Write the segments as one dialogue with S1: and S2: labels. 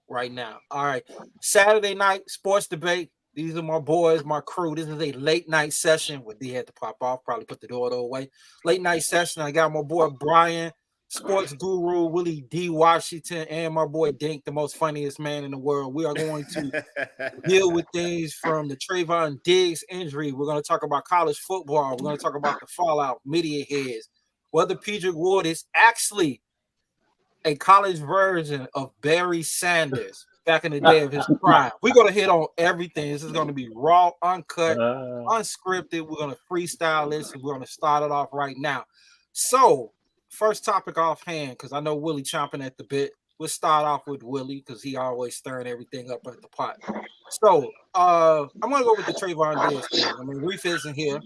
S1: right now. All right. Saturday night sports debate. These are my boys, my crew. This is a late night session where D had to pop off, probably put the door away. Late night session. I got my boy Brian, sports guru, Willie D. Washington, and my boy Dink, the most funniest man in the world. We are going to deal with things from the Trayvon Diggs injury. We're going to talk about college football. We're going to talk about the fallout, media heads, whether Pedrick Ward is actually a college version of Barry Sanders back in the day of his prime. We're going to hit on everything. This is going to be raw, uncut, unscripted. We're going to freestyle this, and we're going to start it off right now. So, first topic offhand, because I know Willie chomping at the bit. We'll start off with Willie because he always stirring everything up at the pot. So, I'm going to go with the Trayvon Diggs thing. I mean, Reef isn't here.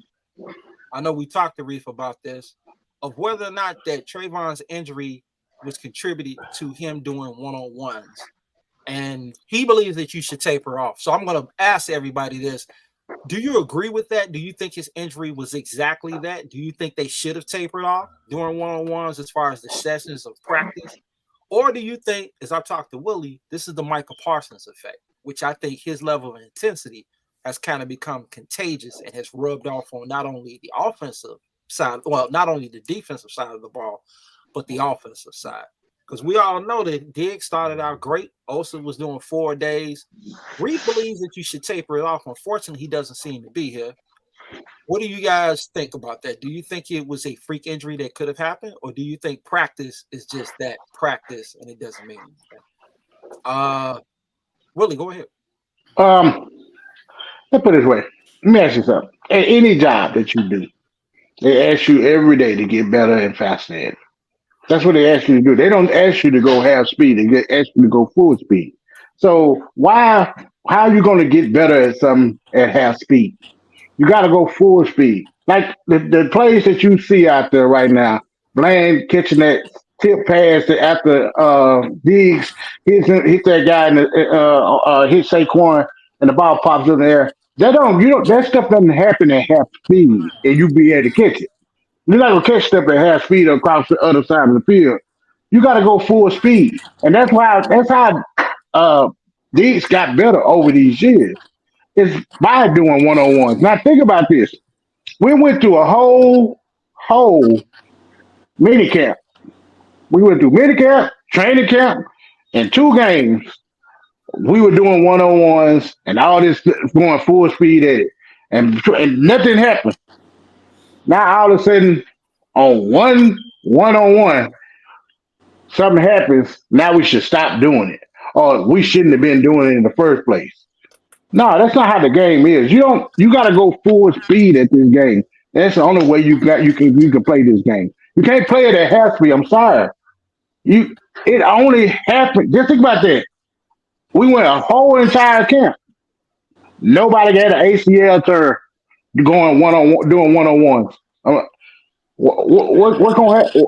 S1: I know we talked to Reef about this, of whether or not that Trayvon's injury was contributed to him doing one-on-ones. And he believes that you should taper off. So I'm going to ask everybody this. Do you agree with that? Do you think his injury was exactly that? Do you think they should have tapered off during one-on-ones as far as the sessions of practice? Or do you think, as I've talked to Willie, this is the Michael Parsons effect, which I think his level of intensity has kind of become contagious and has rubbed off on not only the offensive side, well, not only the defensive side of the ball, but the offensive side. Because we all know that Diggs started out great. Osa was doing 4 days. Reed believes that you should taper it off. Unfortunately, he doesn't seem to be here. What do you guys think about that? Do you think it was a freak injury that could have happened? Or do you think practice is just that practice and it doesn't mean anything? Willie, go ahead.
S2: Let's put it this way. Let me ask you something. At any job that you do, they ask you every day to get better and faster at it. That's what they ask you to do. They don't ask you to go half speed. They ask you to go full speed. So how are you going to get better at something at half speed? You got to go full speed. Like the plays that you see out there right now, Bland catching that tip pass after Diggs hit that guy and hit Saquon and the ball pops in the air. That stuff doesn't happen at half speed and you be able to catch it. You're not gonna catch stuff at half speed across the other side of the field. You got to go full speed, and that's how Diggs got better over these years. It's by doing one-on-ones. Now think about this: we went through a whole mini camp. We went through mini camp, training camp, and 2 games. We were doing one-on-ones and all this going full speed at it, and nothing happened. Now all of a sudden, on one-on-one, something happens. Now we should stop doing it, or we shouldn't have been doing it in the first place. No, that's not how the game is. You got to go full speed at this game. That's the only way you can play this game. You can't play it at half speed. I'm sorry. It only happened. Just think about that. We went a whole entire camp. Nobody got an ACL turn going doing one-on-ones. What's gonna happen?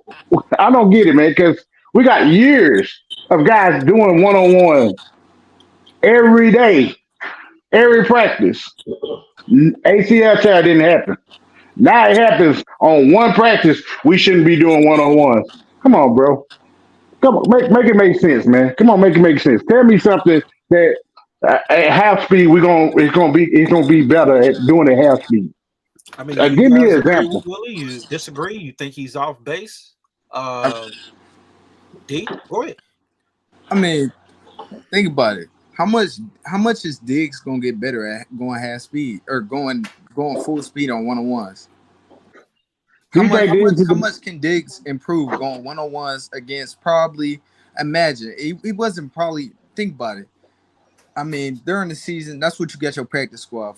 S2: I don't get it, man. Because we got years of guys doing one-on-ones every day, every practice. ACL tear didn't happen. Now it happens on one practice. We shouldn't be doing one-on-ones. Come on, bro. Come on, make it make sense, man. Come on, make it make sense. Tell me something that at half speed it's gonna be better at doing it half speed.
S1: I mean,
S2: Give me an
S1: agree with
S2: example.
S1: Willie? You disagree? You think he's off base? D, go ahead.
S3: I mean, think about it. How much is Diggs gonna get better at going half speed or going full speed on one-on-ones? How much can Diggs improve going one-on-ones against probably? Imagine he wasn't probably. Think about it. I mean, during the season, that's what you get your practice squad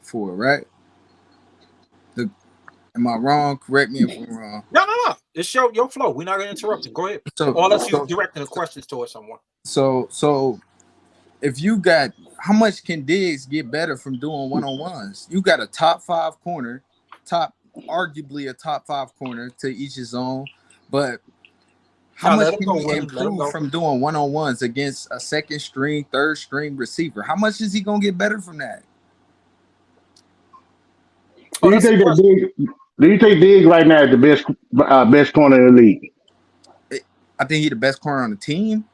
S3: for, right? Am I wrong? Correct me if I'm wrong.
S1: No. It's your flow. We're not going to interrupt you. Go ahead. Unless you're directing the questions towards someone.
S3: So if you got, how much can Diggs get better from doing one-on-ones? You got a top 5 corner, arguably a top 5 corner to each his own, but how much can he improve from doing one-on-ones against a second string, third string receiver? How much is he going to get better from that?
S2: Do you think Diggs right now is the best corner in the league?
S3: I think he's the best corner on the team.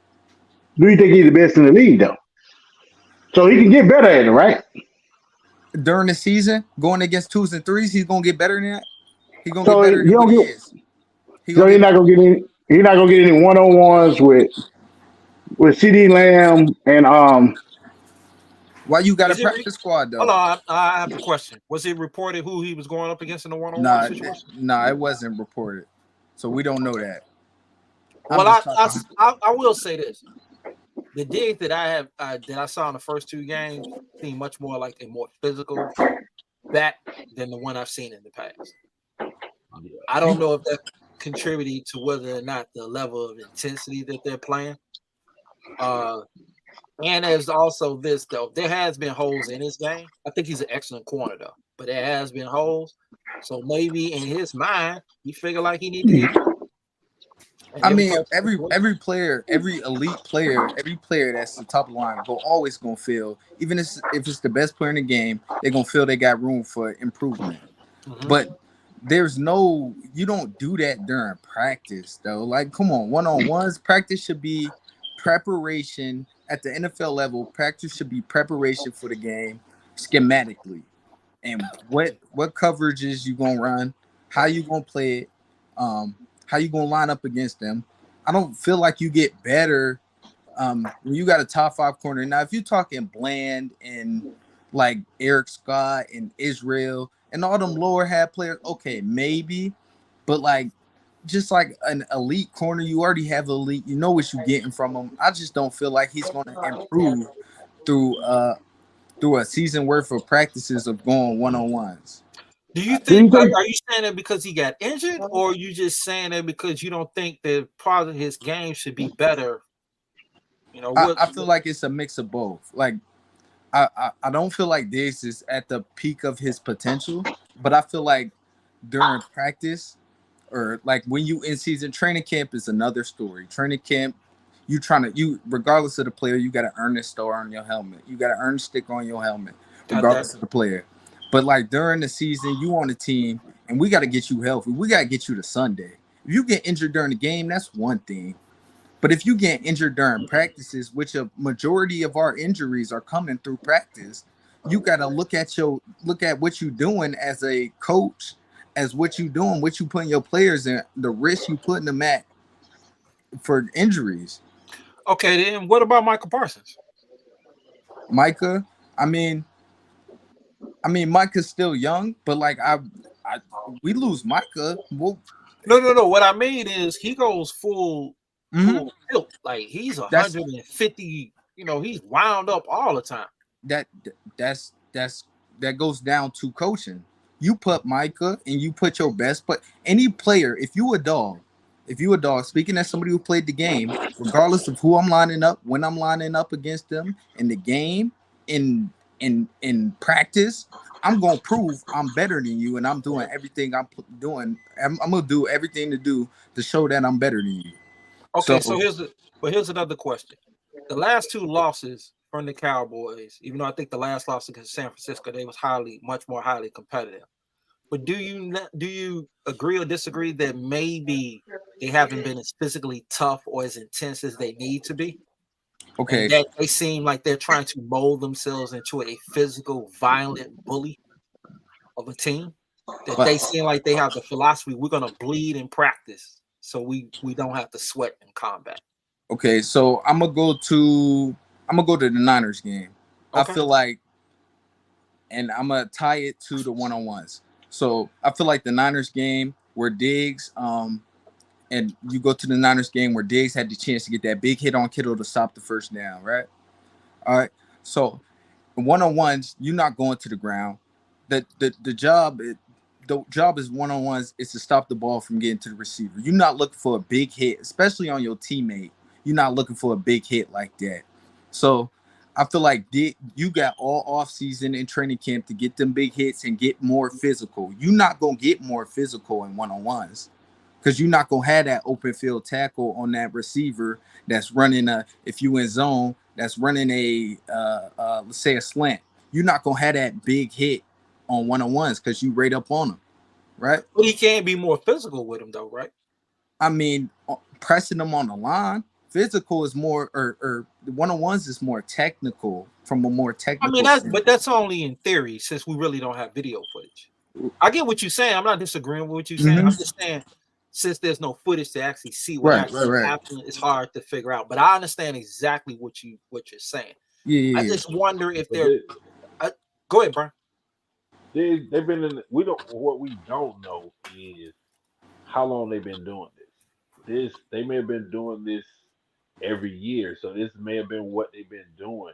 S2: Do you think he's the best in the league though? So he can get better at it, right?
S3: During the season, going against 2s and 3s, he's gonna get better than that. He's gonna get
S2: So
S3: better
S2: he
S3: than what
S2: don't
S3: he
S2: get.
S3: is. He
S2: So
S3: gonna
S2: he's
S3: get
S2: not gonna get any. He's not gonna get any one on ones with CD Lamb and
S3: why you got a
S1: Is it?
S3: practice squad
S1: Hold
S3: though?
S1: on, I have a question. Was it reported who he was going up against in the one-on-one situation?
S3: Nah, it wasn't reported, so we don't know that. I'm
S1: Well,
S3: just talking.
S1: I will say this: the dig that I saw in the first two games seemed much more like a more physical back than the one I've seen in the past. I don't know if that contributed to whether or not the level of intensity that they're playing. And there's also this though. There has been holes in his game. I think he's an excellent corner though, but there has been holes. So maybe in his mind, he figured like he need to get better. And
S3: I
S1: here we
S3: mean,
S1: come.
S3: every player, every elite player, every player that's the top of the line, always gonna feel. Even if it's the best player in the game, they're gonna feel they got room for improvement. But there's no, you don't do that during practice though. Like, come on, one-on-ones practice should be preparation at the NFL level. Practice should be preparation for the game schematically, and what coverages you gonna run, how you gonna play it, how you gonna line up against them. I don't feel like you get better when you got a top 5 corner. Now, if you're talking Bland and like Eric Scott and Israel and all them lower half players, okay, maybe, but like just like an elite corner, you already have elite. You know what you're getting from him. I just don't feel like he's going to improve through a season worth of practices of going one-on-ones.
S1: Do you
S2: Do you
S1: think? Are
S2: think?
S1: you saying that because he got injured, or are you just saying that because you don't think that part of his game should be better? You know what?
S3: I feel like it's a mix of both. Like I don't feel like this is at the peak of his potential, but I feel like during practice or like when you in season, training camp is another story. Training camp, you regardless of the player, you got to earn the star on your helmet. You got to earn the stick on your helmet, regardless of the player. But like during the season, you on the team, and we got to get you healthy. We got to get you to Sunday. If you get injured during the game, that's one thing. But if you get injured during practices, which a majority of our injuries are coming through practice, you got to look at what you're doing as a coach, as what you doing, what you putting your players in, the risk you putting them at for injuries.
S1: Okay, then what about Michael Parsons?
S3: Micah, I mean, Micah's still young, but like we lose Micah. Well,
S1: No. What I mean is he goes full tilt. Like he's
S3: that's
S1: 150. You know, he's wound up all the time.
S3: that that's that goes down to coaching. You put Micah and you put your best, but any player, if you a dog, speaking as somebody who played the game, regardless of who I'm lining up, when I'm lining up against them in the game, in practice, I'm gonna prove I'm better than you, and I'm doing everything I'm doing. I'm gonna do everything to do to show that I'm better than you.
S1: Okay,
S3: So
S1: so here's another question. The last two losses from the Cowboys, even though I think the last loss against San Francisco, they was much more highly competitive. But do you agree or disagree that maybe they haven't been as physically tough or as intense as they need to be?
S3: okay,
S1: And that they seem like they're trying to mold themselves into a physical, violent bully of a team. That
S3: but
S1: they seem like they have the philosophy we're gonna bleed in practice, so we don't have to sweat in combat.
S3: okay, so I'm gonna go to the Niners game. I
S1: Okay.
S3: feel like, and I'm gonna tie it to the one-on-ones. So I feel like the Niners game where Diggs, and you go to the Niners game where Diggs had the chance to get that big hit on Kittle to stop the first down, right? All right. So one-on-ones, you're not going to the ground. The job is one-on-ones is to stop the ball from getting to the receiver. You're not looking for a big hit, especially on your teammate. You're not looking for a big hit like that. So I feel like you got all off season and training camp to get them big hits and get more physical. You're not gonna get more physical in one-on-ones because you're not gonna have that open field tackle on that receiver that's running if you in zone that's running a let's say a slant. You're not gonna have that big hit on one-on-ones because you rate up on them, right?
S1: But he can be more physical with him though, right?
S3: I mean, pressing them on the line. physical is more, or the one-on-ones is more technical from a more
S1: I
S3: technical
S1: mean,
S3: standpoint.
S1: that's only in theory, since we really don't have video footage. I get what you're saying. I'm not disagreeing with what you're saying. I'm just saying, since there's no footage to actually see what actually happened, it's hard to figure out. But I understand exactly what you're saying. I just wonder if they're. Go ahead, Brian.
S4: They've been in. What we don't know is how long they've been doing this. They may have been doing this every year, so this may have been what they've been doing.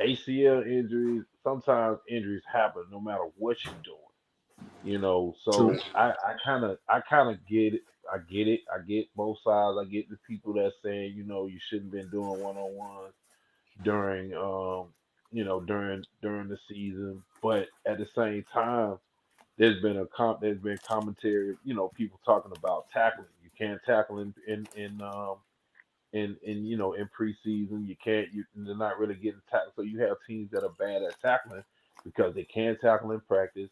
S4: ACL injuries, sometimes injuries happen no matter what you're doing.
S3: True.
S4: So I kind of get it. I get it. I get both sides. I get the people that saying, you shouldn't been doing one-on-ones during during the season, but at the same time there's been commentary, people talking about tackling. You can't tackle in preseason. You can't. They're not really getting tackled. So you have teams that are bad at tackling because they can't tackle in practice.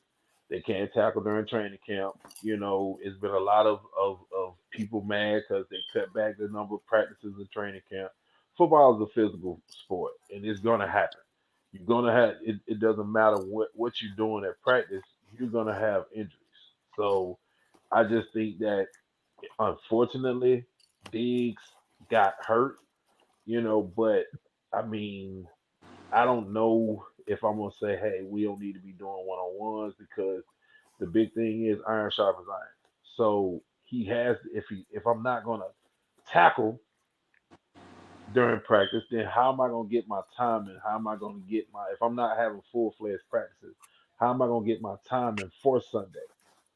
S4: They can't tackle during training camp. It's been a lot of people mad because they cut back the number of practices in training camp. Football is a physical sport, and it's gonna happen. You're gonna have it. It doesn't matter what you're doing at practice. You're gonna have injuries. So I just think that unfortunately, Diggs got hurt, but I mean, I don't know if I'm gonna say, hey, we don't need to be doing one-on-ones because the big thing is iron sharpens iron. So he has if I'm not gonna tackle during practice, then how am I gonna get my time in? How am I gonna get my if I'm not having full-fledged practices, how am I gonna get my time in for Sunday?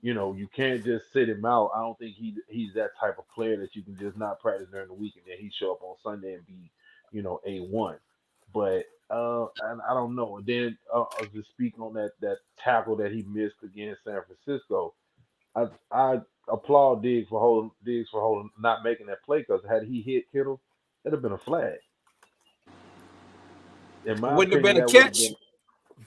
S4: You can't just sit him out. I don't think he's that type of player that you can just not practice during the week and then he show up on Sunday and be, A1. But and I don't know. And then just speaking on that tackle that he missed against San Francisco, I applaud Diggs for holding not making that play because had he hit Kittle, it'd have been a flag. In my
S1: Wouldn't have
S4: opinion,
S1: been a
S4: that would have
S1: catch.
S4: been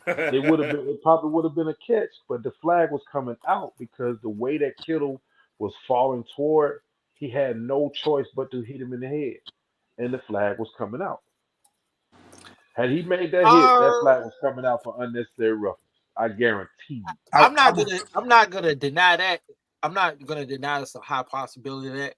S4: it would have been it probably would have been a catch, but the flag was coming out because the way that Kittle was falling toward, he had no choice but to hit him in the head, and the flag was coming out. Had he made that hit,
S1: Uh,
S4: that flag was coming out for unnecessary roughness. I guarantee you.
S1: I'm not gonna deny that. I'm not gonna deny it's a high possibility of that.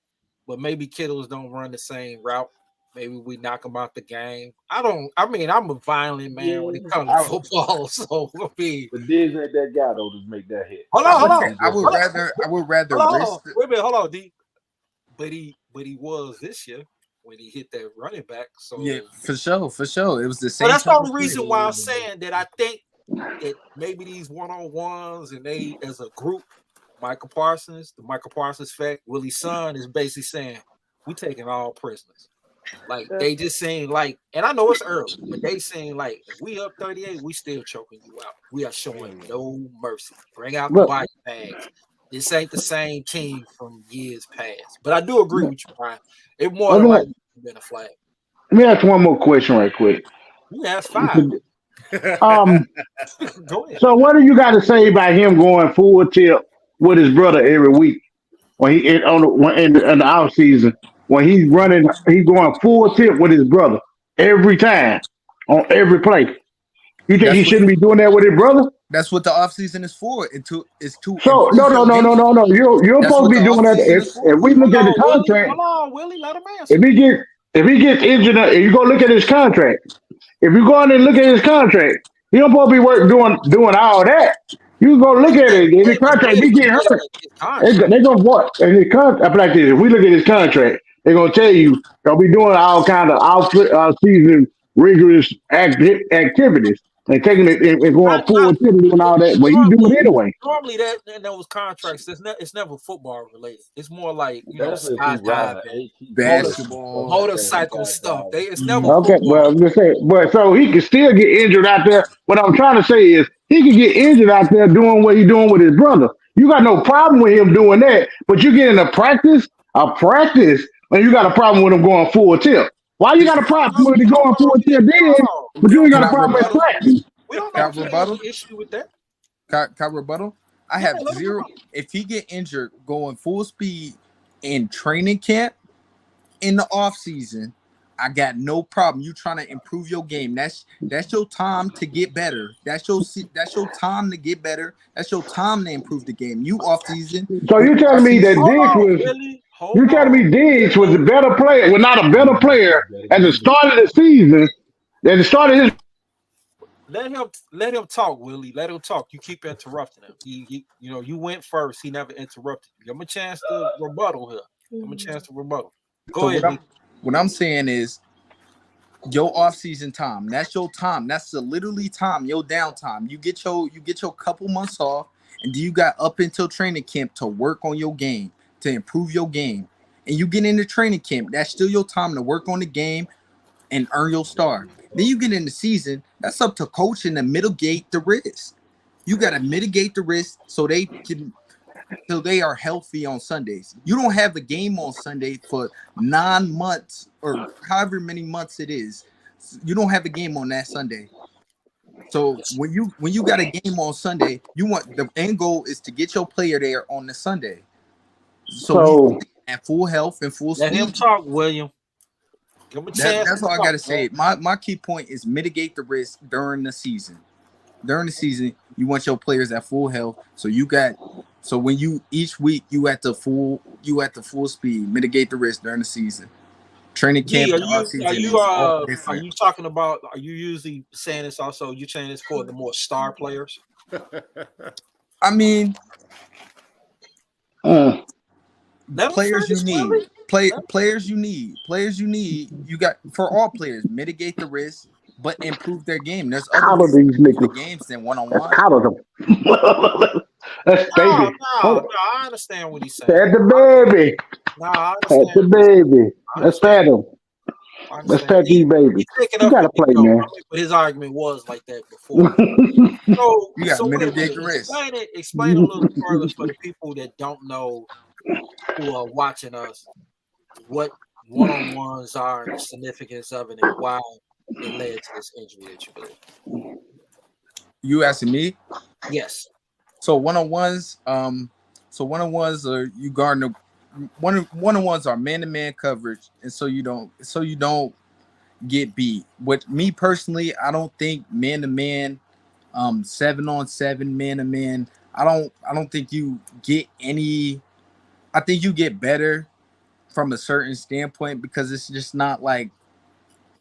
S1: But maybe Kittles don't run the same route. Maybe we knock him out the game. I mean, I'm a violent man when it
S4: Yeah,
S1: comes to football. So I mean,
S4: but Diggs ain't that guy though to make that hit.
S1: hold
S4: I
S1: on, hold
S4: think
S1: on,
S4: he
S3: I
S4: just
S3: would
S1: hold on,
S3: rather
S1: hold
S3: risk.
S1: on. Wait a minute, hold on, D. But he was this year when he hit that running back. So
S3: For sure. It was the
S1: so
S3: same.
S1: that's the
S3: type
S1: only
S3: of play.
S1: reason why I'm saying that I think that maybe these one-on-ones and they as a group, the Michael Parsons fact, Willie's son is basically saying we taking all prisoners. Like they just saying like, and I know it's early, but they saying like if we up 38, we still choking you out. We are showing no mercy. Bring out the
S2: But
S1: body bags. This ain't the same team from years past. But I do agree with you, Brian. It more
S2: let
S1: than
S2: me,
S1: likely been a flag.
S2: let me ask one more question right quick.
S1: You asked five.
S2: Um,
S1: Go ahead.
S2: so what do you got to say about him going full tip with his brother every week when he in the off season when he's going full tip with his brother every time on every play. You think he
S3: That's what
S2: shouldn't be doing that with his brother?
S3: that's what the offseason is for. And to
S2: So no,
S3: improve
S2: no,
S3: your
S2: no, no,
S3: game.
S2: no, no. You're
S3: That's
S2: supposed
S3: what
S2: to
S3: the
S2: be doing that.
S3: offseason is
S2: If we
S3: for.
S2: look at the contract,
S1: Hold on, Willie. Let him answer.
S2: if he get if he gets injured, if you go look at his contract. If you go on and look at his contract, he don't supposed to be doing all that. You go look at it in the contract. If he get hurt,
S1: His contract.
S2: they gonna what? And his contract like this. If we look at his contract, they're gonna tell you they'll be doing all kind of season rigorous activities and taking it and going
S1: Not
S2: full tip and doing all that. But he do it
S1: normally.
S2: anyway.
S1: Normally, that those contracts, it's never football related. It's more like
S4: that's if he riding
S1: skydiving,
S4: an ATV or something
S3: Basketball.
S4: like that.
S1: motorcycle stuff.
S4: Skydiving.
S1: It's never
S2: Okay, well,
S1: football.
S2: I'm just saying, but so he can still get injured out there. What I'm trying to say is he can get injured out there doing what he's doing with his brother. You got no problem with him doing that, but you get in a practice, and you got a problem with him going full tip. Why you got a problem with him going full tip then, but you ain't got a
S3: Can I
S2: problem with
S3: rebuttal?
S2: practice?
S1: We don't know
S3: Can I
S1: if he has
S3: rebuttal?
S1: an issue with that.
S3: Can I rebuttal? I
S1: Yeah,
S3: have
S1: let him
S3: zero.
S1: rebuttal.
S3: If he get injured going full speed in training camp, in the off season, I got no problem. You trying to improve your game. That's your time to get better. That's your time to get better. That's your time to improve the game. You off season.
S2: So
S3: When
S2: you
S3: you
S2: telling
S3: off
S2: me that
S3: season,
S1: Hold
S2: Diggs
S1: on,
S2: was
S1: Willie.
S2: you
S1: Hold
S2: telling
S1: on.
S2: me Diggs was a better player, well not a better player at the start of the season, at the start of his
S1: Let him talk, Willie. Let him talk. You keep interrupting him. You went first. He never interrupted you. Give him a chance to rebuttal here. Give him a chance to rebuttal.
S3: so
S1: Go ahead, Lee.
S3: what I'm saying is your off season time. That's your time. That's the literally time. Your downtime. You get your couple months off, and then you got up until training camp to work on your game, to improve your game. And you get into training camp. That's still your time to work on the game and earn your star. Then you get in the season. That's up to coaching to mitigate the risk. You got to mitigate the risk so they are healthy on Sundays. You don't have a game on Sunday for 9 months or however many months it is. You don't have a game on that Sunday. So when you got a game on Sunday, you want the end goal is to get your player there on the Sunday. So you
S2: so
S3: at full health and full
S1: Let him
S3: speed.
S1: talk, William. Give him a chance.
S3: That's
S1: to
S3: all I
S1: talk,
S3: gotta say.
S1: man.
S3: My key point is mitigate the risk during the season. During the season, you want your players at full health. So when you each week you at the full speed, mitigate the risk during the season. Training
S1: D,
S3: camp and off
S1: are
S3: season
S1: you
S3: is all
S1: are
S3: different.
S1: you talking about? Are you usually saying this also? You saying this for the more star players?
S3: I mean,
S2: uh,
S1: Let him
S3: players you
S1: finish,
S3: need.
S1: Willie.
S3: Players you need. Players you need. You got for all players, mitigate the risk, but improve their game. There's other
S2: collar
S3: ways to
S2: these
S3: improve the
S2: niggas.
S3: games than one on
S2: That's
S3: one.
S2: collar them. That's
S1: No,
S2: baby.
S1: no, no. I understand what he's saying.
S2: That's the baby.
S1: No, I
S2: That's
S1: understand.
S2: the baby.
S1: I
S2: Let's
S1: understand.
S2: pat him.
S1: I
S2: Let's
S1: understand.
S2: pat these babies.
S1: He's picking
S2: You
S1: up
S2: gotta
S1: with me
S2: play,
S1: though. I
S2: man.
S1: mean, but his argument was like that before. So,
S3: You got
S1: so wait,
S3: mitigate the risk.
S1: explain a little further for the people that don't know who are watching us what one-on-ones are and the significance of it and why it led to this injury that you believe.
S3: You asking me?
S1: Yes.
S3: So one on ones, are you guarding one on ones are man to man coverage, and so you don't get beat. With me personally, I don't think man to man, 7-on-7 man to man. I don't think you get any. I think you get better from a certain standpoint because it's just not like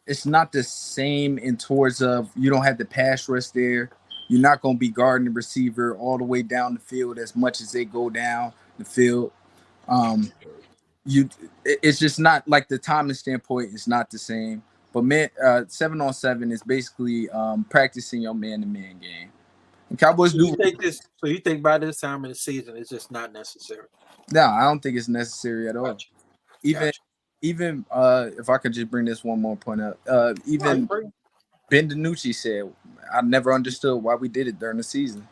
S3: it's not the same in towards of you don't have the pass rush there. You're not going to be guarding the receiver all the way down the field as much as they go down the field. Um, it's just not like the timing standpoint is not the same. But man, 7-on-7 is basically practicing your man-to-man game. And Cowboys
S1: So you
S3: do.
S1: think this? So you think by this time in the season it's just not necessary?
S3: No, I don't think it's necessary at all.
S1: Gotcha.
S3: Even if I could just bring this one more point up, even Ben DiNucci said, "I never understood why we did it during the season."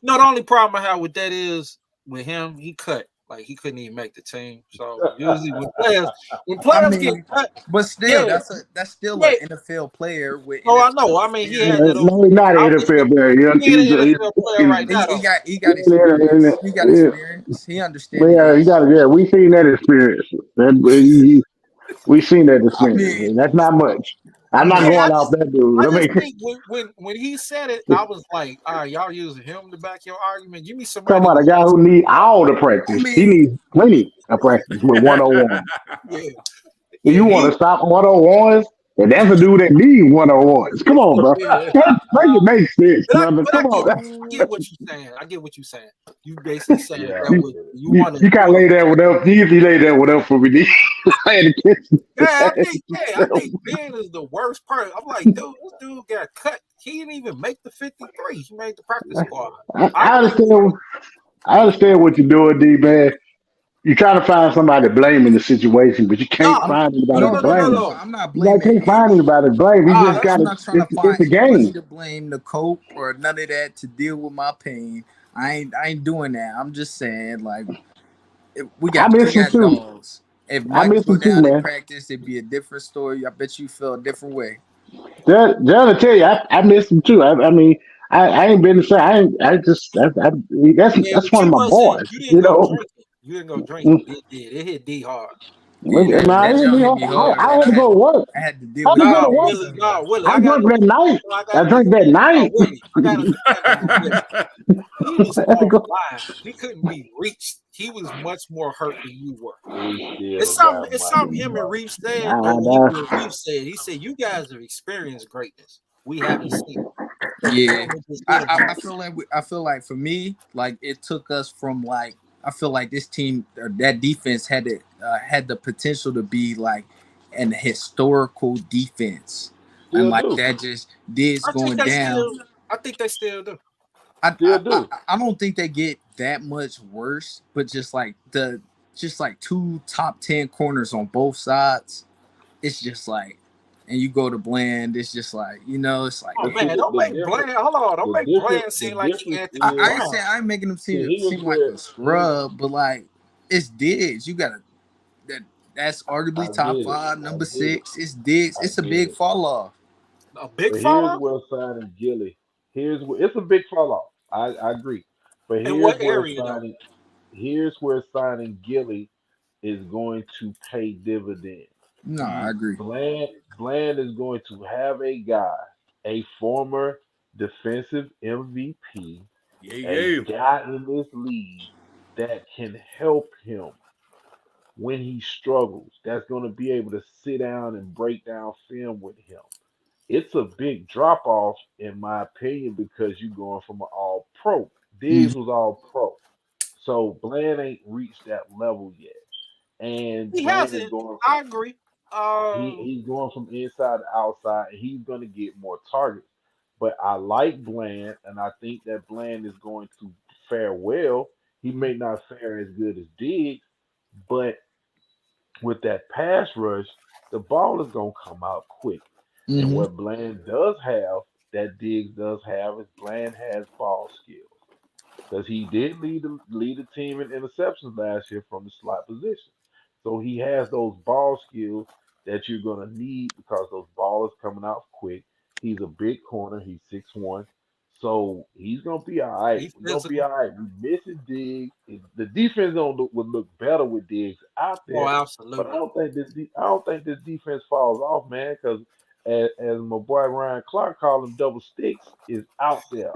S1: No, the only problem I have with that is with him, he cut. Like he couldn't even make the team. So usually when players get cut,
S3: but still,
S1: yeah,
S3: that's still
S1: yeah.
S3: an NFL player with.
S1: Oh, I
S3: NFL
S1: know. I mean, he had
S3: experience.
S1: that over.
S2: No, he's not an NFL player.
S1: He ain't an NFL player right now.
S3: He got experience. He got experience. He understands.
S2: Yeah, you got. Yeah, we seen that experience. We seen that experience. That's not much. I'm not going off that dude.
S1: I
S2: I
S1: just
S2: mean,
S1: think when he said it, I was like, all right, y'all using him to back your argument. Give me somebody.
S2: talking about a guy who needs all the practice. He needs plenty of practice with 101.
S1: Yeah.
S2: If you want to stop 101s, and that's a dude that needs 101s. Come on, bro.
S1: Yeah.
S2: Make it make sense, brother. Come on.
S1: I get what you're saying. I get what you're saying. You basically saying that you
S2: You
S1: want to.
S2: kind of lay that one up. You lay that one up for me. I had to catch it.
S1: I think Ben is the worst person. I'm like, dude, this dude got cut. He didn't even make the 53. He made the practice squad.
S2: I understand what you're doing, D man. You're trying to find somebody to blame in the situation, but you can't find anybody to blame.
S3: No, I'm not blaming.
S2: You can't find anybody to blame. You just got
S3: I'm not trying to find
S2: it's a
S3: anybody
S2: game.
S3: to blame, the cope or none of that to deal with my pain. I ain't doing that. I'm just saying, like, we got dogs. If Mike go down in practice, it'd be a different story. I bet you feel a different way.
S2: John, to tell you, I miss him too. I mean, I ain't been the same. That's one of my boys.
S1: You didn't go drinking. You didn't go drinking. It hit D hard.
S3: Yeah,
S2: Nah,
S3: that jump hit me hard,
S2: I
S3: man.
S2: had to go to work.
S3: I had to deal
S2: I had
S3: with
S2: to
S3: that
S2: go to
S1: No,
S3: man.
S2: work.
S1: Willie, no, Willie.
S2: I drank that night. I drank that night.
S1: Willie. I got to defend him on this. He was
S2: I had to go.
S1: offline. He couldn't be reached. He was much more hurt than you were.
S4: We still
S1: It's
S4: got
S1: something
S4: Michael
S1: him and
S4: Parsons.
S1: Reef said.
S2: Nah,
S1: Reef said, he said, you guys have experienced greatness. We haven't seen it.
S3: Yeah,
S1: It just hit him
S3: I
S1: hard.
S3: feel like for me, like it took us from like I feel like this team or that defense had the potential to be like an historical defense, and
S4: Still
S3: like
S4: do.
S3: that just Diggs
S1: I think
S3: going
S1: they
S3: down.
S1: still. I think they still do.
S4: Still do.
S3: I don't think they get that much worse, but just like two top 10 corners on both sides, it's just like, and you go to Bland, it's just like it's like
S1: Oh
S4: But see,
S1: man, don't make Bland. Hold on, don't make Bland
S4: the
S1: seem like he
S4: difference
S1: Anthony
S3: I
S4: is,
S3: ain't
S1: Brown.
S3: saying I ain't making them
S4: see,
S3: seem like a scrub, but like it's Diggs. You gotta that's
S4: I
S3: arguably top
S4: get it.
S3: 5,
S4: I
S3: number
S4: get it.
S3: 6. It's Diggs.
S4: I
S3: It's a
S4: get
S3: big
S4: it.
S3: fall off.
S1: A big
S4: But
S1: fall
S4: here's
S1: off.
S4: where signing Gilly. Here's where it's a big fall off. I agree. But
S1: In
S4: here's
S1: what
S4: where
S1: area though?
S4: signing Gilly is going to pay dividends.
S3: No, I agree.
S4: Bland is going to have a guy, a former defensive MVP, a guy in this league that can help him when he struggles. That's going to be able to sit down and break down film with him. It's a big drop off, in my opinion, because you're going from an all pro.
S3: Mhm.
S4: Diggs was all pro. So Bland ain't reached that level yet. And
S1: He
S4: Bland is
S1: hasn't.
S4: going from
S1: I agree.
S4: he's going from inside to outside, and he's going to get more targets. But I like Bland, and I think that Bland is going to fare well. He may not fare as good as Diggs, but with that pass rush, the ball is going to come out quick. And
S3: Mhm.
S4: what Bland does have, that Diggs does have, is Bland has ball skills. Because he did lead the team in interceptions last year from the slot position. So he has those ball skills that you're gonna need because those balls coming out quick. He's a big corner. He's 6'1". So he's gonna be all right.
S1: He's
S4: We're gonna be
S1: physical.
S4: all right. We missing Diggs. The defense would look better with Diggs out
S1: Oh,
S4: there. But
S1: absolutely.
S4: I don't think this defense falls off, man. Because as my boy Ryan Clark called him, double sticks is out there.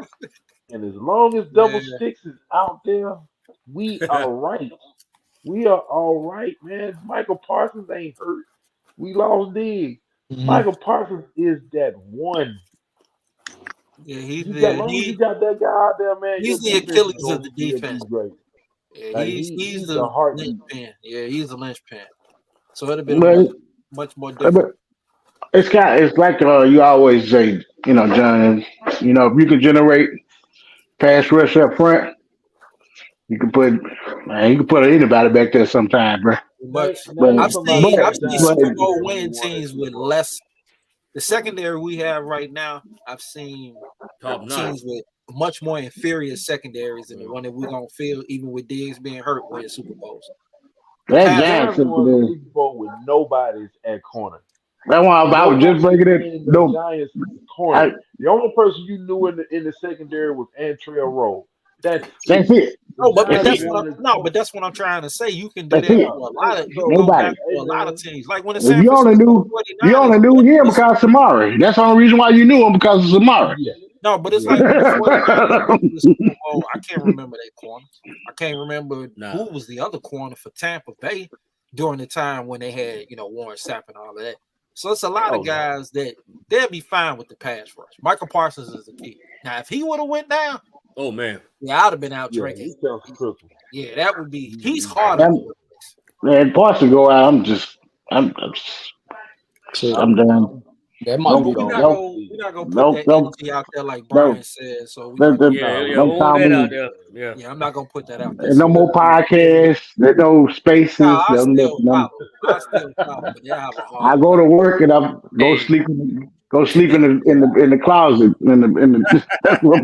S4: And as long as double
S1: Yeah.
S4: sticks is out there, we are right. We are all right, man. Michael Parsons ain't hurt. We lost Diggs.
S3: Mhm.
S4: Michael Parsons is that one.
S1: Yeah,
S4: As long as you got that guy out there, man, your
S1: he's the
S4: defense is
S1: Achilles of
S4: gonna
S1: the
S4: still be
S1: defense.
S4: great.
S1: Yeah,
S4: Like
S1: he's
S4: he's the
S1: the
S4: heartbeat.
S1: linchpin. Yeah, he's the linchpin. So it'd have been
S2: But,
S1: much more different.
S2: but it's like you always say, John. If you can generate pass rush up front, you can put anybody back there sometime, bro.
S1: Much.
S4: Name
S2: But
S4: somebody
S2: but
S4: on
S1: I've
S4: the
S1: seen
S2: but
S4: Giants
S1: Super Bowl
S4: defense who
S1: winning
S4: won a
S1: teams
S4: Super
S1: with
S4: Bowl.
S1: less. The secondary we have right now, I've seen
S5: Top notch.
S1: teams with much more inferior secondaries than the one that we're gonna feel, even with Diggs being hurt, winning Super Bowls. The
S2: that
S4: The
S1: pass
S2: Giants
S4: Giants won the
S2: secondary.
S4: Super Bowl with nobody's at corner.
S2: That's why I was just
S4: Nobody
S2: breaking it.
S4: in the
S2: No,
S4: Giants corner.
S2: I,
S4: The only person you knew in the secondary was Antrell Rowe. That's it.
S2: that's it.
S4: The
S1: no, but
S4: Giants
S2: That's
S1: that's
S2: it.
S1: what
S4: won his
S1: no,
S4: corner.
S1: but that's what I'm trying to say. You can do
S2: That's
S1: that
S2: it.
S4: Yeah.
S1: for a lot of. You can
S4: So
S1: go back
S2: Nobody.
S4: hey
S1: for a lot of
S4: man,
S1: teams, like when the
S2: If
S1: San Francisco
S2: you
S1: 49ers.
S2: only knew him because of Samari. That's the only reason why you knew him because of Samari.
S4: yeah,
S1: No, but it's
S4: yeah.
S1: like when the 49ers went to the Super Bowl. I can't remember their corners. I can't remember
S5: Nah.
S1: who was the other corner for Tampa Bay during the time when they had, Warren Sapp and all of that. So it's a lot of
S4: Oh no.
S1: guys that they'll be fine with the pass rush. Michael Parsons is the key. Now, if he would have went down,
S5: Oh man.
S1: yeah, I'd have been out
S4: Yeah,
S1: drinking.
S4: he tells Crystal.
S1: Yeah, that would be. He's
S4: He's
S1: harder
S2: And,
S1: to replace.
S2: and parts to go out.
S3: Shit,
S2: I'm done.
S3: that
S1: No,
S3: might
S2: Don't
S3: be
S1: but
S3: the
S1: we're not gonna put
S2: don't
S1: that
S2: don't
S1: energy out there like
S2: don't
S1: Brian said. So we're not
S2: don't,
S1: gonna.
S2: don't,
S5: Yeah,
S4: no,
S5: yeah.
S2: don't
S5: Hold
S2: call
S5: that out
S2: me.
S5: there. Yeah.
S1: Yeah, I'm not gonna put that out there.
S2: There's no
S1: So
S2: more podcasts. There's no spaces.
S1: I still
S2: I'm,
S1: follow. I still follow, but they have a
S2: I
S1: hard
S2: go to
S1: time.
S2: work and I go
S5: Hey,
S2: sleep. Go sleep in the closet that's what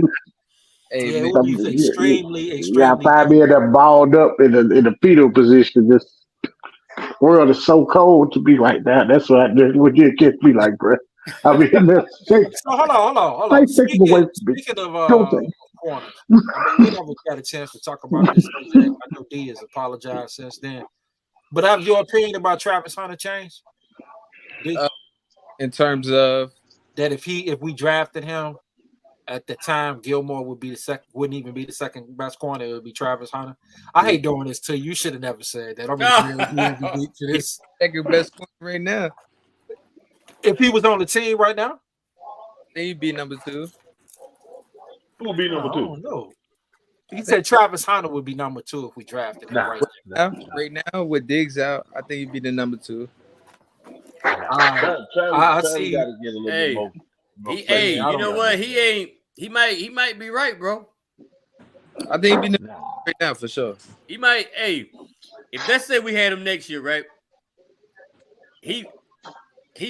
S3: hey
S1: Yeah, it
S3: man.
S1: would be
S2: you gotta
S1: extremely
S2: find me in
S1: difficult.
S2: that balled up in the fetal position. This world is so cold to be like that. That's what you get me like, bro. I mean,
S1: So hold on.
S2: take them away from me.
S1: Speaking of
S2: Don't take.
S1: corners, I mean we never got a chance to talk about this subject. I know D has apologized since then. But have your opinion about Travis Hunter changed?
S3: In terms of
S1: That if we drafted him at the time, Gilmore wouldn't even be the second best corner. It would be Travis Hunter. I hate doing this to you. You should have never said that. I'm to this.
S3: second best corner right now,
S1: If he was on the team right now,
S3: then he'd be number 2.
S4: Who will be number
S1: I
S4: 2?
S1: don't know. He said Travis Hunter would be number 2 if we drafted him right now.
S3: Right now, with Diggs out, I think he'd be the number 2.
S1: I see.
S4: Got to get a little bit more.
S5: You know what? He might be right, bro.
S3: I think he'd be number 2 right now for sure.
S5: He might. Hey, if let's say we had him next year, right? He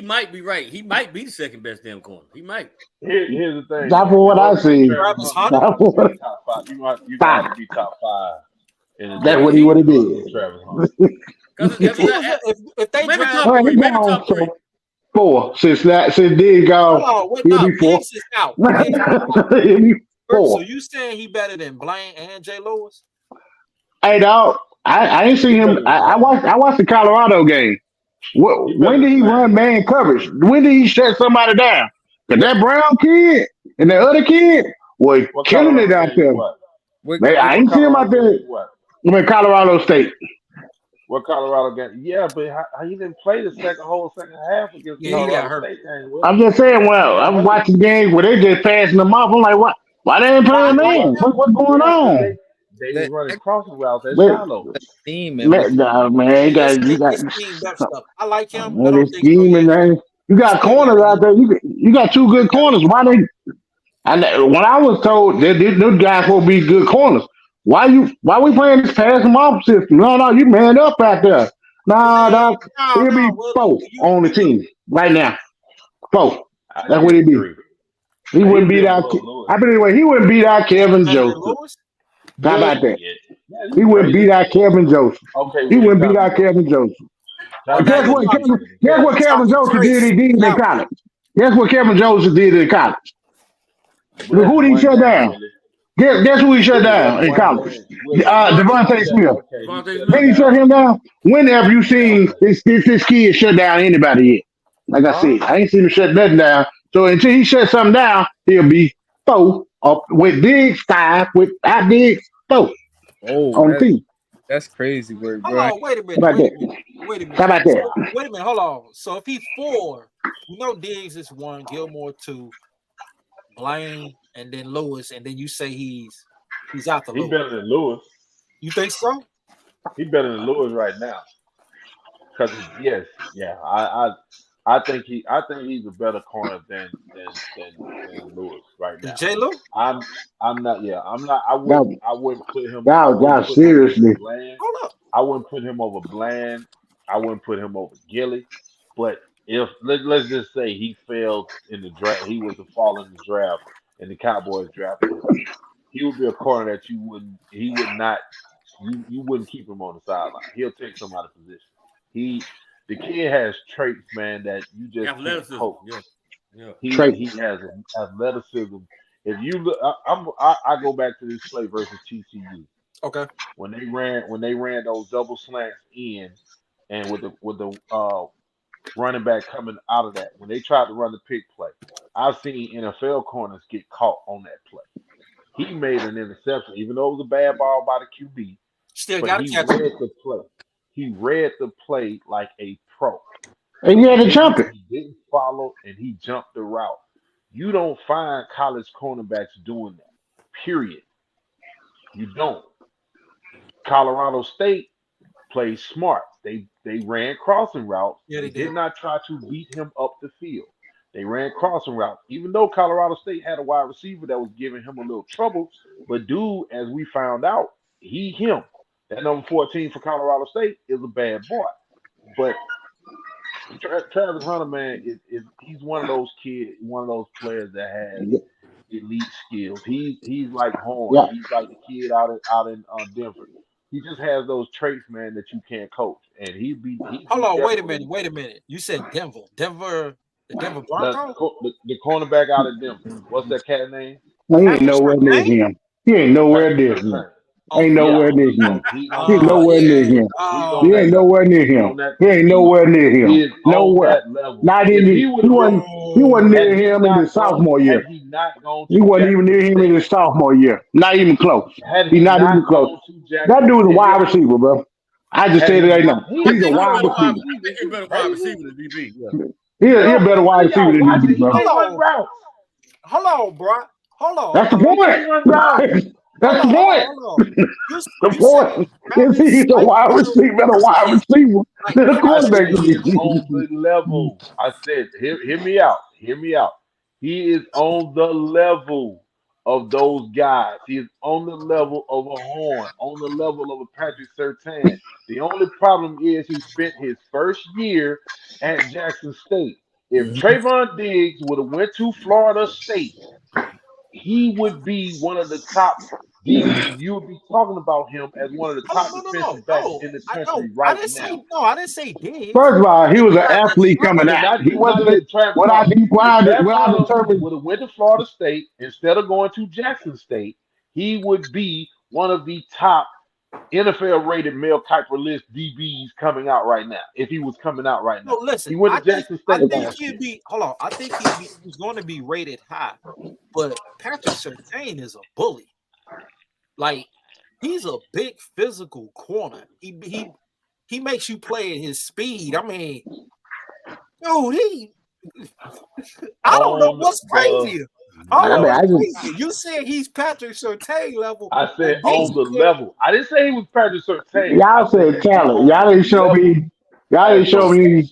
S5: might be right. He might be the second best damn corner. He might.
S4: Here's the thing.
S2: That's what I see.
S1: Travis Hunter.
S4: Top 5. You got to be top 5.
S2: That's what he would have did.
S4: Travis Hunter.
S1: If they
S5: maybe
S1: draft,
S5: top 3, maybe top 3.
S2: 4 since Diggs gone. He'll be 4.
S1: Diggs is out.
S2: He'll be 4.
S1: So you saying he better than Blaine and Jay Lewis?
S2: Hey dog, I ain't seen him. I watched the Colorado game. When did he run man coverage? When did he shut somebody down? Cause that Brown kid and the other kid was killing it out there. Man, I ain't see him out there. I mean Colorado State.
S4: What Colorado game? Yeah, but he didn't play the whole second half against Colorado State.
S2: I'm just saying. Well, I'm watching the game where they just passing them off. I'm like, what? Why they ain't playing man? What's going on?
S4: They was running crossing routes at Shiloh.
S2: Man, you got.
S1: I like him.
S2: Man, you got corners out there. You got 2 good corners. Why they? When I was told that those guys will be good corners, why we playing this pass them off system? No, you man up out there. Nah, he'll be 4 on the team right now. 4. That's what he be. He wouldn't beat out. Anyway, he wouldn't beat out Kevin Joseph. How about that? He wouldn't beat out Kevin Joseph. He wouldn't beat out Kevin Joseph. Guess what Kevin Joseph did? He did in college. Guess what Kevin Joseph did in college? Who did he shut down? Guess who he shut down in college? Devontae Smith. Then he shut him down. Whenever you seen this kid shut down anybody yet? Like I said, I ain't seen him shut nothing down. So until he shut something down, he'll be 4 with Diggs 5 without Diggs 4 on the team.
S3: That's crazy work, bro.
S1: Hold on, wait a minute.
S2: How about that?
S1: Wait a minute, hold on. So if he's 4, Diggs is 1, Gilmore 2, Blaine, and then Lewis, and then you say he's out the Lewis.
S4: He's better than Lewis.
S1: You think so?
S4: He's better than Lewis right now. Because I think he's a better corner than Lewis right now.
S1: J. Lou?
S4: I'm not. Yeah, I'm not. I wouldn't put him.
S2: Seriously.
S1: Hold up.
S4: I wouldn't put him over Bland. I wouldn't put him over Gilly. But if let's just say he failed in the draft, he was to fall in the draft, and the Cowboys drafted him, he would be a corner that you wouldn't. He would not. You wouldn't keep him on the sideline. He'll take some out of position. The kid has traits, man, that you just can't coach. Yeah. He has athleticism. If you look, I go back to this play versus TCU.
S1: Okay.
S4: When they ran those double slants in, and with the running back coming out of that, when they tried to run the pick play, I've seen NFL corners get caught on that play. He made an interception, even though it was a bad ball by the QB.
S1: Still got to catch
S4: it. He read the play like a pro.
S2: And he had to jump it.
S4: He didn't follow, and he jumped the route. You don't find college cornerbacks doing that, period. You don't. Colorado State plays smart. They ran crossing routes.
S1: Yeah, they
S4: did not try to beat him up the field. They ran crossing routes. Even though Colorado State had a wide receiver that was giving him a little trouble, but dude, as we found out, him. That number 14 for Colorado State is a bad boy. But Travis Hunter, man, he's one of those kids, one of those players that has elite skills. He's like Horn. Yeah. He's like the kid out in Denver. He just has those traits, man, that you can't coach. And
S1: hold on, wait a minute. You said Denver. The Denver Broncos?
S4: The cornerback out of Denver. What's that cat name?
S2: He ain't nowhere near him. He ain't nowhere near him. Ain't nowhere near him. He ain't nowhere near him. He ain't nowhere near him. He ain't nowhere near
S4: He
S2: him.
S4: is
S2: Nowhere.
S4: on that level.
S2: Not
S4: If
S2: even.
S4: he would have been,
S2: He wasn't
S4: had
S2: near
S4: he
S2: him in his
S4: not gone,
S2: sophomore year.
S4: had he not gone
S2: He
S4: to
S2: wasn't even near
S4: Jackson
S2: him in
S4: State,
S2: his sophomore year. Not even close.
S4: had
S2: He's
S4: he
S2: not even
S4: not
S2: close.
S4: gone to
S2: That
S4: Jackson,
S2: dude's a
S4: if
S2: wide
S4: it,
S2: receiver, bro. I just
S4: had
S2: said it
S4: he
S2: right
S4: not,
S2: now.
S4: he
S5: I
S2: He's
S4: is
S2: a
S5: think he's a
S2: wide
S5: better
S4: one.
S5: wide.
S2: receiver.
S5: I think
S4: Is
S5: he's a
S4: you
S5: better wide
S4: crazy?
S5: receiver than DB. Yeah.
S2: He a
S4: No,
S2: better wide receiver
S4: yo,
S2: than
S4: watch
S2: DB,
S4: it. He
S2: bro.
S4: can't run
S1: Hold on,
S4: routes.
S1: hold on, bro. Hold on,
S2: That's the
S1: hold on,
S4: He can't run routes.
S2: point.
S1: hold
S2: That's
S1: on,
S2: the
S1: hold on,
S2: point.
S1: hold on.
S2: The
S1: You saying
S2: point is
S1: having
S2: he's a
S1: slight
S2: wide
S1: better,
S2: receiver, better wide
S1: like
S2: receiver than a
S4: I
S2: quarterback.
S4: said he is on the level. I said, hear me out. Hear me out. He is on the level of those guys. He is on the level of a Horn, on the level of a Patrick Surtain. The only problem is he spent his first year at Jackson State. If Trayvon Diggs would have went to Florida State, he would be one of the top you would be talking about him as one of the
S1: hold
S4: top
S1: on,
S4: defensive backs
S1: no.
S4: in the
S1: I know.
S4: country
S1: I
S4: right
S1: didn't say
S4: now.
S1: no. I didn't say Diggs.
S2: First of all,
S1: I
S2: he
S1: said
S2: was
S1: you
S2: an
S1: got the
S2: athlete coming
S1: talent.
S2: out.
S4: Not
S2: He
S4: just not
S2: wasn't
S4: just Travis
S2: what I
S4: Hunter. If Travis
S2: what I
S4: Hunter
S2: determined.
S4: would have went to Florida State instead of going to Jackson State, he would be one of the top NFL rated male Kiper list DBs coming out right now. If he was coming out right
S1: No,
S4: now,
S1: listen.
S4: he went to Jackson
S1: I
S4: State
S1: think
S4: last
S1: he'd
S4: year.
S1: be. Hold on. I think he's going to be rated high. But Patrick Surtain is a bully. Like he's a big physical corner. He makes you play at his speed. I mean, dude, I don't know
S4: On
S1: what's
S4: the
S1: crazier. I don't
S2: I
S1: know
S2: mean,
S4: level.
S1: what's
S2: I just
S1: crazier. You said he's Patrick Surtain level,
S4: I
S1: or
S4: said
S1: Diggs?
S4: on the level. I didn't say he was Patrick Surtain. I
S2: y'all
S4: said
S2: said
S4: he was
S2: talent.
S4: on
S2: Y'all
S4: the
S2: didn't show
S4: level
S2: me. Y'all
S4: as
S2: didn't
S1: You
S2: show
S4: those
S1: said,
S2: me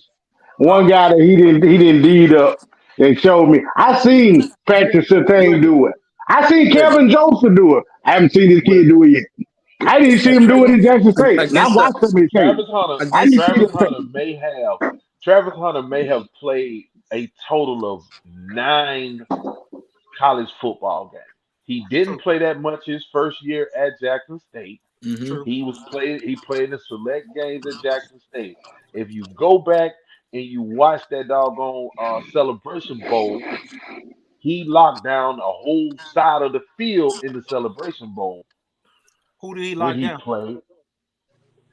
S1: huh?
S2: one guy that he didn't deed up and showed me. I seen Patrick Surtain
S4: listen,
S2: do it. I seen
S4: listen,
S2: Kevin Joseph do it. I haven't seen this
S4: listen.
S2: kid do it yet. I didn't see him do it in Jackson State. And I
S3: against the
S2: watched him in tape. I didn't see
S3: against
S2: the
S4: Travis
S2: tape.
S4: Hunter may have played a total of 9 college football games. He didn't
S1: True,
S4: play that much his first year at Jackson State.
S3: hmm
S1: true.
S4: He played in the select games at Jackson State. If you go back and you watch that doggone celebration bowl, he locked down a whole side of the field in the celebration bowl
S1: Who did he
S4: when
S1: lock
S4: he
S1: down?
S4: played.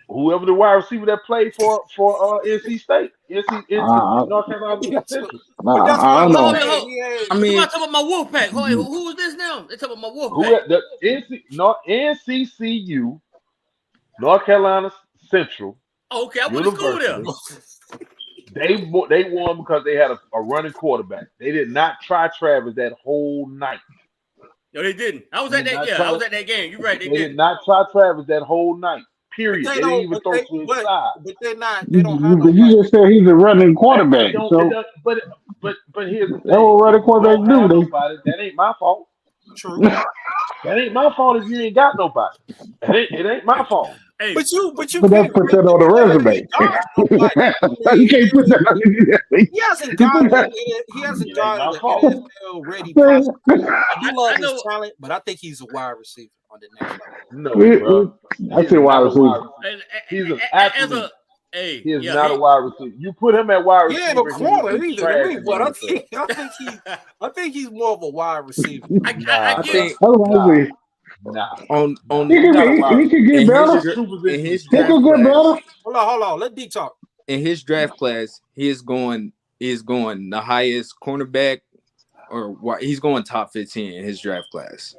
S4: Whoever the wide receiver that played for NC State,
S2: Uh,
S4: North Carolina
S1: Yeah, so,
S4: Central.
S1: but that's
S2: I
S1: what
S2: don't
S1: I'm
S5: Hold
S2: know.
S5: on,
S1: saying.
S5: hold.
S1: He had
S3: I
S5: Somebody
S3: mean,
S5: talking about my wolf pack. Who is this now? They talking about my wolf
S4: Who
S5: pack.
S4: at the NCCU, North Carolina Central
S5: Oh, okay, I went to school there.
S4: University. They won because they had a running quarterback. They did not try Travis that whole night.
S5: No, they didn't. I was
S4: They
S5: at
S4: did
S5: that.
S4: not
S5: Yeah, I
S4: try.
S5: was at that game. You're right. They
S4: They did
S5: didn't.
S4: not try Travis that whole night.
S1: but
S4: Period.
S1: they
S4: They didn't
S1: don't
S4: even throw to his side.
S1: but they're not they don't have
S2: You
S1: nobody.
S2: just said he's a running
S4: It
S2: quarterback.
S4: don't. It
S2: So
S4: don't. But here's the
S2: that's
S4: thing:
S2: what
S4: if
S2: running
S4: you don't
S2: quarterbacks
S4: have
S2: do.
S4: nobody, that ain't my fault.
S1: True.
S4: That ain't my fault if you ain't got nobody. It ain't my fault.
S5: Hey,
S1: But you
S2: But that's
S1: can't
S2: put
S1: rate
S2: that
S1: the
S2: on the
S1: player that ain't
S2: resume.
S1: guard nobody. I
S2: You
S1: mean,
S2: can't put that on the resume.
S1: he hasn't
S2: You put
S1: guarded
S2: that.
S1: he hasn't
S4: It ain't
S1: guarded
S4: my
S1: an
S4: fault.
S1: NFL ready prospect. I do
S5: I
S1: love his
S5: know.
S1: talent, but I think he's a wide receiver on the next level.
S4: No, bro.
S2: I
S4: He is
S2: said wide
S4: not a
S2: receiver.
S4: wide receiver.
S5: As
S4: He's an
S5: as a
S4: athlete.
S5: hey,
S4: He is
S5: yeah,
S4: not a wide receiver. You put him at wide
S1: He ain't a
S4: receiver, he would
S1: corner
S4: be
S1: either to
S4: trash
S1: me,
S4: in the
S1: but
S4: NFL.
S1: I think he's more of a wide receiver.
S5: I
S4: Nah,
S3: I
S5: give.
S4: bro.
S3: think
S4: Nah,
S2: Otherwise,
S4: nah, nah.
S2: he
S3: on
S4: He's
S2: could
S4: not a wide
S2: he could
S4: receiver.
S2: get
S3: in
S2: better.
S4: There's two positions
S3: his
S2: He
S3: draft
S2: could get
S3: class
S2: better.
S1: Hold on. Let D talk.
S3: in his draft class, he is going the highest cornerback he's going top 15 in his draft class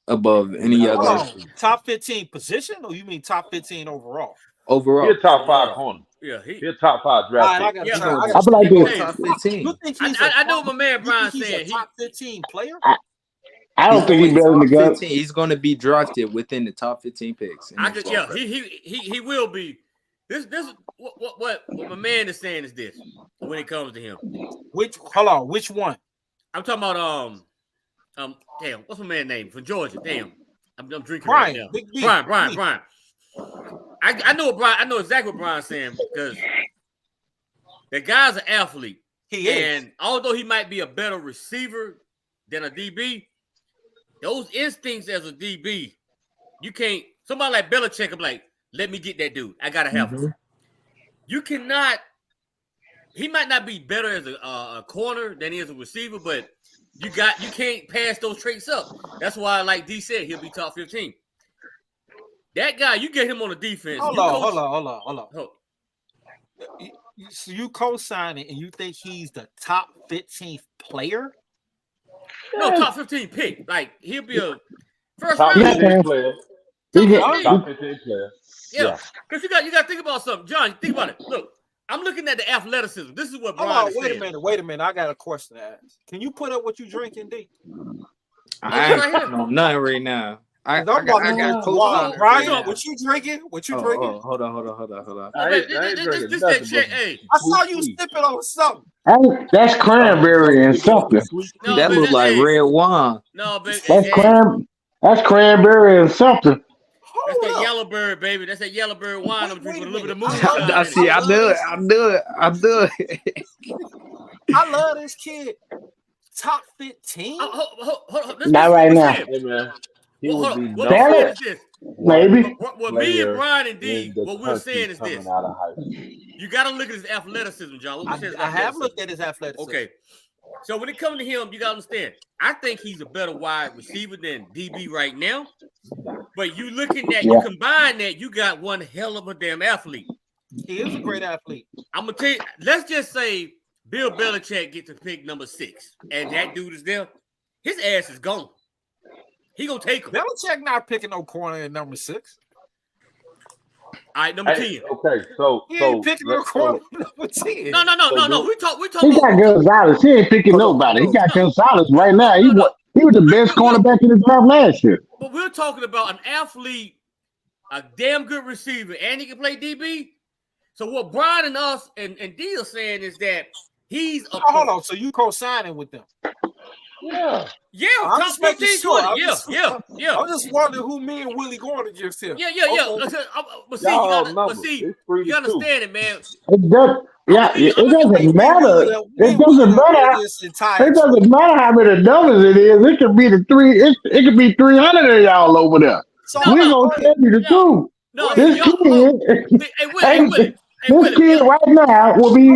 S3: above
S4: He's
S3: any
S4: not a
S1: Hold
S3: other
S4: wide
S1: on.
S4: receiver.
S1: Top 15 position, or you mean top 15 overall?
S4: He a
S3: overall.
S4: top 5
S5: Overall,
S4: corner.
S5: yeah,
S4: He a top 5
S1: All
S4: draft
S1: right, I
S4: pick.
S1: gotta
S5: yeah.
S3: He
S1: try.
S3: going
S1: I
S3: to
S2: I
S1: gotta
S2: feel
S1: check
S2: like
S3: he
S1: this
S3: going
S2: this.
S1: out.
S5: Hey,
S3: top
S1: You
S3: 15.
S1: think he's a
S5: I know
S1: top?
S5: what my man
S1: You think
S5: Brian
S1: he's a
S5: saying.
S1: top 15 player?
S2: I
S3: He's
S2: don't think he
S3: going
S2: better than the
S3: top
S2: guy.
S3: 15. He's going to be drafted within the top 15 picks in
S5: I could,
S3: NFL
S5: yeah,
S3: draft.
S5: he will be. This what my man is saying is this when it comes to him.
S1: Hold on, which one?
S5: I'm talking about damn, what's my man name from Georgia? Damn, I'm drinking right
S1: Brian,
S5: now.
S1: Big B.
S5: Brian. I know what Brian. I know exactly what Brian's saying because the guy's an athlete,
S1: He is.
S5: and although he might be a better receiver than a DB, those instincts as a DB, you can't. Somebody like Belichick, I'm like, let me get that dude. I gotta have him. You cannot. He might not be better as a corner than he is a receiver, but you can't pass those traits up. That's why, like D said, he'll be top 15. That guy, you get him on the defense.
S1: Hold
S5: you
S1: on,
S5: coach-
S1: hold on, hold on, hold on.
S5: Hold-
S1: So you co-sign it, and you think he's the top 15th player?
S5: No, top 15 pick. Like he'll be a first
S4: Top
S5: round.
S2: Yeah,
S4: 15
S2: man.
S4: player.
S2: He
S5: Top
S2: get-
S5: 15.
S4: Top 15 player.
S5: Yeah, because you got to think about something, John. Think about it. Look, I'm looking at the athleticism. This is what
S1: Hold
S5: Brian
S1: on,
S5: is
S1: wait
S5: saying.
S1: a minute. I got a question to ask. Can you put up what you drinking, D?
S3: I ain't drinking on nothing right now. I got
S1: Wow,
S3: co-signers
S1: Brian,
S3: right now.
S1: what you drinking? What you
S3: Oh,
S1: drinking?
S3: hold on.
S4: I ain't drinking
S5: This
S4: nothing
S5: that shit.
S4: but
S5: Hey,
S1: I saw you
S4: sweet.
S1: sipping on something.
S2: Hey, that's cranberry and something.
S5: no,
S3: That
S5: man,
S3: look like
S5: hey,
S3: red wine.
S5: No, baby.
S2: That's cranberry and something.
S5: That's that
S1: Hold up.
S5: yellow bird, baby. That's that yellow bird wine. I'm drinking with a little bit of
S1: Wait a
S5: moonshine.
S1: minute.
S3: I
S5: in it.
S3: see. I do it.
S1: I love this kid. Top 15?
S5: Hold on. This
S2: Not
S5: is
S2: right
S5: what we're
S2: now.
S5: saying.
S4: Hey, man. He
S5: Well,
S4: would
S5: hold
S4: be
S5: on. What we're
S2: Damn
S5: saying
S2: it.
S5: is this.
S2: Maybe.
S5: What me and Brian and
S4: in
S5: D,
S4: the
S5: what we're
S4: country
S5: saying is
S4: coming
S5: this.
S4: out of high school.
S5: You got to look at his athleticism, John. What we say is
S1: I have
S5: athleticism.
S1: looked at his athleticism.
S5: Okay. So when it comes to him, you got to understand. I think he's a better wide receiver than DB right now. But you looking at, you combine that, you got one hell of a damn athlete.
S1: He is a great athlete.
S5: I'm going to tell you, let's just say Bill Belichick get to pick number 6, and that dude is there. His ass is gone. He going to take him.
S1: Belichick not picking no corner at number 6.
S5: All right, number 10.
S4: Okay, so
S1: He ain't picking no corner at number 10.
S5: No. We talk
S2: He got Gonzalez. He ain't picking nobody. He got Gonzalez right now. He was the best cornerback in the draft last year.
S5: But we're talking about an athlete, a damn good receiver, and he can play DB. So what Brian and us and D are saying is that he's a
S1: hold on. So you co-signing with them?
S4: Yeah.
S5: Yeah,
S1: I'm
S5: top
S1: just making
S5: 15,
S1: sure.
S5: 20. Yeah.
S1: I'm just wondering who me and Willie going against here.
S5: Yeah.
S1: Okay.
S5: But see, you understand it, man.
S2: It does. Yeah, it doesn't matter. It
S1: It
S2: doesn't matter how many numbers it is. It could be the three. It could be 300 of y'all over there. We're gonna tell you the truth.
S5: No,
S2: This kid right now will be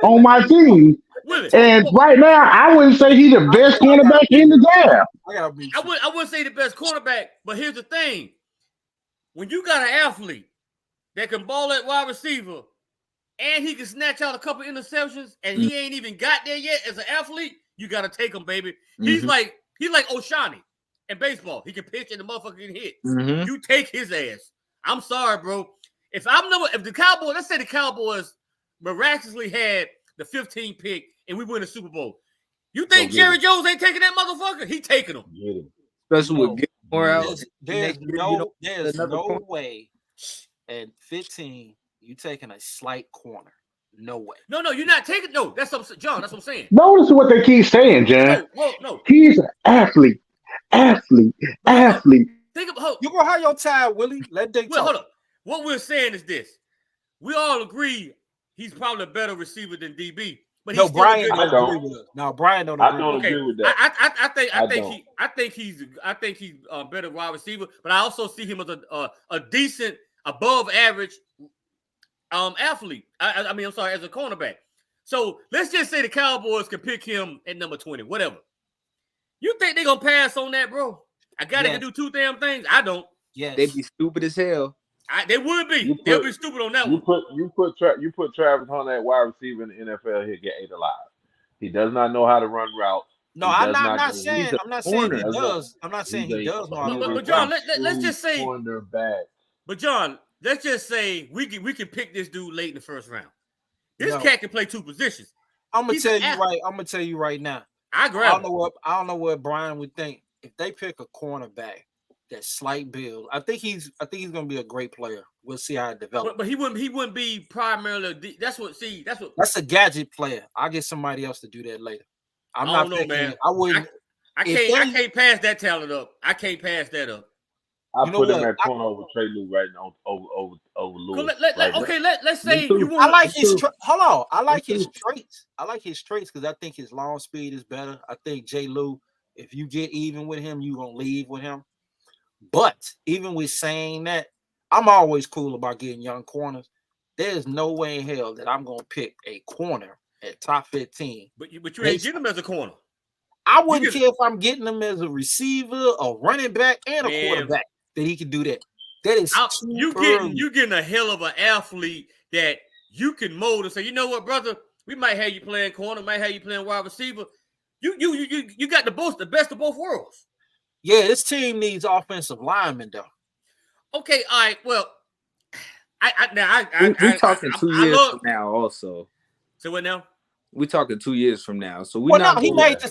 S2: on my team.
S5: Willie.
S2: And right now, I wouldn't say he's the best cornerback in the draft.
S5: I wouldn't say the best cornerback, but here's the thing. When you got an athlete that can ball at wide receiver and he can snatch out a couple interceptions and he ain't even got there yet as an athlete, you got to take him, baby. He's like O'Shawnee in baseball. He can pitch and the motherfucker can hit. You take his ass. I'm sorry, bro. If the Cowboys, let's say the Cowboys miraculously had the 15th pick and we win the Super Bowl. You think Jerry Jones ain't taking that motherfucker? He taking him.
S3: Especially with more out.
S1: There's no way at 15 you taking a slight corner. No way.
S5: No, you're not taking. No, that's what John. That's what I'm saying.
S2: Notice what they keep saying, Jan.
S5: No.
S2: He's an athlete.
S5: Think about
S1: you gonna have your time, Willie. Let Dick talk.
S5: Hold up. What we're saying is this: we all agree he's probably a better receiver than DB. But
S1: no, Brian
S5: don't
S1: agree with us. No, Brian don't agree.
S4: I don't agree with that.
S5: I think he's a better wide receiver, but I also see him as a decent, above average athlete. I mean, I'm sorry, as a cornerback. So let's just say the Cowboys can pick him at number 20, whatever. You think they're gonna pass on that, bro? I gotta do two damn things. I don't.
S1: Yes,
S3: they'd be stupid as hell.
S5: They would be. They'll be stupid on that one.
S4: You put Travis Hunter at wide receiver in the NFL, he'll get ate alive. He does not know how to run routes.
S1: No, I'm not saying he does. I'm not saying he does.
S5: But John, let's just say
S4: cornerback.
S5: But John, let's just say we can pick this dude late in the first round. This cat can play two positions.
S1: I'm gonna tell you right now.
S5: I
S1: don't know what Brian would think if they pick a cornerback that slight build. I think he's gonna be a great player. We'll see how it develops.
S5: But he wouldn't be primarily. That's
S1: a gadget player. I'll get somebody else to do that later. I don't know, man. I wouldn't.
S5: I can't pass that talent up. I can't pass that up.
S4: I put him at corner over Trey Lou right now over Lewis.
S5: Let's say you want.
S1: I like his. Hold on. I like his traits. I like his traits because I think his long speed is better. I think J. Lou, if you get even with him, you gonna leave with him. But even with saying that, I'm always cool about getting young corners. There's no way in hell that I'm gonna pick a corner at top 15.
S5: But you ain't getting him as a corner.
S1: I wouldn't care if I'm getting him as a receiver, a running back, and a quarterback. that he can do that. That is too early.
S5: You getting a hell of an athlete that you can mold and say, you know what, brother, we might have you playing corner, might have you playing wide receiver. You got the best of both worlds.
S1: Yeah, this team needs offensive linemen though.
S5: Okay, all right. Well,
S3: We're talking 2 years from now, also.
S5: So what now?
S3: We're talking 2 years from now. So
S1: He made the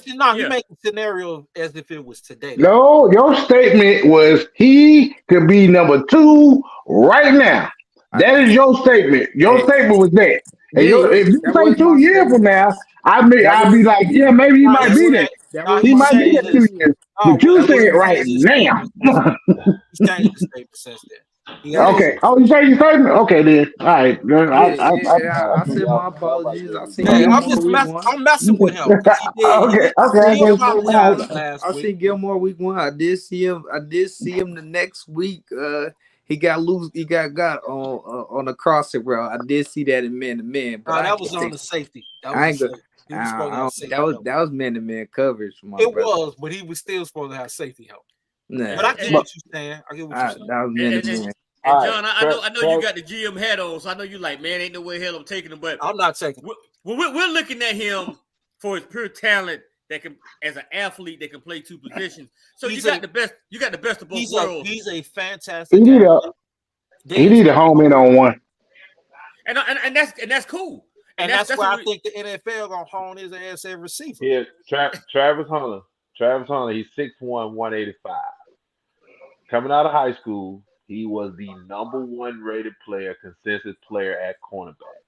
S1: scenario as if it was today.
S2: No, your statement was he could be number 2 right now. That is your statement. Your statement was that. And if you say 2 years from now, I'll be like, yeah, maybe he might be that. He might be that 2 years. But you say it right now.
S1: He's changed the statement since then.
S2: Okay. Oh, you changed your statement? Okay, then. All right.
S3: I said my apologies.
S1: I'm messing with him.
S2: Okay.
S3: I see Gilmore week 1. I did see him the next week. He got loose. He got on a crossing route. I did see that in man-to-man. But
S1: that was on the safety. That
S3: was man-to-man coverage.
S1: Was, but he was still supposed to have safety help. Nah, but I get what you're saying. That
S3: was man-to-man.
S5: And John, I know you got the GM hat on, so I know you like, man, ain't no way hell I'm taking him. But
S1: I'm not taking him.
S5: We're looking at him for his pure talent that can, as an athlete, that can play 2 positions. So you got the best. You got the best of both worlds.
S1: He's a fantastic.
S2: He need a home in on one.
S5: And that's cool.
S1: And that's why I think the NFL gonna hone his ass at receiver.
S4: Yeah, Travis Hunter. He's 6'1", 185. Coming out of high school, he was the number 1 rated player, consensus player at cornerback.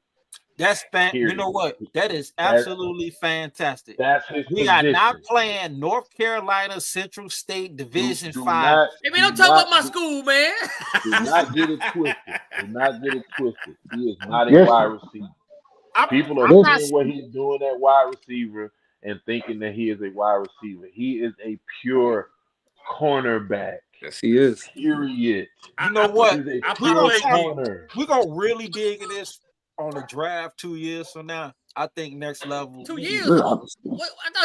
S1: That's you know what? That is absolutely fantastic.
S4: That's his
S1: We are not playing North Carolina Central State Division 5.
S5: Hey, man, don't talk about my school, man.
S4: Do not get it twisted. He is not a wide receiver. People are seeing what he's doing at wide receiver and thinking that he is a wide receiver. He is a pure cornerback.
S3: Yes, he is.
S4: Period.
S1: You know what? We're gonna really dig in this on the draft 2 years from now. I think next level.
S5: 2 years. I thought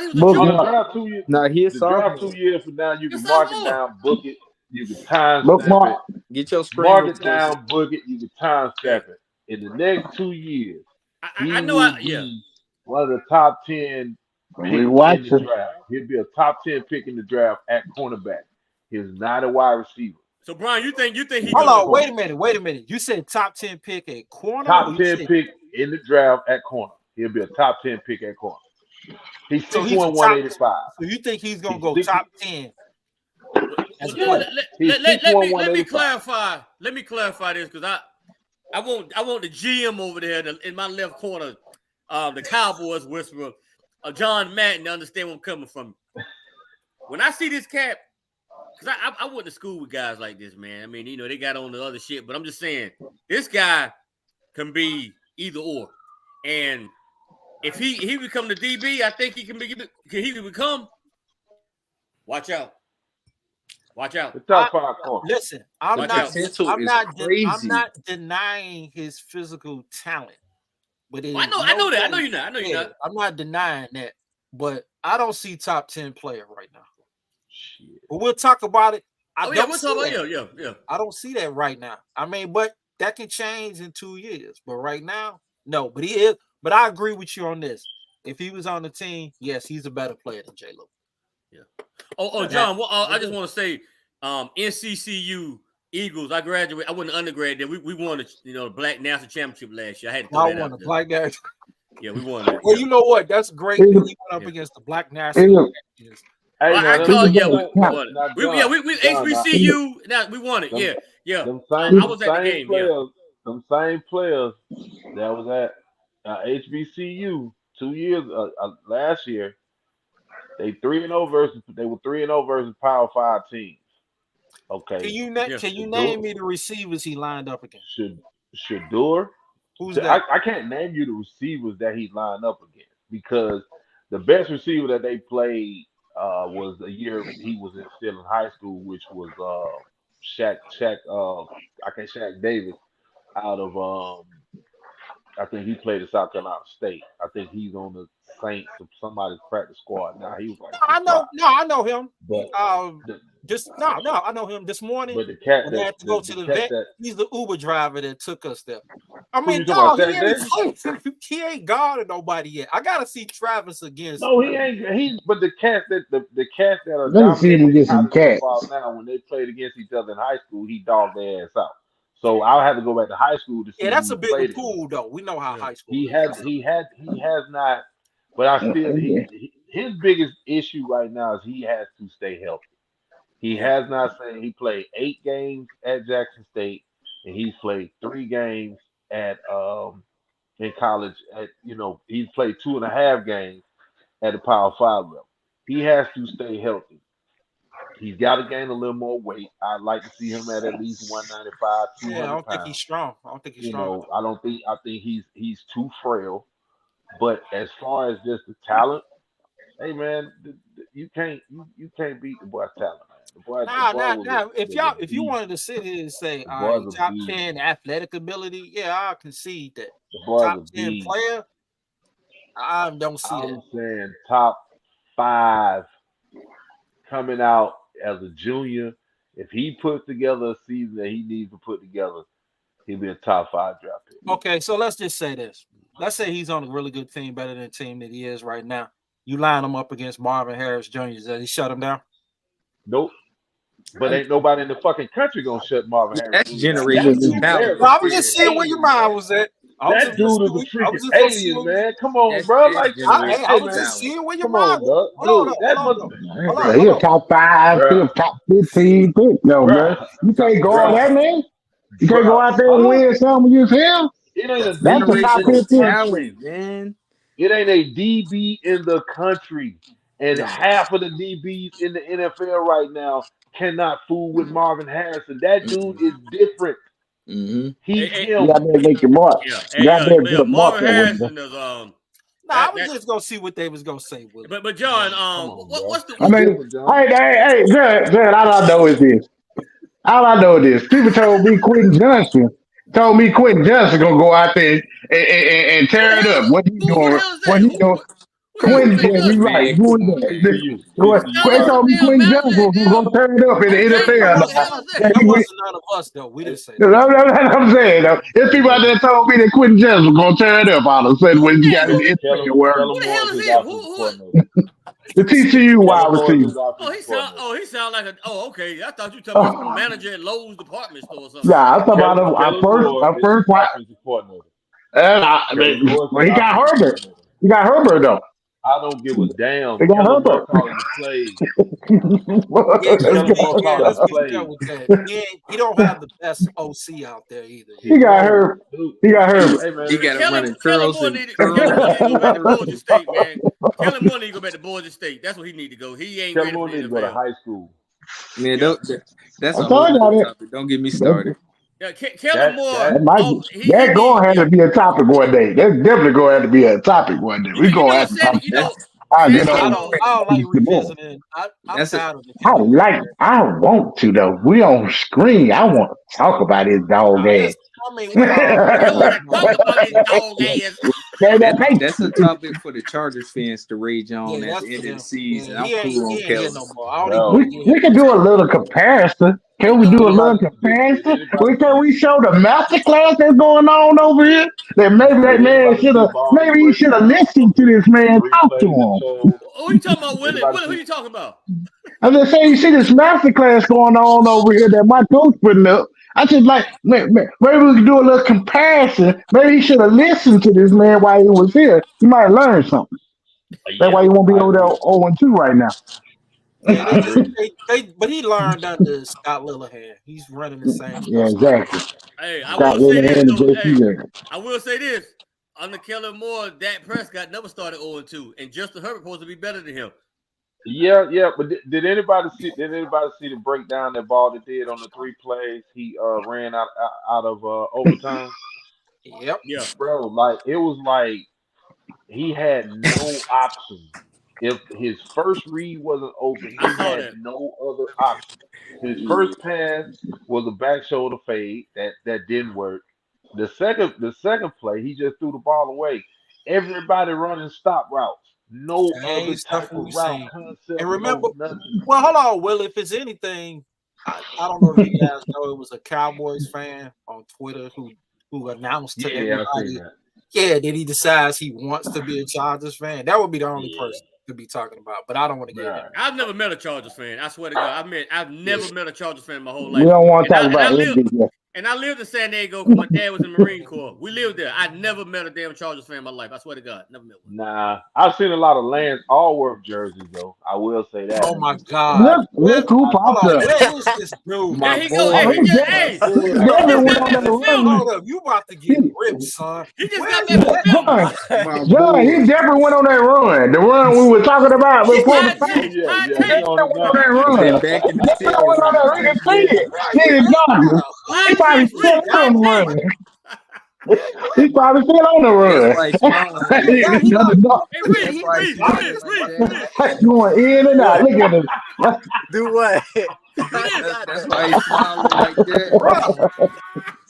S5: he was
S4: on the draft 2 years.
S3: No, he is
S4: draft 2 years from now. You can mark it down, book it. You can time
S2: bookmark.
S3: Get your screen.
S4: Mark it down, book it. You can time step it. In the next 2 years,
S5: I know.
S4: One of the top 10 picks in the draft. He'll be a top 10 pick in the draft at cornerback. He's not a wide receiver.
S5: So, Brian, you think he?
S1: Hold on, wait a minute. You said top 10 pick at corner.
S4: Top 10 pick in the draft at corner. He'll be a top 10 pick at corner. He's 6'1", 185.
S1: So you think he's gonna go top 10?
S5: Let me clarify. Let me clarify this because I want the GM over there in my left corner, the Cowboys whisperer, John Madden, to understand where I'm coming from. When I see this cat. Because I went to school with guys like this, man. I mean, they got on the other shit, but I'm just saying, this guy can be either or. And if he become the DB, I think he can become. Watch out.
S1: Listen, I'm not denying his physical talent. But
S5: I know that. I know you're not.
S1: I'm not denying that. But I don't see top 10 player right now. Shit. But we'll talk about it. I don't see that right now. I mean, but that can change in 2 years. But right now, no. But he is. But I agree with you on this. If he was on the team, yes, he's a better player than J. Lo.
S5: Yeah. Oh, John. Well, I just want to say, NCCU Eagles. I graduated. I went to undergrad. Then we won the Black National Championship last year. I had to
S1: I won the Black National.
S5: Yeah, we won that.
S1: Well, you know what? That's great. He went up against the Black National.
S5: We HBCU. Now we won it. Yeah. I was at the game.
S4: Some same players that was at HBCU 2 years last year. They 3-0 versus. They were 3-0 versus Power 5 teams. Okay.
S1: Can you name me the receivers he lined up against?
S4: Shador.
S1: Who's that?
S4: I can't name you the receivers that he lined up against because the best receiver that they played was the year he was still in high school, which was Shaq Davis out of I think he played at South Carolina State. I think he's on the Saints or somebody's practice squad. Now he was like
S1: I know.
S4: 6'5".
S1: No, I know him.
S4: But the
S1: Just no. I know him this morning
S4: but the cat
S1: when I
S4: that
S1: had to go to
S4: the
S1: the
S4: cat
S1: vet.
S4: that
S1: He's the Uber driver that took us there. I
S4: who
S1: mean,
S4: you talking about,
S1: dog,
S4: Zach Davis?
S1: he ain't guarding nobody yet. I gotta see Travis against.
S4: No, he ain't. He but the cats that the cats that are
S2: Let me see him
S4: dominating
S2: get some
S4: college football
S2: cats.
S4: now, when they played against each other in high school, he dogged their ass out. So I'll have to go back to high school to
S1: Yeah,
S4: see
S1: that's
S4: who
S1: a
S4: he
S1: bigger
S4: played against.
S1: pool though. We know how
S5: Yeah.
S1: high school is.
S4: He has not. But I still
S2: Yeah.
S4: his biggest issue right now is he has to stay healthy. He
S1: Yeah.
S4: has not saying he played 8 games at Jackson State and he's played 3 games at in college at he's played 2.5 games at the Power 5 level. He has to stay healthy. He's got to gain a little more weight. I'd like to see him at least 195,
S1: Yeah, I
S4: 200
S1: don't think he's
S4: pounds.
S1: strong. I don't think he's strong enough.
S4: I think he's too frail. But as far as just the talent, hey man, you can't beat the boy's talent, man. The
S1: Nah,
S4: boy
S1: nah, nah.
S4: was a
S1: If you
S4: beast.
S1: wanted to sit here and say,
S4: The
S1: all
S4: boy's
S1: right,
S4: a
S1: top
S4: beast.
S1: 10 athletic ability, yeah, I concede that.
S4: The boy's
S1: Top
S4: a
S1: 10
S4: beast.
S1: player, I don't see that.
S4: I'm saying top 5 coming out as a junior. If he puts together a season that he needs to put together, he'll be a top 5 draft pick.
S1: Okay, so let's just say this. Let's say he's on a really good team, better than the team that he is right now. You line him up against Marvin Harris Jr. Does he shut him down?
S4: Nope. But ain't nobody in the fucking country gonna shut Marvin Harris
S3: That's
S4: Jr. down. That
S3: generational
S4: dude there
S3: talent
S4: is a
S1: No, I was
S4: freaking
S1: just seeing where your
S4: alien,
S1: mind
S4: man.
S1: was at.
S4: That dude is a
S1: I
S4: freaking
S1: was just gonna see
S4: alien,
S1: where you.
S4: man. Come on, bro.
S3: that's
S4: Like,
S1: I
S3: generational
S4: hey,
S1: was
S4: man.
S1: just
S3: talent.
S1: seeing where your
S4: Come
S1: mind
S4: on,
S1: was.
S4: dog.
S1: Hold on,
S4: Dude,
S1: though.
S4: that
S1: Hold on,
S4: must,
S1: though.
S2: He
S1: Hold
S2: a
S1: on.
S2: top 5, he a
S4: bruh,
S2: top 15 pick, though, bro.
S4: bruh,
S2: You can't go on
S4: bruh,
S2: that, man. You can't go
S4: bruh.
S2: out there and
S4: Huh?
S2: win something with him.
S4: It ain't a
S2: That's the
S4: DB
S2: top
S4: in the
S3: Generational
S2: 15.
S4: country.
S3: talent, man.
S4: It ain't a DB in the country. And
S3: No.
S4: half of the DBs in the NFL right now cannot fool with Marvin Harrison. That dude is different.
S3: Mm-hmm.
S4: He's
S5: Hey,
S2: You
S4: him.
S2: got there make your
S5: yeah,
S2: marks. You
S5: hey,
S2: got there get
S5: yeah.
S2: a mark
S5: Marvin
S2: that way, bro.
S5: Harrison is
S1: No, I was
S5: that.
S1: just gonna see what they was gonna say, Willie.
S5: But John,
S4: Come on, bro.
S5: what's the
S2: I
S4: He
S2: mean,
S4: different, John.
S2: Jared, all I know is this. All I know is this. People told me Quentin Johnson gonna go out there and
S5: who the
S2: tear it
S5: hell?
S2: up. What he
S5: Who the
S2: doing?
S5: hell is
S2: What
S5: that?
S2: he doing?
S5: Who
S2: Quentin,
S5: Quentin
S2: yeah,
S3: Come on,
S2: you
S5: Johnson?
S2: right.
S3: man.
S2: Who
S3: Come
S2: is
S3: on,
S2: that?
S3: man.
S5: Sound
S2: They
S5: like the
S2: told me
S5: damn
S2: Quentin
S5: manager
S2: Johnson
S5: at
S2: was gonna
S5: damn
S2: turn it up in the
S5: Bojangles.
S1: That
S2: NFL.
S5: Who the
S1: wasn't
S5: hell
S1: none,
S5: is
S2: Now,
S5: that?
S1: that wasn't none of us though. We didn't say that.
S2: that's what I'm saying. Though. It's people out there told me that Quentin Johnson was gonna tear it up all of a sudden when he
S5: Man,
S2: got in
S5: who
S2: the NFL world.
S5: who
S4: Kellen
S5: the
S4: Moore
S5: hell
S4: is
S5: is
S4: his
S5: him?
S4: offensive coordinator.
S2: The TCU wide
S4: Kellen Moore is
S2: receiver.
S4: his offensive coordinator.
S5: He sound like a okay. I thought you were talking about some
S2: Oh,
S5: manager at Lowe's department store or something.
S2: yeah, I'm talking about
S4: Kellen Moore
S2: our
S4: is his
S2: first wide.
S4: offensive coordinator.
S2: And
S4: Kellen Moore is
S2: well,
S4: his
S2: he got
S4: offensive
S2: Herbert.
S4: coordinator.
S2: He got Herbert though.
S4: I don't give a damn.
S2: They got
S4: Kellen Moore
S2: Herbert.
S4: calling the plays.
S1: Yeah,
S4: Kellen
S1: let's
S4: Moore calling
S1: let's
S4: the
S1: be fair
S4: plays.
S1: with that. He don't have the best OC out there either.
S2: He got
S4: No,
S2: Herbert.
S4: dude.
S2: He got Herbert.
S4: Hey
S3: He
S4: man,
S3: got him running
S5: Kellen
S3: curls
S5: Moore
S3: and
S5: need to go back to
S3: curls.
S5: Boise State, man. Kellen Moore need to go back to Boise State. That's where he need to go. He ain't
S4: Kellen
S5: ready for
S4: Moore
S5: the
S4: need to go to
S5: NFL.
S4: high school.
S3: Man,
S5: Yeah,
S3: that's
S2: I
S3: a whole
S2: told
S3: nother
S2: y'all that.
S3: topic. Don't get me
S2: That,
S3: started.
S5: yeah. Kellen
S4: That
S5: Moore,
S4: that
S2: that might be,
S5: he
S2: that
S5: need
S2: going to have
S5: yeah.
S2: to be a topic one day. That's definitely going to have to be a topic one day. We
S5: You
S2: going to
S5: know,
S2: have to talk.
S3: That's
S2: I'll
S5: San
S2: get
S1: I
S2: on
S1: don't
S5: Diego.
S1: I don't like
S2: some more.
S1: revisiting. I'm
S3: that's a
S1: tired of the Kellen Moore.
S2: I want to though. We on screen. I want to talk about his dog ass.
S1: It's, I mean, we all
S5: You don't want to
S1: know.
S5: talk about his dog ass.
S3: that's a topic for the Chargers fans to rage
S1: Yeah,
S3: on at
S1: that's
S3: the
S1: for
S3: end of the
S1: them.
S3: season.
S1: Yeah,
S3: I'm cool
S1: he
S3: on
S1: ain't here
S3: Kellen.
S1: no more. I don't even want
S4: bro.
S1: to get his
S2: We can do a
S1: protect.
S2: little comparison. Can we
S5: No,
S2: do
S4: Did
S2: a
S5: no.
S2: little
S4: anybody did
S2: comparison?
S4: anybody
S2: Can
S4: see
S2: we show the master class that's going on over here? That maybe that
S4: did
S2: man
S4: anybody
S2: should
S4: see
S2: have,
S4: Baldy's
S2: maybe he should have
S4: breakdown of
S2: listened to this
S4: the
S2: man
S4: three
S2: talk to
S4: plays that
S2: him.
S4: showed?
S5: Who you talking about, Willie?
S4: Anybody
S5: Willie, who
S4: see?
S5: you talking about?
S2: I'm just saying, you see this master class going on over here that my coach putting up. I just like, maybe we can do a little comparison. Maybe he should have listened to this man while he was here. He might learn something. That's why
S4: Yeah,
S2: he won't be
S4: I
S2: over there
S4: agree.
S2: 0-2 right now.
S1: Yeah,
S4: I agree.
S1: but he learned under Scott Littlehan. He's running the same
S2: Yeah,
S1: stuff.
S2: exactly.
S5: Hey, I
S2: Scott
S5: will say this
S2: Linehan and
S5: though.
S2: JC
S5: Hey,
S2: there.
S5: I will say this. Under Kellen Moore, Dak Prescott never started 0-2, and Justin Herbert supposed to be better than him.
S4: Yeah, yeah. But did anybody see? Did anybody see the breakdown that Baldy did on the 3 plays he ran out of overtime?
S1: Yep.
S5: Yeah.
S4: Bro, like it was like he had no option. If his first read wasn't open,
S5: I
S4: he
S5: saw
S4: had
S5: that.
S4: no other option. His first pass was a back shoulder fade that didn't work. The second play, he just threw the ball away. Everybody running stop routes. No
S1: Same
S4: other
S1: stuff
S4: type
S1: we
S4: of route
S1: seen.
S4: concept.
S1: And remember,
S4: No nothing.
S1: well, hold on, Will. If it's anything, I don't know if you guys know it was a Cowboys fan on Twitter who announced to
S4: Yeah, I seen
S1: everybody,
S4: that.
S1: yeah, that he decides he wants to be a Chargers fan. That would be the only
S4: Yeah,
S1: person to be talking about. But I don't want to get
S4: right.
S1: him.
S5: I've never met a Chargers fan. I swear to God, I've never met a Chargers fan in my whole
S2: We
S5: life.
S2: don't want to
S5: And
S2: talk about NBA.
S5: I lived in San Diego because my dad was in the Marine Corps. We lived there. I never met a damn Chargers fan in my life. I swear to God, never met one.
S4: Nah, I've seen a lot of Lance Allworth jerseys though. I will say that.
S1: Oh my God.
S2: Look who
S1: Hold
S2: popped
S1: on.
S2: up.
S1: Where is this dude?
S5: There
S3: My
S5: he go.
S3: boy.
S5: Hey,
S2: Oh,
S5: he
S2: he
S5: just,
S2: Devin
S5: hey,
S2: he
S5: he
S2: Devin
S5: just
S2: went
S5: got
S2: on
S5: back
S2: that
S5: from Philly.
S2: run.
S1: Hold up. You about to get ripped, son.
S5: He just
S1: Where
S5: got
S1: you
S5: back from
S1: at?
S5: Philly.
S2: John,
S3: My
S2: John,
S3: boy.
S2: he definitely went on that run. The run we were talking about before the
S5: High
S2: fact.
S5: take,
S4: Yeah,
S5: high
S4: yeah, he
S5: take,
S4: on it
S2: Went on
S4: now.
S2: that run.
S3: Been back in the city
S2: Devin went on
S3: around
S2: that run.
S3: 10
S2: See
S3: years.
S2: it. See it, John.
S5: high
S2: He probably
S5: takes,
S2: still
S5: Reese, high
S2: on the
S5: take.
S2: run. He probably still on the
S3: That's
S2: run.
S3: why he's smiling like
S1: He
S3: that.
S1: look.
S5: Hey,
S1: He,
S3: That's
S5: Reese,
S1: he,
S3: why
S1: he
S3: he's
S5: Reese,
S1: locked
S5: do
S3: smiling
S5: this,
S1: his
S3: like
S5: Reese,
S3: that.
S5: do this,
S2: Going in and out.
S6: What?
S2: Look at him.
S6: Do what?
S5: do this.
S3: That's why he's smiling like that.
S1: bro.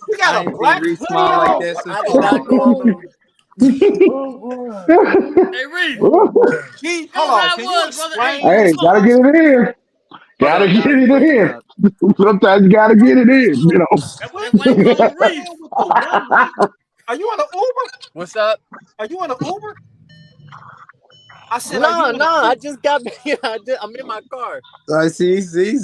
S1: He
S3: I
S1: got a
S3: ain't seen
S1: black
S3: Reese
S1: hoodie
S3: smile like
S1: on.
S3: that
S1: What
S3: since
S6: I
S1: the
S6: did not go
S3: football.
S6: on no.
S4: Oh boy.
S5: Hey, Reese,
S1: He,
S5: tell
S1: hold
S5: us
S1: on.
S5: how it
S1: Can you
S5: was, brother. Hey,
S1: explain
S2: Hey,
S1: this to
S2: gotta
S1: us?
S2: get it in.
S3: Hold
S2: Gotta
S3: on,
S2: get
S3: y'all.
S2: it
S3: Break it
S2: in.
S3: down.
S2: Sometimes you gotta get it in, you know.
S5: that's why you call him Reese.
S1: With the one, are you in an Uber?
S6: What's up?
S1: Are you in an Uber? I said, are you
S6: No,
S1: in an
S6: no. I
S1: Uber?
S6: just got back. I'm in my car.
S3: I see.
S5: Hey,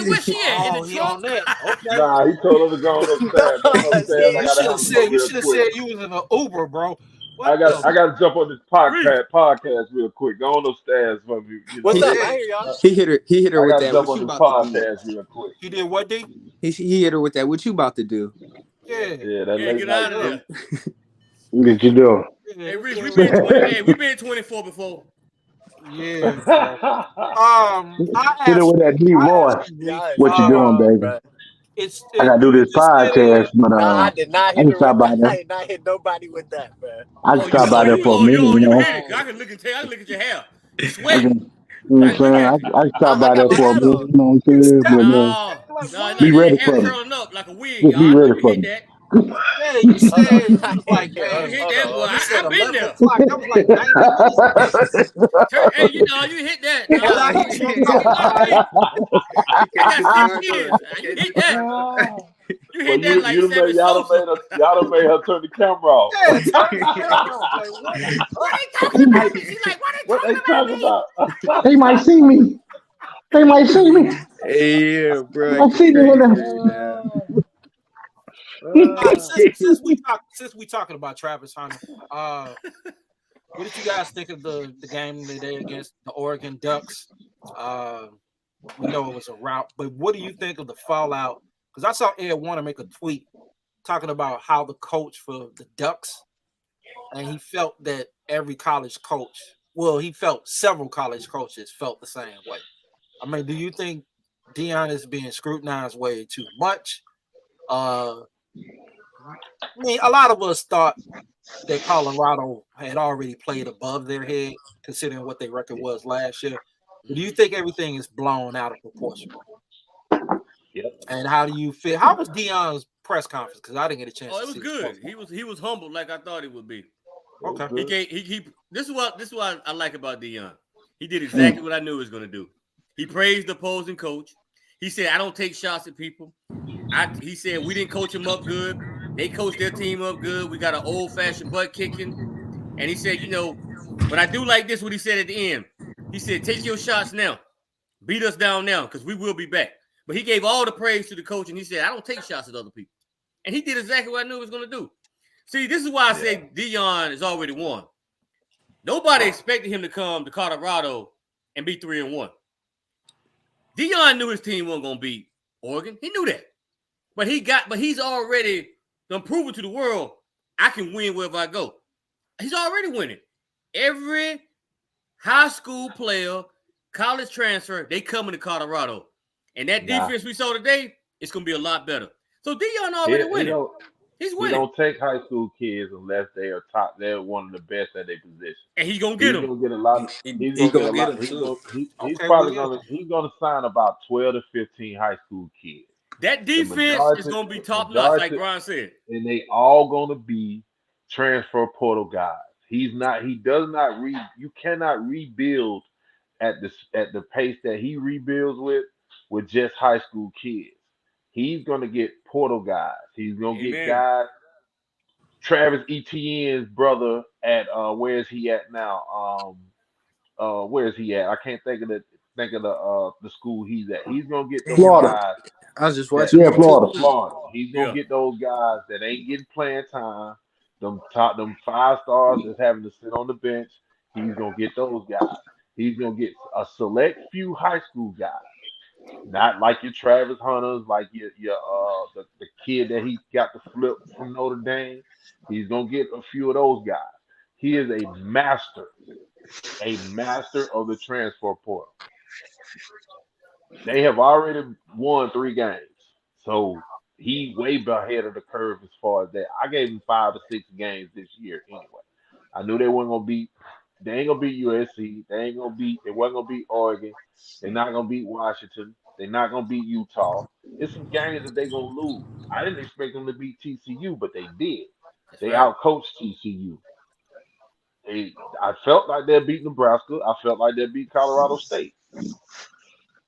S5: where's she at? In the
S1: Oh, he on
S5: trunk?
S1: that. Okay.
S4: Nah, he told us to go on upstairs. Go on
S6: No,
S4: upstairs. I
S6: see,
S1: You
S4: gotta
S1: should have
S4: help him
S1: said.
S4: out
S1: You
S4: real
S1: should have
S4: quick.
S1: said you was in an Uber, bro. What
S4: I
S1: the?
S4: gotta jump on this
S5: Reese.
S4: podcast real quick. Go on upstairs for me. You
S6: what's
S4: know,
S6: up?
S1: Yeah.
S6: I hear y'all.
S3: He hit her. He hit her
S4: I
S3: with
S4: gotta
S3: that.
S4: jump
S3: What
S4: on
S3: you
S4: this
S3: about to do?
S4: podcast real quick.
S1: You did what, D?
S3: He hit her with that. What you about to do?
S1: Yeah.
S4: Yeah, that
S5: Yeah,
S4: late
S5: get
S4: night
S5: out of
S1: Yeah.
S5: there.
S4: sleep.
S2: What you doing?
S5: Hey, Reese, we
S1: Yeah.
S5: been 20. Hey, we been 24 before.
S1: Yeah, bro. I
S2: Hit it
S1: asked
S2: with that
S1: you.
S2: deep
S1: I asked
S2: voice.
S1: you, Reese.
S6: Y'all is
S2: What you doing,
S6: wrong,
S2: baby?
S6: bro.
S2: I gotta
S1: Do
S2: do
S1: you
S2: this
S1: consider?
S2: podcast, but
S6: No, I did not
S2: I
S6: hit
S2: can
S6: her with
S2: stop by
S6: that.
S2: there.
S6: I did not hit nobody with that, bro.
S2: I can stop by there for a minute, you
S5: You
S2: know.
S5: hit it. 'Cause I can look at your hair. You
S2: I
S5: sweating.
S2: can, you know
S5: I
S2: what I'm
S5: can look
S2: saying?
S5: at you.
S2: I can stop
S6: I
S2: by there
S6: got my
S2: for a
S6: hat
S2: minute,
S6: on.
S2: you know what I'm
S1: You
S2: saying?
S1: step
S2: But
S5: No,
S1: like
S5: no,
S1: what?
S5: no,
S2: be
S5: your
S2: ready
S5: hair
S2: for me.
S5: curling up like a wig,
S2: Just
S5: y'all.
S2: be
S5: I know
S2: ready
S5: you
S2: for
S5: hit
S2: me.
S5: that.
S1: Yeah, you
S6: Hold
S1: said
S6: on.
S1: you was like,
S5: You
S1: man,
S5: hit
S6: Hold
S5: that, boy.
S6: on.
S1: you said
S5: I've been
S1: 11
S5: there.
S1: o'clock. That was like 90 minutes ago.
S5: Hey, you hit that.
S1: You
S5: Nah,
S1: got
S5: you
S1: her
S5: hit
S1: trucked
S5: that.
S1: up.
S5: Reese,
S3: He
S5: I
S3: catch
S5: got
S3: his
S5: 6
S3: tongue
S5: kids.
S3: twisted.
S5: You
S3: Catch
S5: hit
S3: his
S5: that.
S3: tongue twisted.
S5: You
S4: Well,
S5: hit that like
S4: you done
S5: Sammy
S4: made
S5: Sosa.
S4: y'all done made her turn the camera off.
S1: Yeah, turn the camera off. Like, what the
S5: What
S1: fuck?
S5: they talking about me? She's like, what they
S4: What they
S5: talking about
S4: talking
S5: me?
S4: about?
S2: They might see me. They might see me.
S3: Yeah, bro,
S2: I
S3: you
S2: see me in
S3: crazy
S2: the
S3: right now.
S1: All right, since we talking about Travis Hunter, what did you guys think of the game today against the Oregon Ducks? We know it was a rout, but what do you think of the fallout? Because I saw Ed Warner make a tweet talking about how the coach for the Ducks, and he felt that every college coach, well, he felt several college coaches felt the same way. I mean, do you think Dion is being scrutinized way too much? I mean, a lot of us thought that Colorado had already played above their head, considering what their record was last year. But do you think everything is blown out of proportion?
S4: Yep.
S1: And how do you feel? How was Dion's press conference? Because I didn't get a chance
S5: Oh,
S1: to
S5: it was
S1: see
S5: good.
S1: it.
S5: He was humble like I thought he would be.
S1: Okay.
S5: He gave he this is what I like about Dion. He did exactly what I knew he was gonna do. He praised the opposing coach. He said, I don't take shots at people. He said we didn't coach him up good. They coached their team up good. We got an old-fashioned butt kicking. And he said, but I do like this, what he said at the end. He said, take your shots now. Beat us down now, because we will be back. But he gave all the praise to the coach, and he said, I don't take shots at other people. And he did exactly what I knew he was going to do. See, this is why I say Dion is already won. Nobody expected him to come to Colorado and be 3-1. Dion knew his team wasn't going to beat Oregon. He knew that. But he's already done proven to the world, I can win wherever I go. He's already winning. Every high school player, college transfer, they coming to Colorado. And that defense we saw today, it's going to be a lot better. So Dion already winning. He's winning.
S4: He don't take high school kids unless they are top. They're one of the best at their position.
S5: And he's gonna get them.
S4: He's gonna get a lot.
S3: He's gonna get them too.
S4: He's probably gonna sign about 12 to 15 high school kids.
S5: That defense is gonna be top notch, like Brian said.
S4: And they all gonna be transfer portal guys. He's not. He does not read. You cannot rebuild at the pace that he rebuilds with just high school kids. He's gonna get portal guys. He's gonna get
S5: Amen.
S4: guys. Travis Etienne's brother at where is he at now? Where is he at? I can't think of the school he's at. He's gonna get those
S2: Florida.
S4: guys
S3: I was just
S4: that
S3: watching.
S2: Yeah, Florida.
S4: Florida. He's gonna
S5: Yeah.
S4: get those guys that ain't getting playing time. Them 5 stars that's having to sit on the bench. He's gonna get those guys. He's gonna get a select few high school guys. Not like your Travis Hunters, like your the kid that he got to flip from Notre Dame. He's gonna get a few of those guys. He is a master of the transfer portal. They have already won 3 games, so he way ahead of the curve as far as that. I gave him 5 or 6 games this year anyway. I knew they weren't gonna beat. They ain't gonna beat USC. They wasn't gonna beat Oregon. They're not gonna beat Washington. They're not gonna beat Utah. It's some games that they're gonna lose. I didn't expect them to beat TCU, but they did.
S5: That's
S4: They
S5: right.
S4: outcoached TCU. I felt like they beat Nebraska. I felt like they beat Colorado State.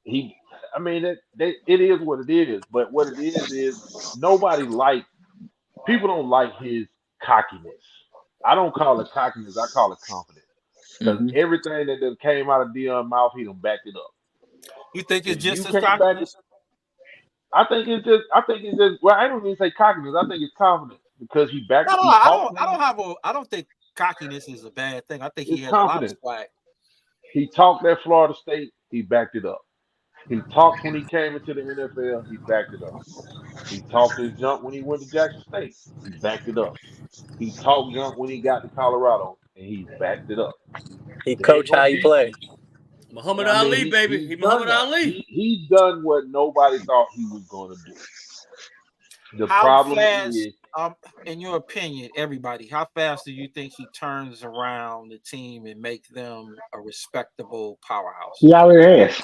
S4: I mean, it is what it is. But what it is people don't like his cockiness. I don't call it cockiness. I call it confidence. Because
S3: Mhm.
S4: everything that done came out of Dion's mouth, he done backed it up.
S1: You think it's
S4: If
S1: just
S4: you
S1: as
S4: can't back
S1: confidence?
S4: I think it's just. Well, I don't even say cockiness. I think it's confidence because he backed.
S1: No,
S4: He talked.
S1: I don't think cockiness is a bad thing. I think he
S4: It's
S1: has a lot of
S4: confidence.
S1: swag.
S4: He talked at Florida State. He backed it up. He talked when he came into the NFL. He backed it up. He talked his jump when he went to Jackson State. He backed it up. He talked jump when he got to Colorado, and he backed it up.
S6: He
S4: They
S6: coach
S4: ain't gonna
S6: how he
S4: beat
S6: play.
S4: you.
S5: Muhammad
S4: I mean,
S5: Ali, baby.
S4: he's
S5: He
S4: done
S5: Muhammad
S4: that.
S5: Ali.
S4: He's done what nobody thought he was going to do. The
S1: How
S4: problem
S1: fast,
S4: is
S1: in your opinion, everybody, how fast do you think he turns around the team and make them a respectable powerhouse?
S2: He already has.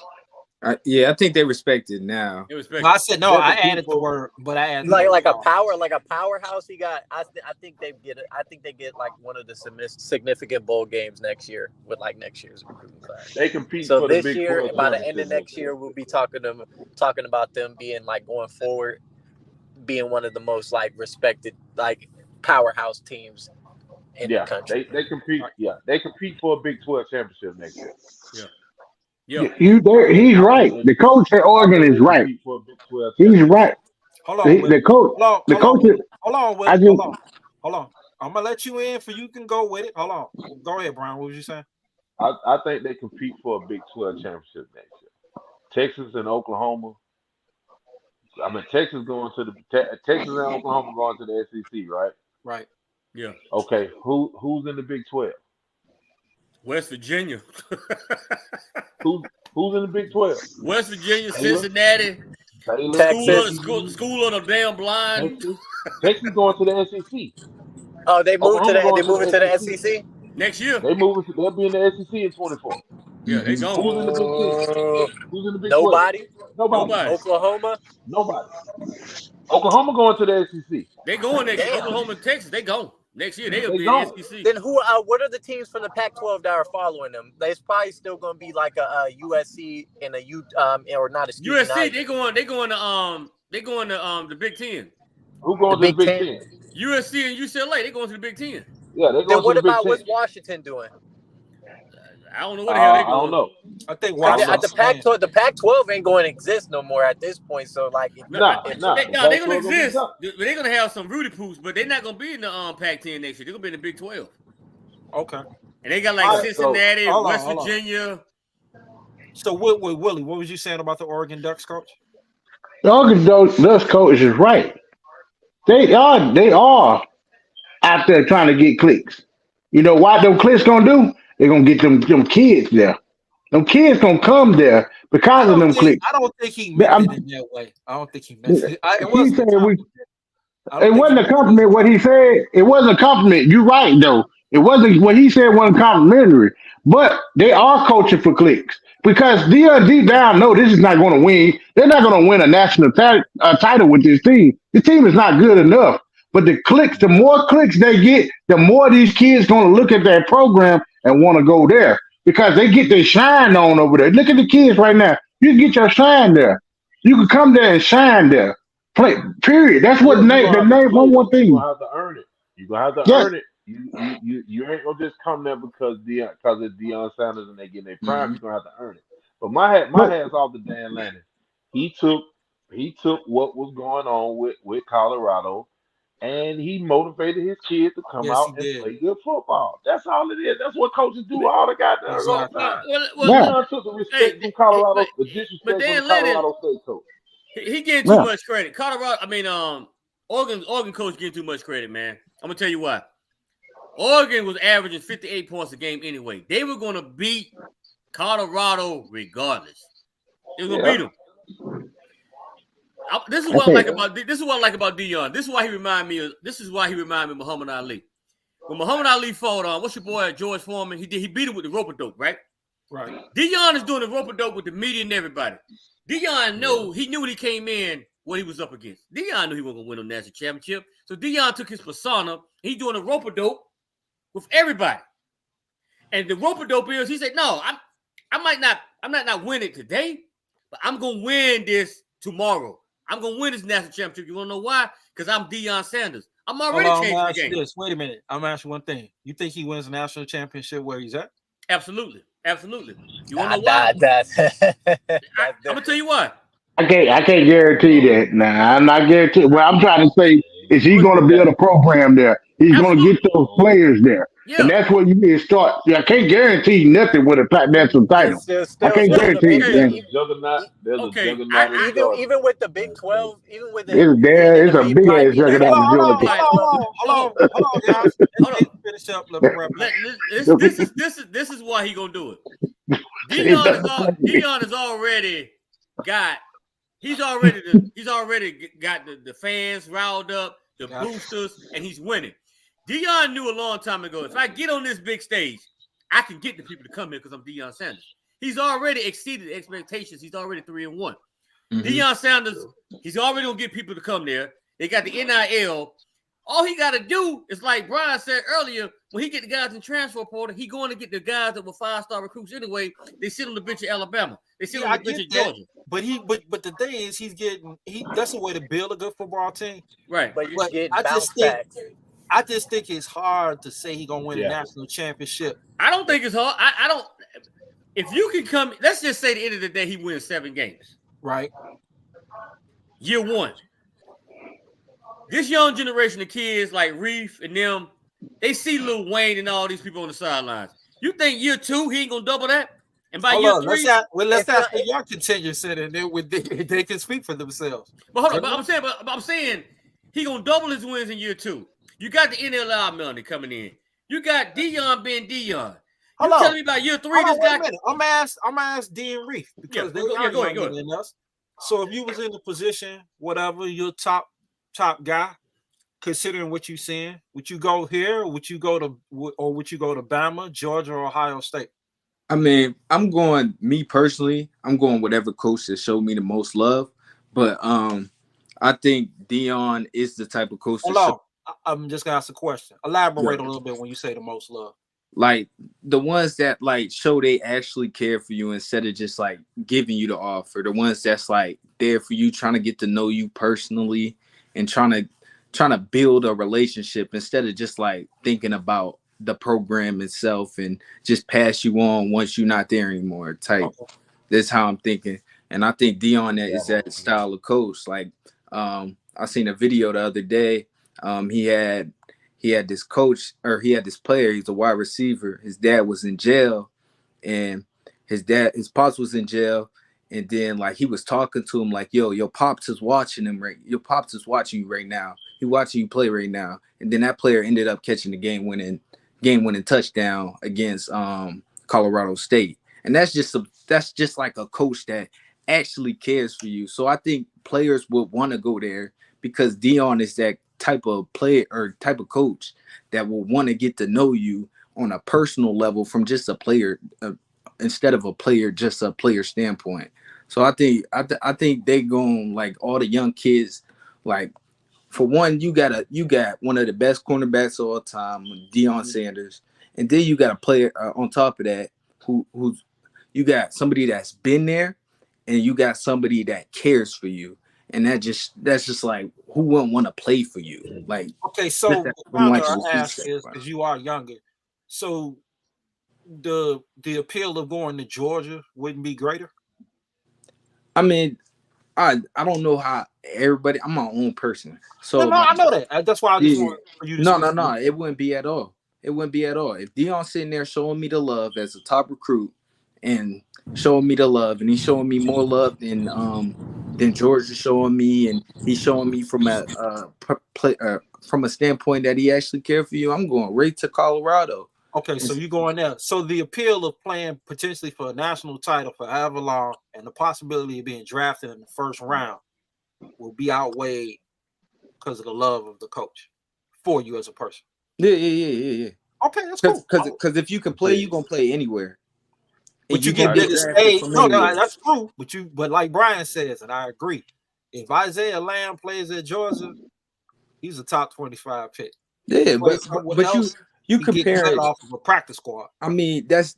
S3: I think they respect it now.
S5: It was respect.
S1: No, I said no.
S4: They're
S1: I
S4: the
S1: added the
S4: people-
S1: word, but I added
S6: Like
S1: the
S6: a
S1: word
S6: powerhouse. He got. I think they get it. I think they get like one of the significant bowl games next year with like next year's recruiting class.
S4: they compete
S6: So
S4: for the
S6: this
S4: Big
S6: year,
S4: 12
S6: by the end of
S4: championship
S6: next year, we'll be talking about them being like going forward, being one of the most like respected like powerhouse teams in the country.
S4: They compete. Yeah, they compete for a Big 12 championship next year.
S5: Yeah.
S2: He's right. The coach at Oregon is right.
S4: Compete for a Big 12
S2: He's
S4: championship.
S2: right.
S1: Hold on, Will.
S2: The coach. The coach.
S1: Hold on, Will.
S2: I just-
S1: Hold on. I'm gonna let you in for you can go with it. Hold on. Go ahead, Brian. What was you saying?
S4: I think they compete for a Big 12 championship next year. Texas and Oklahoma. I mean, Texas and Oklahoma going to the SEC, right?
S1: Right.
S5: Yeah.
S4: Okay, who's in the Big 12?
S5: West Virginia.
S4: Who's in the Big 12?
S5: West Virginia, Cincinnati.
S4: Baylor,
S6: Texas.
S5: School on a damn blind.
S4: Texas going to the SEC.
S6: Oh, they moved
S4: Oklahoma going
S6: They
S4: to
S6: moving
S4: the
S6: to the
S4: SEC.
S6: SEC.
S5: Next year.
S4: They'll be in the SEC in 24.
S5: Yeah, they
S4: Who's in
S5: gone.
S4: the Big 10? Who's in the Big 12?
S6: Nobody.
S4: Nobody.
S6: Oklahoma.
S4: Nobody. Oklahoma going to the SEC.
S5: They going next year.
S6: Damn.
S5: Oklahoma and Texas, they gone. Next year they'll
S4: They
S5: be
S4: gone.
S5: in the SEC.
S6: Then who? What are the teams from the Pac-12 that are following them? There's probably still going to be like a USC and a or not a
S5: USC, they going to the Big Ten.
S4: Who going
S6: The
S4: to the
S6: Big
S4: Big
S6: Ten?
S4: 10?
S5: USC and UCLA, they going to the Big Ten.
S4: Yeah, they
S6: Then
S4: going
S6: what
S4: to the Big
S6: about
S4: 10.
S6: what's Washington doing?
S5: I don't know what the hell they
S4: I
S5: going.
S4: don't know.
S1: I think
S6: Like,
S1: Washington.
S6: the Pac-12 ain't going to exist no more at this point. So like,
S4: Nah.
S5: They're
S4: The
S5: gonna
S4: Pac-12 gonna be
S5: exist.
S4: tough.
S5: But they're gonna have some Rudy Poops, but they're not gonna be in the Pac-10 next year. They're gonna be in the Big 12.
S1: Okay.
S5: And they got like
S1: All right,
S5: Cincinnati,
S1: hold on,
S5: West
S1: hold on.
S5: Virginia.
S1: So Willie, what was you saying about the Oregon Ducks coach?
S2: The Oregon Ducks coach is right. They are out there trying to get clicks. You know what them clicks gonna do? They're gonna get them kids there. Them kids gonna come there because of them clicks.
S1: I don't think he meant it in that way. I don't think he meant it.
S2: It wasn't a compliment what he said. It wasn't a compliment. You're right though. It wasn't what he said wasn't complimentary. But they are coaching for clicks because deep down, no, this is not going to win. They're not going to win a national title with this team. The team is not good enough. But the more clicks they get, the more these kids gonna look at that program and want to go there because they get their shine on over there. Look at the kids right now. You can get your shine there. You can come there and shine there. Play. Period. That's what
S4: Yeah, you're
S2: name
S4: gonna
S2: the
S4: have to
S2: name
S4: play
S2: one more
S4: though. You're
S2: thing.
S4: gonna have to earn it. You're gonna have to
S2: Yes.
S4: earn it. You ain't gonna just come there because it's Deion Sanders and they getting their prime.
S3: Mhm.
S4: You're gonna have to earn it. But my
S2: But
S4: hat's off to Dan Lanning. He took what was going on with Colorado and he motivated his kids to come
S1: Yes, he
S4: out and
S1: did.
S4: play good football. That's all it is. That's what coaches do all the goddamn
S1: Exactly.
S4: time.
S2: yeah,
S4: Deion took the
S5: Hey,
S4: respect from Colorado, the
S5: but
S4: disrespect from the
S5: Dan Lennon,
S4: Colorado State coach.
S5: he getting too
S2: yeah.
S5: much credit. Colorado, Oregon coach getting too much credit, man. I'm gonna tell you why. Oregon was averaging 58 points a game anyway. They were gonna beat Colorado regardless. They were gonna beat them. This is
S2: I
S5: what I
S2: think
S5: like about Deion. This is why he remind me of Muhammad Ali. When Muhammad Ali fought what's your boy George Foreman? He beat him with the rope a dope, right?
S1: Right.
S5: Deion is doing the rope a dope with the media and everybody. Deion knew when he came in what he was up against. Deion knew he wasn't gonna win a national championship. So Deion took his persona. He's doing a rope a dope with everybody. And the rope a dope is he said, no, I'm not win it today, but I'm gonna win this tomorrow. I'm gonna win this national championship. You wanna know why? Because I'm Deion Sanders. I'm
S1: Hold
S5: already
S1: on, I'm
S5: changing
S1: gonna
S5: the
S1: ask you
S5: game.
S1: this. Wait a minute. I'm gonna ask you one thing. You think he wins a national championship where he's at?
S5: Absolutely. You
S6: Nah,
S5: wanna know why?
S6: that's
S5: I'm gonna
S6: different.
S5: tell you why.
S2: I can't guarantee that. Nah, I'm not guaranteeing. What I'm trying to say is he's
S5: But
S2: going to build a program there. He's going to get
S5: absolutely.
S2: those players there, and
S5: Yeah.
S2: that's where you need to start. I can't guarantee nothing with a national title. I
S6: Still,
S2: can't
S5: Well,
S6: still the
S2: guarantee
S6: Big
S2: it.
S5: okay.
S6: Ten.
S2: Man.
S4: There's a juggernaut. There's a
S5: Okay.
S4: juggernaut in Georgia.
S6: Even with the Big
S4: That's crazy.
S6: 12, even with it
S2: It's there.
S6: being
S2: It's
S6: the
S2: a big
S6: probably
S2: ass
S6: being the
S2: juggernaut
S1: Hold
S6: heavy
S1: on,
S2: in
S1: hold
S6: favorite
S1: on,
S6: in
S2: Georgia.
S6: the
S5: All right.
S1: hold on,
S6: 12.
S1: hold on, guys.
S5: Hold on.
S1: Let me finish up. Let me wrap it up.
S5: This is why he gonna do it. Deion is already got. He's already got the fans riled up, the
S1: Gotcha.
S5: boosters, and he's winning. Deion knew a long time ago, if I get on this big stage, I can get the people to come here because I'm Deion Sanders. He's already exceeded expectations. He's already 3-1.
S3: Mhm.
S5: Deion Sanders, he's already gonna get people to come there. They got the NIL. All he got to do is, like Brian said earlier, when he get the guys in transfer portal, he going to get the guys that were 5-star recruits anyway. They sit on the bench at Alabama. They sit
S1: Yeah,
S5: on
S1: I
S5: the bench
S1: get
S5: at
S1: that.
S5: Georgia.
S1: But the thing is, that's a way to build a good football team.
S5: Right.
S6: But you're
S1: But
S6: getting
S1: I
S6: bounce
S1: just think it's hard to say he's gonna win a
S4: Yeah.
S1: national championship.
S5: I don't think it's hard. I don't. If you can come, let's just say at the end of the day, he wins 7 games.
S1: Right.
S5: Year 1. This young generation of kids like Reef and them, they see Lil Wayne and all these people on the sidelines. You think year 2 he ain't gonna double that? And by
S1: Hold
S5: year
S1: on.
S5: 3,
S1: Let's
S6: If not,
S1: ask the young contenders sitting there they can speak for themselves.
S5: but hold on.
S1: Gentlemen?
S5: But I'm saying he gonna double his wins in year 2. You got the NLI money coming in. You got Dion being Dion. You
S1: Hold on.
S5: telling me about year 3?
S1: Hold
S5: This
S1: on, wait
S5: guy.
S1: a minute. I'm ask Dean Reef because they
S5: go
S1: are
S5: ahead.
S1: younger than us. So if you was in the position, whatever, you're top guy, considering what you're saying, would you go here? Or would you go to Bama, Georgia, or Ohio State?
S3: I mean, me personally, I'm going whatever coach that showed me the most love. But I think Dion is the type of coach
S1: Hold on. I'm just gonna ask a question. Elaborate a little bit when you say the most love.
S3: like the ones that like show they actually care for you instead of just like giving you the offer. The ones that's like there for you, trying to get to know you personally and trying to build a relationship instead of just like thinking about the program itself and just pass you on once you're not there anymore type.
S1: Okay.
S3: That's how I'm thinking. And I think Dion is that style of coach. Like I seen a video the other day. He had this coach, or he had this player. He's a wide receiver. His dad was in jail, and his pops was in jail. And then like he was talking to him like, yo, your pops is watching him your pops is watching you right now. He watching you play right now. And then that player ended up catching the game winning touchdown against Colorado State. And that's just like a coach that actually cares for you. So I think players would want to go there because Dion is that type of player or type of coach that will want to get to know you on a personal level from just a player instead of a player, just a player standpoint. So I think they going like all the young kids like for one, you got one of the best cornerbacks of all time, Deion Sanders, and then you got a player on top of that who's you got somebody that's been there, and you got somebody that cares for you, and that's just like who wouldn't want to play for you? Like,
S1: Okay, so
S3: from
S1: founder
S3: like a
S1: I
S3: recruit
S1: ask is
S3: standpoint.
S1: because you are younger, so the appeal of going to Georgia wouldn't be greater.
S3: I mean, I don't know how everybody. I'm my own person,
S1: No,
S3: so
S1: no,
S3: like,
S1: I know that. That's why I just
S3: yeah,
S1: want for you to
S3: no,
S1: speak.
S3: no, no, it wouldn't be at all. It wouldn't be at all. If Dion's sitting there showing me the love as a top recruit and showing me the love, and he's showing me more love than George is showing me, and he's showing me from from a standpoint that he actually cares for you, I'm going right to Colorado.
S1: Okay, so you going there. So the appeal of playing potentially for a national title for however long and the possibility of being drafted in the first round will be outweighed because of the love of the coach for you as a person.
S3: Yeah.
S1: Okay, that's cool.
S3: Because if you can play, you're gonna play anywhere. And
S1: But you
S3: can
S1: get bigger
S3: drafted
S1: stage.
S3: from
S1: No,
S3: anywhere.
S1: that's true. But like Brian says, and I agree, if Isaiah Lamb plays at Georgia, he's a top 25 pick. If he
S3: Yeah,
S1: plays somewhere
S3: but
S1: else,
S3: you
S1: he get
S3: compare
S1: cut
S3: it.
S1: off of a practice squad.
S3: I mean, that's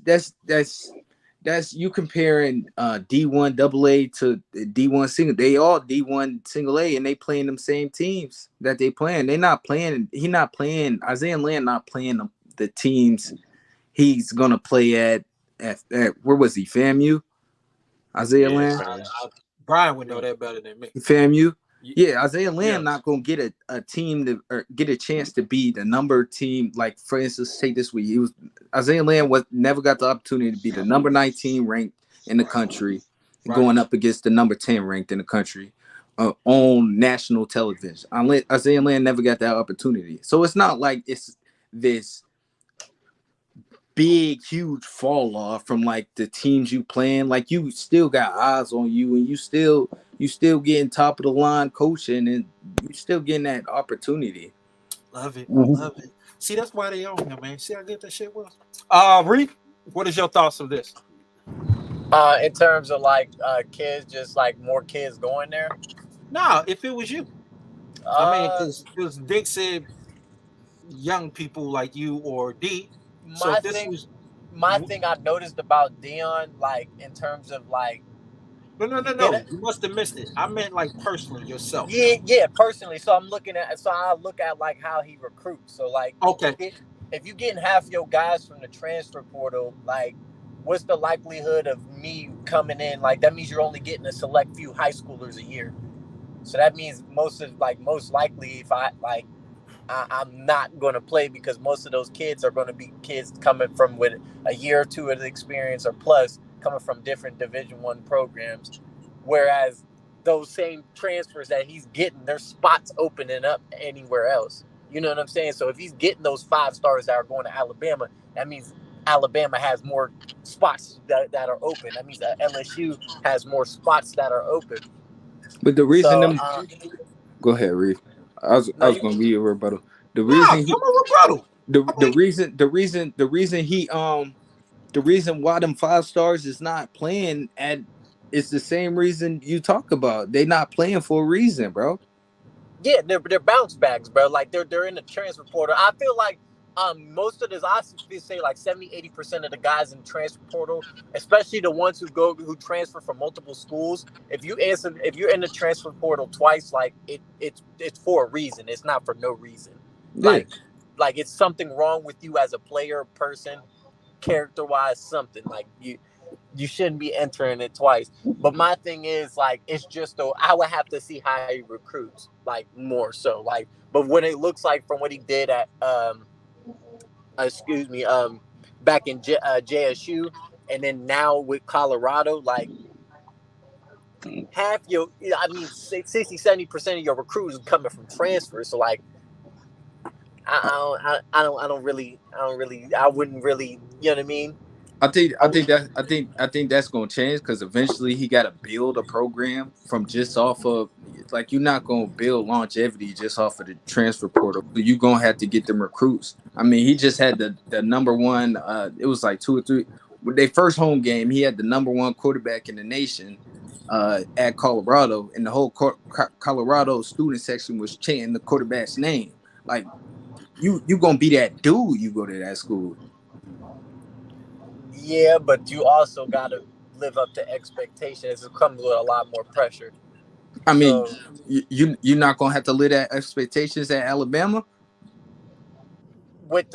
S3: you comparing D1 AA to D1 single. They all D1 single A, and they playing them same teams that they playing. They not playing. He not playing. Isaiah Land not playing the teams he's gonna play at where was he? FAMU. Isaiah
S4: Yeah,
S3: Land.
S4: fam.
S1: Brian would know that better than me.
S3: FAMU. Yeah, Isaiah Land
S5: Yeah.
S3: not gonna get a team to or get a chance to be the number team. Like for instance, take this week, Isaiah Land never got the opportunity to be the number 19 ranked in the country, going up against the number 10 ranked in the country on national television. Isaiah Land never got that opportunity, so it's not like it's this big huge fall off from like the teams you playing. Like you still got eyes on you, and you still getting top of the line coaching, and you still getting that opportunity.
S1: Love it.
S2: Mhm.
S1: Love it. See, that's why they on here, man. See how good that shit was. Reef, what is your thoughts of this?
S6: In terms of like kids, just like more kids going there.
S1: Nah, if it was you. I mean,
S6: Uh,
S1: because Dick said young people like you or D. So
S6: my
S1: if this
S6: thing,
S1: was
S6: my thing I noticed about Dion, like in terms of like,
S1: no. You must have missed it. I meant like personally yourself.
S6: yeah, personally. So I look at like how he recruits. So like,
S1: Okay.
S6: if you getting half your guys from the transfer portal, like, what's the likelihood of me coming in? Like that means you're only getting a select few high schoolers a year. So that means most likely if I'm not going to play because most of those kids are going to be kids coming from with a year or two of experience or plus coming from different Division I programs, whereas those same transfers that he's getting, there's spots opening up anywhere else. You know what I'm saying? So if he's getting those 5 stars that are going to Alabama, that means Alabama has more spots that are open. That means that LSU has more spots that are open.
S3: But the reason
S6: So
S3: go ahead, Reef. I was
S6: no,
S3: gonna be a rebuttal. The
S1: Nah,
S3: reason
S1: give him a rebuttal. I
S3: the
S1: mean,
S3: reason he the reason why them 5 stars is not playing at it's the same reason you talk about. They not playing for a reason, bro.
S6: yeah, they're bounce backs, bro. Like they're in the transfer portal. I feel like most of this, I say like 70-80% of the guys in the transfer portal, especially the ones who transfer from multiple schools. If you're in the transfer portal twice, like it's for a reason. It's not for no reason.
S3: Yeah.
S6: Like it's something wrong with you as a player, person, character wise, something like you shouldn't be entering it twice. But my thing is like it's just though I would have to see how he recruits like more so like. But what it looks like from what he did at back in JSU and then now with Colorado, like half your 60-70% of your recruits are coming from transfers. So like I wouldn't really, you know what I mean?
S3: I think that's gonna change because eventually he got to build a program from just off of like you're not gonna build longevity just off of the transfer portal. You're gonna have to get them recruits. I mean, he just had the number one. It was like 2 or 3. With their first home game, he had the number 1 quarterback in the nation at Colorado, and the whole Colorado student section was chanting the quarterback's name. Like you gonna be that dude. You go to that school.
S6: Yeah, but you also got to live up to expectations. It comes with a lot more pressure.
S3: I mean,
S6: So
S3: you're not gonna have to live at expectations at Alabama.
S6: with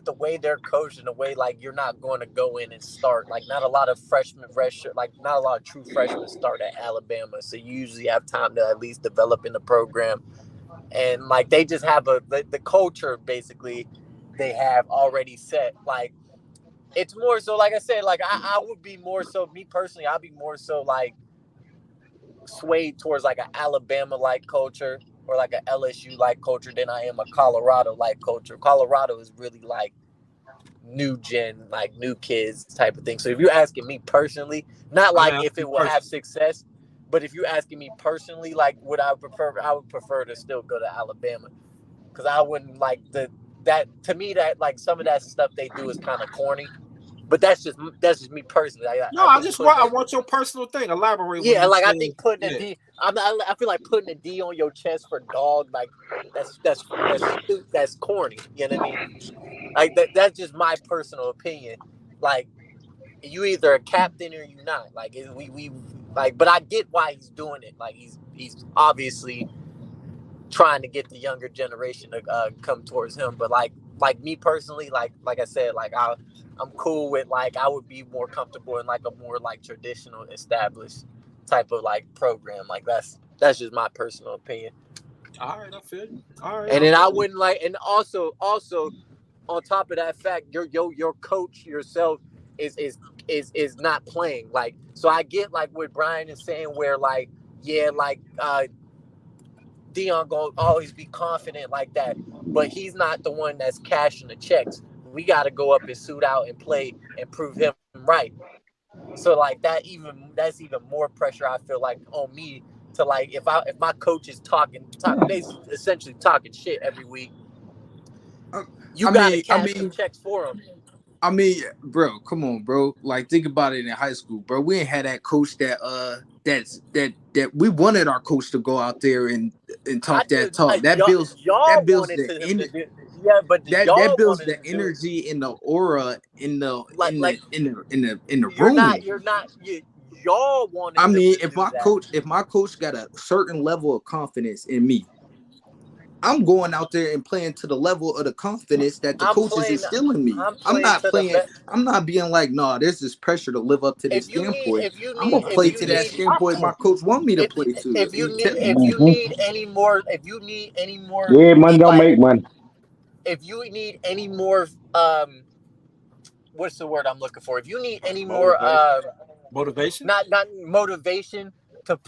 S6: the way they're coached and the way like you're not going to go in and start like not a lot of freshmen like not a lot of true freshmen start at Alabama. So you usually have time to at least develop in the program, and like they just have the culture basically they have already set. Like it's more so like I said, like I would be more so me personally. I'd be more so like swayed towards like an Alabama like culture or like a LSU like culture than I am a Colorado like culture. Colorado is really like new gen, like new kids type of thing. So if you're asking me personally, not
S1: I
S6: like
S1: am
S6: if it will have
S1: person.
S6: success, but if you're asking me personally, like would I prefer? I would prefer to still go to Alabama because I wouldn't like that to me that like some of that stuff they do is kind of corny. But that's just me personally.
S1: No,
S6: I think putting
S1: I
S6: it.
S1: want your personal thing. Elaborate when
S6: Yeah,
S1: you
S6: like I
S1: say
S6: think putting a
S1: yeah.
S6: D, I feel like putting a D on your chest for dog, like that's corny. You know what I mean? Like that's just my personal opinion. Like you either a captain or you not. Like we like, but I get why he's doing it. Like he's obviously trying to get the younger generation to come towards him. But like me personally, like I said, like I'm cool with like I would be more comfortable in like a more like traditional established type of like program. Like that's just my personal opinion.
S1: All right, I feel you. All right.
S6: And then I wouldn't like, and also on top of that fact, your coach yourself is not playing. Like so I get like what Brian is saying where like yeah like Dion gonna always be confident like that, but he's not the one that's cashing the checks. We got to go up and suit out and play and prove him right. So like that's even more pressure I feel like on me to like if my coach is basically essentially talking shit every week,
S3: I
S6: you
S3: I
S6: got to
S3: mean, I
S6: cash them
S3: mean,
S6: checks for him.
S3: I mean, bro, come on, bro. Like, think about it in high school, bro. We ain't had that coach that we wanted our coach to go out there and
S6: I
S3: talk that
S6: did
S3: talk.
S6: y'all
S3: That builds
S6: wanted
S3: the
S6: to him to
S3: energy.
S6: do yeah, but
S3: That
S6: y'all
S3: builds
S6: wanted
S3: the
S6: him to do it
S3: energy and the aura in the
S6: like like
S3: room.
S6: you're not y'all
S3: I
S6: wanted them
S3: mean,
S6: to do that.
S3: if my coach got a certain level of confidence in me, I'm going out there and playing to the level of the confidence that the
S6: I'm
S3: coach is
S6: playing
S3: instilling in me.
S6: I'm playing to the best.
S3: I'm not being like, nah, there's this pressure to live up to this standpoint. I'm gonna
S6: If
S3: play
S6: you
S3: to that
S6: need
S3: standpoint my coach want me to play to.
S2: Hmm.
S6: if you need any more
S2: Yeah, money don't
S6: like
S2: make money.
S6: if you need any more what's the word I'm looking for? If you need any more
S4: Motivation.
S1: Motivation.
S6: not motivation to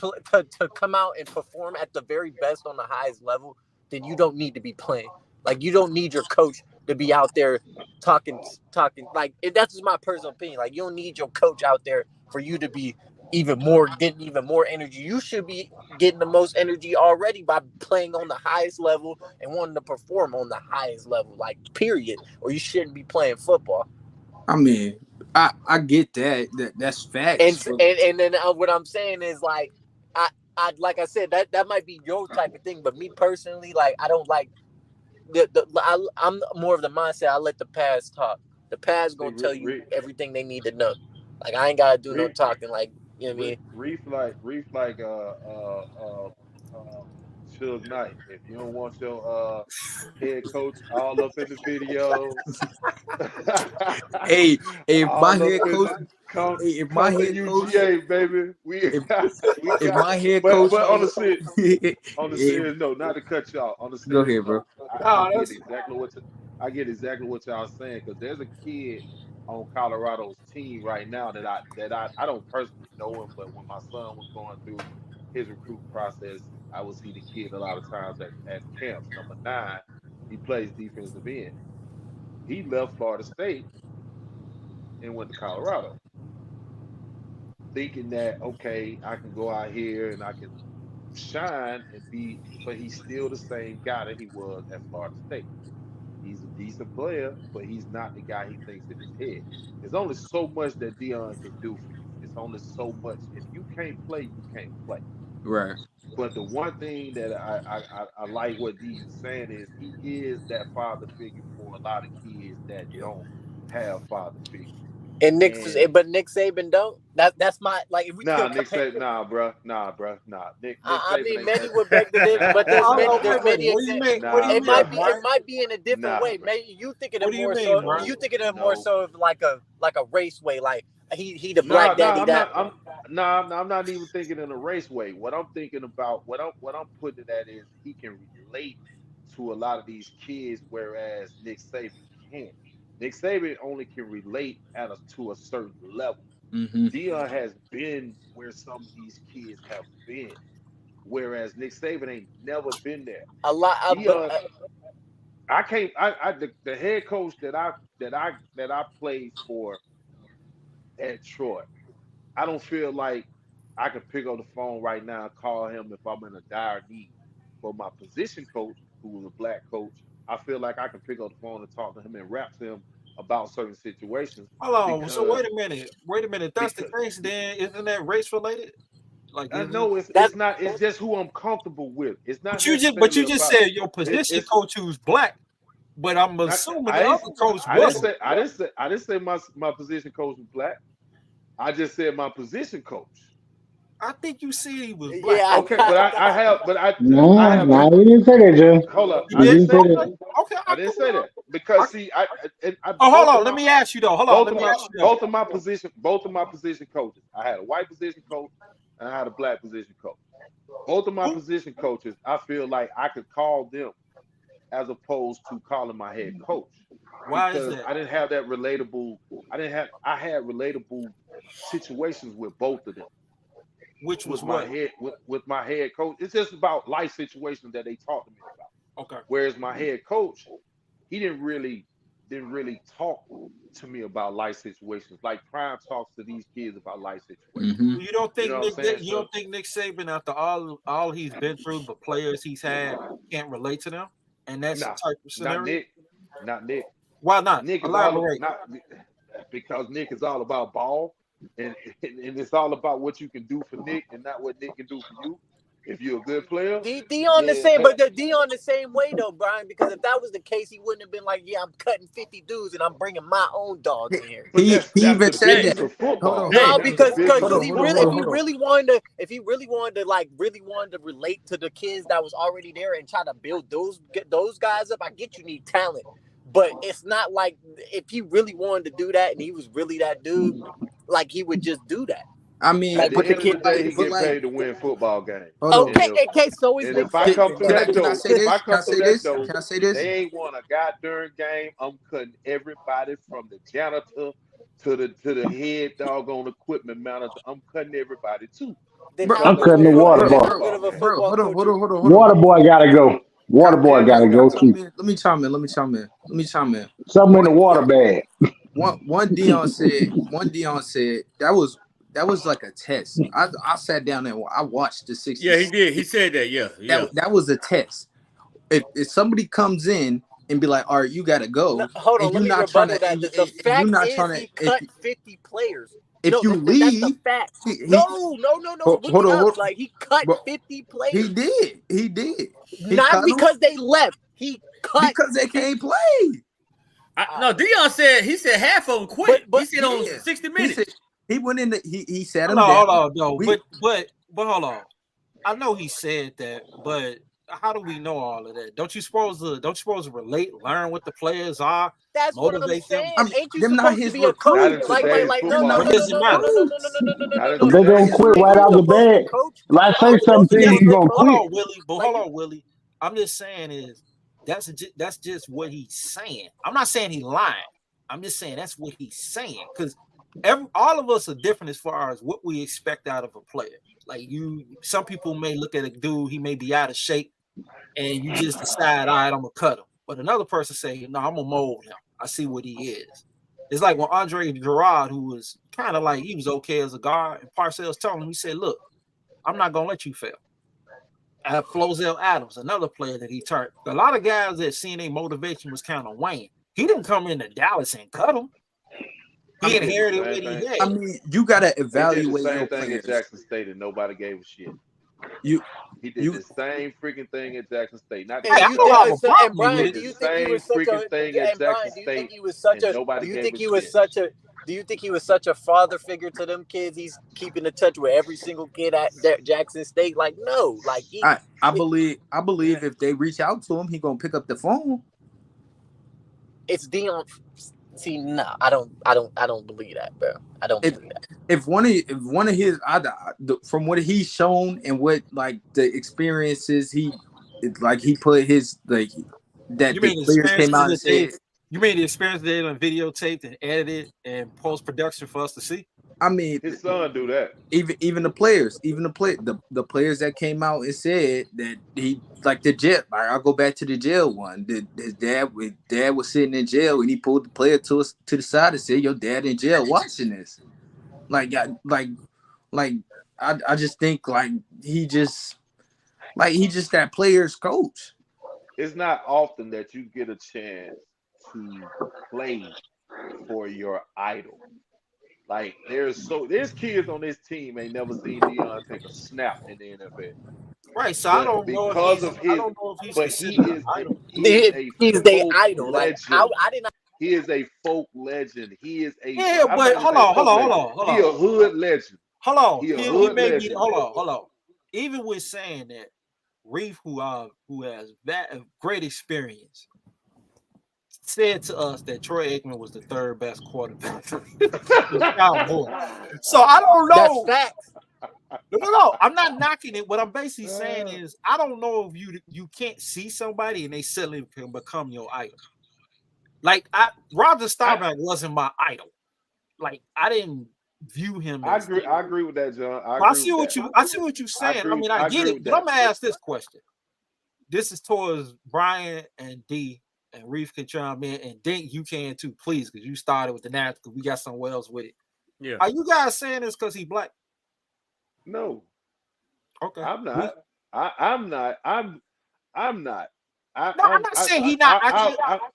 S6: come out and perform at the very best on the highest level, then you don't need to be playing. Like you don't need your coach to be out there talking like that's just my personal opinion. Like you don't need your coach out there for you to be getting even more energy. You should be getting the most energy already by playing on the highest level and wanting to perform on the highest level, like period. Or you shouldn't be playing football.
S3: I mean, I get that's facts, but
S6: And then what I'm saying is like I like I said that might be your type of thing, but me personally, like I don't like I'm more of the mindset. I let the past talk. The past
S4: See,
S6: gonna tell you everything they need to know. Like I ain't gotta do no talking. Like you know what I mean.
S4: Reef like uh Suge Knight. If you don't want your head coach all up in the videos,
S3: hey, if my
S4: all up
S3: head
S4: in
S3: coach,
S4: come
S3: hey, if my
S4: come to
S3: head coach,
S4: UGA, baby. We
S3: if
S4: we
S3: if
S4: got
S3: my head
S4: but
S3: coach,
S4: on the
S3: if,
S4: serious note, not to cut you off. On the
S3: go
S4: serious
S3: ahead, bro.
S4: note,
S1: No, that's
S4: I get exactly what y'all saying because there's a kid on Colorado's team right now I don't personally know him, but when my son was going through his recruiting process, I would see the kid a lot of times at camps. Number 9, he plays defensive end. He left Florida State and went to Colorado, thinking that okay, I can go out here and I can shine and be, but he's still the same guy that he was at Florida State. He's a decent player, but he's not the guy he thinks in his head. There's only so much that Dion can do for you. It's only so much. If you can't play, you can't play.
S3: Right.
S4: But the one thing that I like what D is saying is he is that father figure for a lot of kids that
S5: Yeah.
S4: don't have father figures.
S6: And Nick,
S4: And
S6: but Nick Saban don't. That's my like. If we
S4: nah,
S6: could
S4: Nick
S6: compare,
S4: Saban, nah. Nick
S6: I
S4: Saban
S6: mean,
S4: ain't
S6: many
S4: that.
S6: would beg to differ,
S4: Nah,
S6: but there's
S1: Hold
S6: many,
S1: on,
S6: there's
S1: wait a minute.
S6: many
S1: What do you
S6: examples.
S1: mean? What do
S4: nah,
S1: you
S6: It
S1: mean,
S6: might
S4: bro.
S6: be, it
S1: Brian?
S6: might be in a different
S4: Nah,
S6: way.
S4: bro.
S6: Maybe you thinking
S1: What
S6: of
S1: do you
S6: more
S1: mean,
S6: so.
S1: Brian?
S6: You thinking of more
S4: No.
S6: so of like a race way, like he the
S4: No,
S6: black
S4: no,
S6: daddy
S4: I'm not.
S6: that.
S4: I'm not even thinking in a race way. What I'm thinking about, what I'm putting it at is he can relate to a lot of these kids, whereas Nick Saban can't. Nick Saban only can relate to a certain level.
S3: Mm-hmm.
S4: Dion has been where some of these kids have been, whereas Nick Saban ain't never been there.
S6: A lot, but
S4: Dion, I can't. The head coach that I played for at Troy. I don't feel like I can pick up the phone right now and call him if I'm in a dire need. But my position coach, who was a black coach, I feel like I can pick up the phone and talk to him and rap to him about certain situations
S1: Hold on. So
S4: because
S1: wait a minute. Wait a minute. If that's the
S4: because
S1: case, then isn't that race related? Like,
S4: I
S1: isn't?
S4: know
S6: that
S4: it's not, it's just who I'm comfortable with. It's not
S1: But
S4: necessarily
S1: you just
S4: about
S1: said your position
S4: it's
S1: coach who's black, but I'm assuming the
S4: I
S1: other coach
S4: didn't
S1: wasn't.
S4: say I didn't say my position coach was black. I just said my position coach.
S1: I think you said he was black.
S6: yeah,
S4: Okay, but I
S2: No,
S4: have a
S2: no, he didn't say that, Joe.
S4: hold up.
S1: You
S4: I
S2: He
S1: did?
S4: didn't
S2: didn't
S4: say
S2: say
S4: that.
S1: Okay.
S2: that.
S1: Okay.
S4: I
S1: I
S4: didn't
S1: could
S4: say
S1: be wrong.
S4: that because
S1: I,
S4: see,
S1: oh, hold
S4: both of
S1: on. Let
S4: my
S1: me ask you though. Hold on. Let me ask you though.
S4: both of my position coaches. I had a white position coach and I had a black position coach. Both of my
S1: Who?
S4: position coaches, I feel like I could call them as opposed to calling my head coach
S1: Why is
S4: because
S1: that?
S4: I didn't have that relatable. I had relatable situations with both of them.
S1: Which was
S4: With my
S1: what?
S4: head with my head coach, it's just about life situations that they talk to me about.
S1: Okay.
S4: Whereas my head coach, he didn't really talk to me about life situations like Prime talks to these kids about life situations.
S3: Mm-hmm.
S1: You don't
S4: You
S1: think
S4: know what I'm saying?
S1: You
S4: So
S1: don't think Nick Saban, after all he's been through, the players he's had, can't relate to them, and that's the
S4: nah,
S1: type of
S4: not
S1: scenario.
S4: Nick, not Nick.
S1: Why not?
S4: Nick is all
S1: Elaborate.
S4: not because Nick is all about ball, and it's all about what you can do for Nick and not what Nick can do for you. If you're a good player,
S6: D on the
S4: yeah,
S6: same, but the D on the same way though, Brian. Because if that was the case, he wouldn't have been like, "Yeah, I'm cutting 50 dudes and I'm bringing my own dogs in here."
S4: but
S3: He
S4: that's
S3: even
S4: the
S3: said
S5: Hey,
S4: business
S3: that.
S4: of
S3: Hold on,
S4: football.
S3: hold
S5: hey,
S6: No,
S3: on,
S4: That's the
S6: because
S4: business
S3: hold
S4: of
S3: on, hold on, hold
S6: if
S3: on,
S6: he
S3: hold
S4: football.
S3: on.
S6: really wanted to like really wanted to relate to the kids that was already there and try to build get those guys up, I get you need talent, but it's not like if he really wanted to do that and he was really that dude, like he would just do that.
S3: I mean,
S4: At
S6: Like
S4: the
S6: with the
S4: end of the
S6: kid.
S4: day, he
S3: but
S4: get
S3: like,
S4: paid to win football games.
S3: hold on.
S6: Okay, okay, so is
S4: And
S6: Nick
S4: if I
S3: Can,
S4: come
S6: Saban
S4: through
S3: can I
S6: though.
S4: that
S3: can I
S4: door,
S3: say
S4: if I
S3: this? Can
S4: come
S3: I
S4: through
S3: say
S4: that
S3: this?
S4: door,
S3: Can I say this?
S4: they ain't won a goddamn game. I'm cutting everybody from the janitor to the head doggone equipment manager. I'm cutting everybody too.
S6: Then
S3: Bro,
S6: how
S2: I'm
S4: Because
S6: good
S4: at
S6: of
S2: cutting
S4: the
S2: the
S6: a
S4: end of the
S2: water
S6: football?
S4: day,
S6: Then
S2: boy.
S6: how good
S4: football
S6: of a
S4: game.
S3: bro,
S6: football
S3: hold on,
S6: coach?
S3: hold on, hold on, hold on.
S2: Water boy gotta go. Water
S3: Can
S2: boy
S3: I
S2: gotta go too.
S3: let me chime in. Let me chime in. Let me chime in.
S2: Something in
S3: One
S2: the water bag.
S3: One Dion said that was like a test. I sat down and I watched the
S5: yeah, he
S3: 60s.
S5: did. He said that. Yeah, yeah.
S3: That was a test. If somebody comes in and be like, all right, you gotta
S6: No,
S3: go,
S6: hold
S3: and
S6: on, let
S3: you're
S6: me
S3: not trying
S6: rebuttal
S3: to
S6: that. The
S3: and you're
S6: fact
S3: not
S6: is
S3: trying
S6: he
S3: to
S6: cut 50 players.
S3: if
S6: No,
S3: you
S6: that's the
S3: leave,
S6: fact.
S3: he
S6: No, no, no, no. Look
S3: hold
S6: it
S3: on,
S6: up. Like he cut
S3: bro,
S6: 50
S3: he
S6: players.
S3: did. He
S6: Not
S3: cut them
S6: because they left. He cut
S3: because they
S6: 50.
S3: can't play.
S5: No, Dion said he said half of them
S6: But
S5: quit. He
S6: but
S5: said on
S3: Yeah.
S5: 60
S3: He said
S5: minutes.
S3: he went in he sat him down.
S1: Hold on, no.
S3: We
S1: But hold on. I know he said that, but how do we know all of that? Don't you supposed to relate, learn what the players are,
S6: that's what I'm
S1: motivate them?
S3: I
S6: saying.
S3: mean,
S6: Ain't you
S3: them not
S6: supposed to
S3: his
S6: be a coach?
S4: Not in
S3: recruits.
S6: Like
S4: today's
S6: no
S3: Them
S6: no
S3: not
S6: no
S1: What
S4: football.
S6: no
S1: does
S6: no
S1: it
S6: no
S3: his
S6: no
S1: matter?
S6: no no no no
S3: recruits.
S6: no no no
S4: Not
S6: no
S4: in
S6: no.
S2: If they
S3: Not
S2: gonna
S4: today's
S3: his
S2: quit
S6: Ain't
S2: right
S6: you
S2: out
S3: recruits.
S2: the
S3: Bro.
S6: supposed to
S2: bag,
S6: coach?
S2: like
S6: Are
S2: say
S6: you
S2: some
S6: supposed to be
S2: teams
S6: able
S2: you
S6: to
S2: gonna
S6: coach?
S2: quit.
S1: Hold
S6: Like
S1: on, Willie. I'm just saying is that's just what he's saying. I'm not saying he's lying. I'm just saying that's what he's saying because all of us are different as far as what we expect out of a player. Like some people may look at a dude, he may be out of shape, and you just decide, all right, I'm gonna cut him. But another person say, no, I'm gonna mold him. I see what he is. It's like when Andre Gerard, who was kind of like he was okay as a guard, and Parcells told him, he said, look, I'm not gonna let you fail. I have Flozell Adams, another player that he turned. A lot of guys that CNA motivation was kind of wane. He didn't come into Dallas and cut him. He
S3: I mean,
S1: inherited
S4: Same
S1: what he
S4: thing.
S3: I
S1: had.
S3: mean, you gotta
S4: He did the
S3: evaluate
S4: same
S3: your
S4: thing at
S3: players.
S4: Jackson State, and nobody gave a shit.
S3: You
S4: He did
S3: you
S4: the same freaking thing at Jackson State. Not
S6: And
S1: Hey,
S4: this
S1: I
S6: do
S1: ain't
S6: you
S1: gonna
S6: think,
S1: lie,
S4: time.
S1: but
S6: and
S1: Brogdon
S4: He
S6: Brian,
S1: with
S4: did
S1: it.
S6: do
S4: the
S6: you think he
S4: same
S6: was such
S4: freaking
S6: a
S4: thing at
S6: and
S4: Jackson
S6: Brian, do you think
S4: State,
S6: he was such
S4: and
S6: a
S4: nobody
S6: do you
S4: gave
S6: think
S4: a
S6: he was
S4: shit.
S6: such a do you think he was such a father figure to them kids? He's keeping in touch with every single kid at Jackson State. Like, no, like
S3: I believe if they reach out to him, he gonna pick up the phone.
S6: it's Dion. See, no, I don't believe that, bro. I don't
S3: If
S6: believe that.
S3: if one of his from what he's shown and what like the experiences he put his like that
S1: You
S3: the
S1: mean the
S3: players came
S1: experiences
S3: out and
S1: that they?
S3: said.
S1: You mean the experience they done videotaped and edited and post production for us to see?
S3: I mean,
S4: His son do that.
S3: even the players, the players that came out and said that he like the jail. Like, I'll go back to the jail one. His dad was sitting in jail and he pulled the player to the side and said, "Your dad in jail watching this." Like, I just think like he just that player's coach.
S4: It's not often that you get a chance to play for your idol. Like there's kids on this team ain't never seen Dion take a snap in the NFL.
S1: Right. So I
S4: But
S1: don't know if
S4: because
S1: he's.
S4: of
S1: I
S4: his,
S1: don't know if he's
S4: but he
S1: considered an
S4: is
S1: idol.
S6: He's their
S4: folk
S6: idol. Like,
S4: legend.
S6: I did not.
S4: He is a folk legend. He is a
S1: Yeah,
S4: I'm
S1: but
S4: not gonna say folk legend.
S1: hold
S4: He a
S1: on.
S4: hood legend.
S1: Hold on.
S4: He a
S1: He
S4: hood
S1: may be.
S4: legend.
S1: Hold on. Even with saying that, Reef, who has that great experience, said to us that Troy Aikman was the third best quarterback for the Cowboys. So I don't
S6: That's
S1: know.
S6: facts.
S1: No, I'm not knocking it. What I'm basically saying is I don't know if you can't see somebody and they suddenly can become your idol. Like Roger Staubach wasn't my idol. Like I didn't view him
S4: I
S1: as.
S4: agree. I agree with that, John. I
S1: I
S4: agree
S1: see
S4: with
S1: what
S4: that.
S1: I see what you're saying. I mean, I get
S4: agree
S1: it,
S4: with
S1: but I'm
S4: that.
S1: gonna ask this question. This is towards Brian and D, and Reef can chime in, and Dink, you can too, please, because you started with the national. Because we got somewhere else with it.
S5: Yeah.
S1: Are you guys saying this because he black?
S4: No,
S1: Okay.
S4: I'm not. I'm not. I'm not.
S1: No, I'm not saying he not.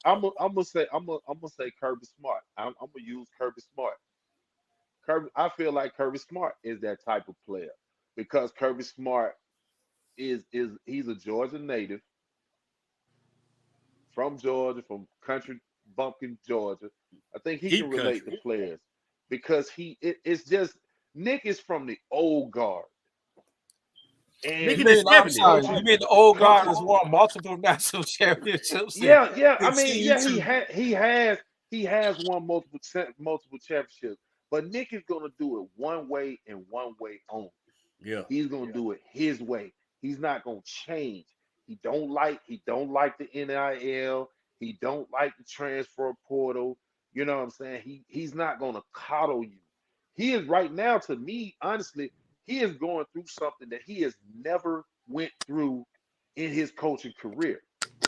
S4: I'm gonna say Kirby Smart. I'm gonna use Kirby Smart. I feel like Kirby Smart is that type of player because Kirby Smart is he's a Georgia native from Georgia, from country bumpkin Georgia. I think he can
S5: Deep
S4: relate
S5: country.
S4: to players because it's just Nick is from the old guard.
S5: Nick
S4: And
S5: in the
S1: I'm
S5: 70s.
S1: sorry. You mean the old guard
S4: coaches,
S1: has won multiple national championships?
S4: yeah. I mean, yeah,
S1: Continue to.
S4: he has won multiple championships, but Nick is gonna do it one way and one way only.
S5: Yeah.
S4: He's gonna do it his way. He's not gonna change. He don't like the NIL. He don't like the transfer portal. You know what I'm saying? He's not gonna coddle you. He is right now, to me, honestly, he is going through something that he has never went through in his coaching career.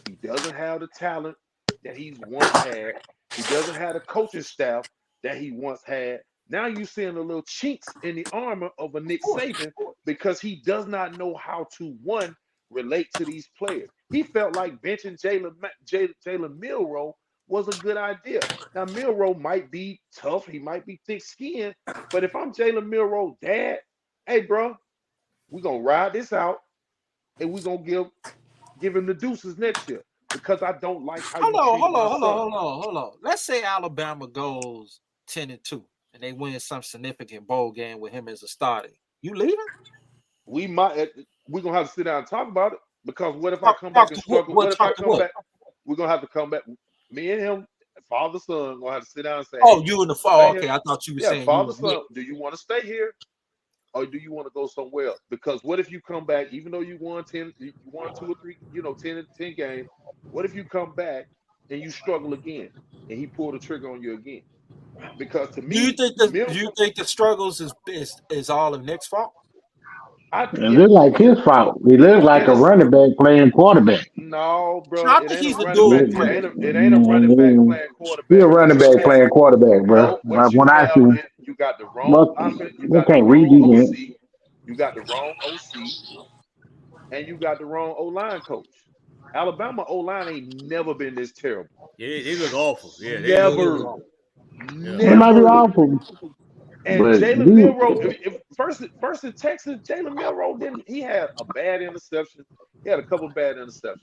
S4: He doesn't have the talent that he's once had. He doesn't have the coaching staff that he once had. Now you're seeing the little chinks in the armor of a Nick Saban because he does not know how to one relate to these players. He felt like benching Jalen Milroe was a good idea. Now Milroe might be tough, he might be thick-skinned, but if I'm Jalen Milroe, dad, hey bro, we're gonna ride this out and we're gonna give him the deuces next year because I don't like how you treated my son.
S1: Hold on. Let's say Alabama goes 10-2 and they win some significant bowl game with him as a starter. You leaving?
S4: We're gonna have to sit down and talk about it because what if I come back
S1: Talk
S4: and
S1: to
S4: struggle?
S1: what?
S4: What if I
S1: Talk to
S4: come
S1: what?
S4: back? We're gonna have to come back. Me and him, father son, gonna have to sit down and say,
S1: Oh,
S4: hey,
S1: you in the
S4: stay
S1: fall.
S4: here.
S1: Okay, I thought you were
S4: Yeah,
S1: saying you
S4: father
S1: was Nick.
S4: son, do you want to stay here or do you want to go somewhere else? Because what if you come back, even though you won 10, you won 2 or 3, 10 games, what if you come back and you struggle again and he pulled the trigger on you again? Because to
S1: Do you
S4: me,
S1: think the struggles is all of Nick's fault?
S2: It
S4: yeah,
S2: looked like his fault. He looked like
S4: in
S2: a
S4: a
S2: running back playing quarterback.
S4: no, bro,
S1: No, I
S4: it
S1: think
S4: ain't a
S1: he's a
S4: running
S1: dual
S4: back.
S1: threat.
S4: It ain't a running back playing
S2: He a
S4: quarterback. What
S2: running
S4: you
S2: back
S4: have,
S2: playing quarterback, bro.
S4: no, what you
S2: When I
S4: have
S2: see,
S4: is you got the wrong
S2: well,
S4: offense, you
S2: they
S4: got the
S2: can't read
S4: wrong
S2: these.
S4: OC, you got the wrong OC, and you got the wrong O line coach. Alabama O line ain't never been this terrible.
S5: Yeah, they look awful. Yeah, they look
S1: Yeah, it is
S4: Never.
S1: wrong.
S2: It might be
S4: Never.
S2: awful,
S4: And
S2: but
S4: Jalen Milroe, if first in Texas, Jalen Milroe didn't. He had a bad interception. He had a couple of bad interceptions.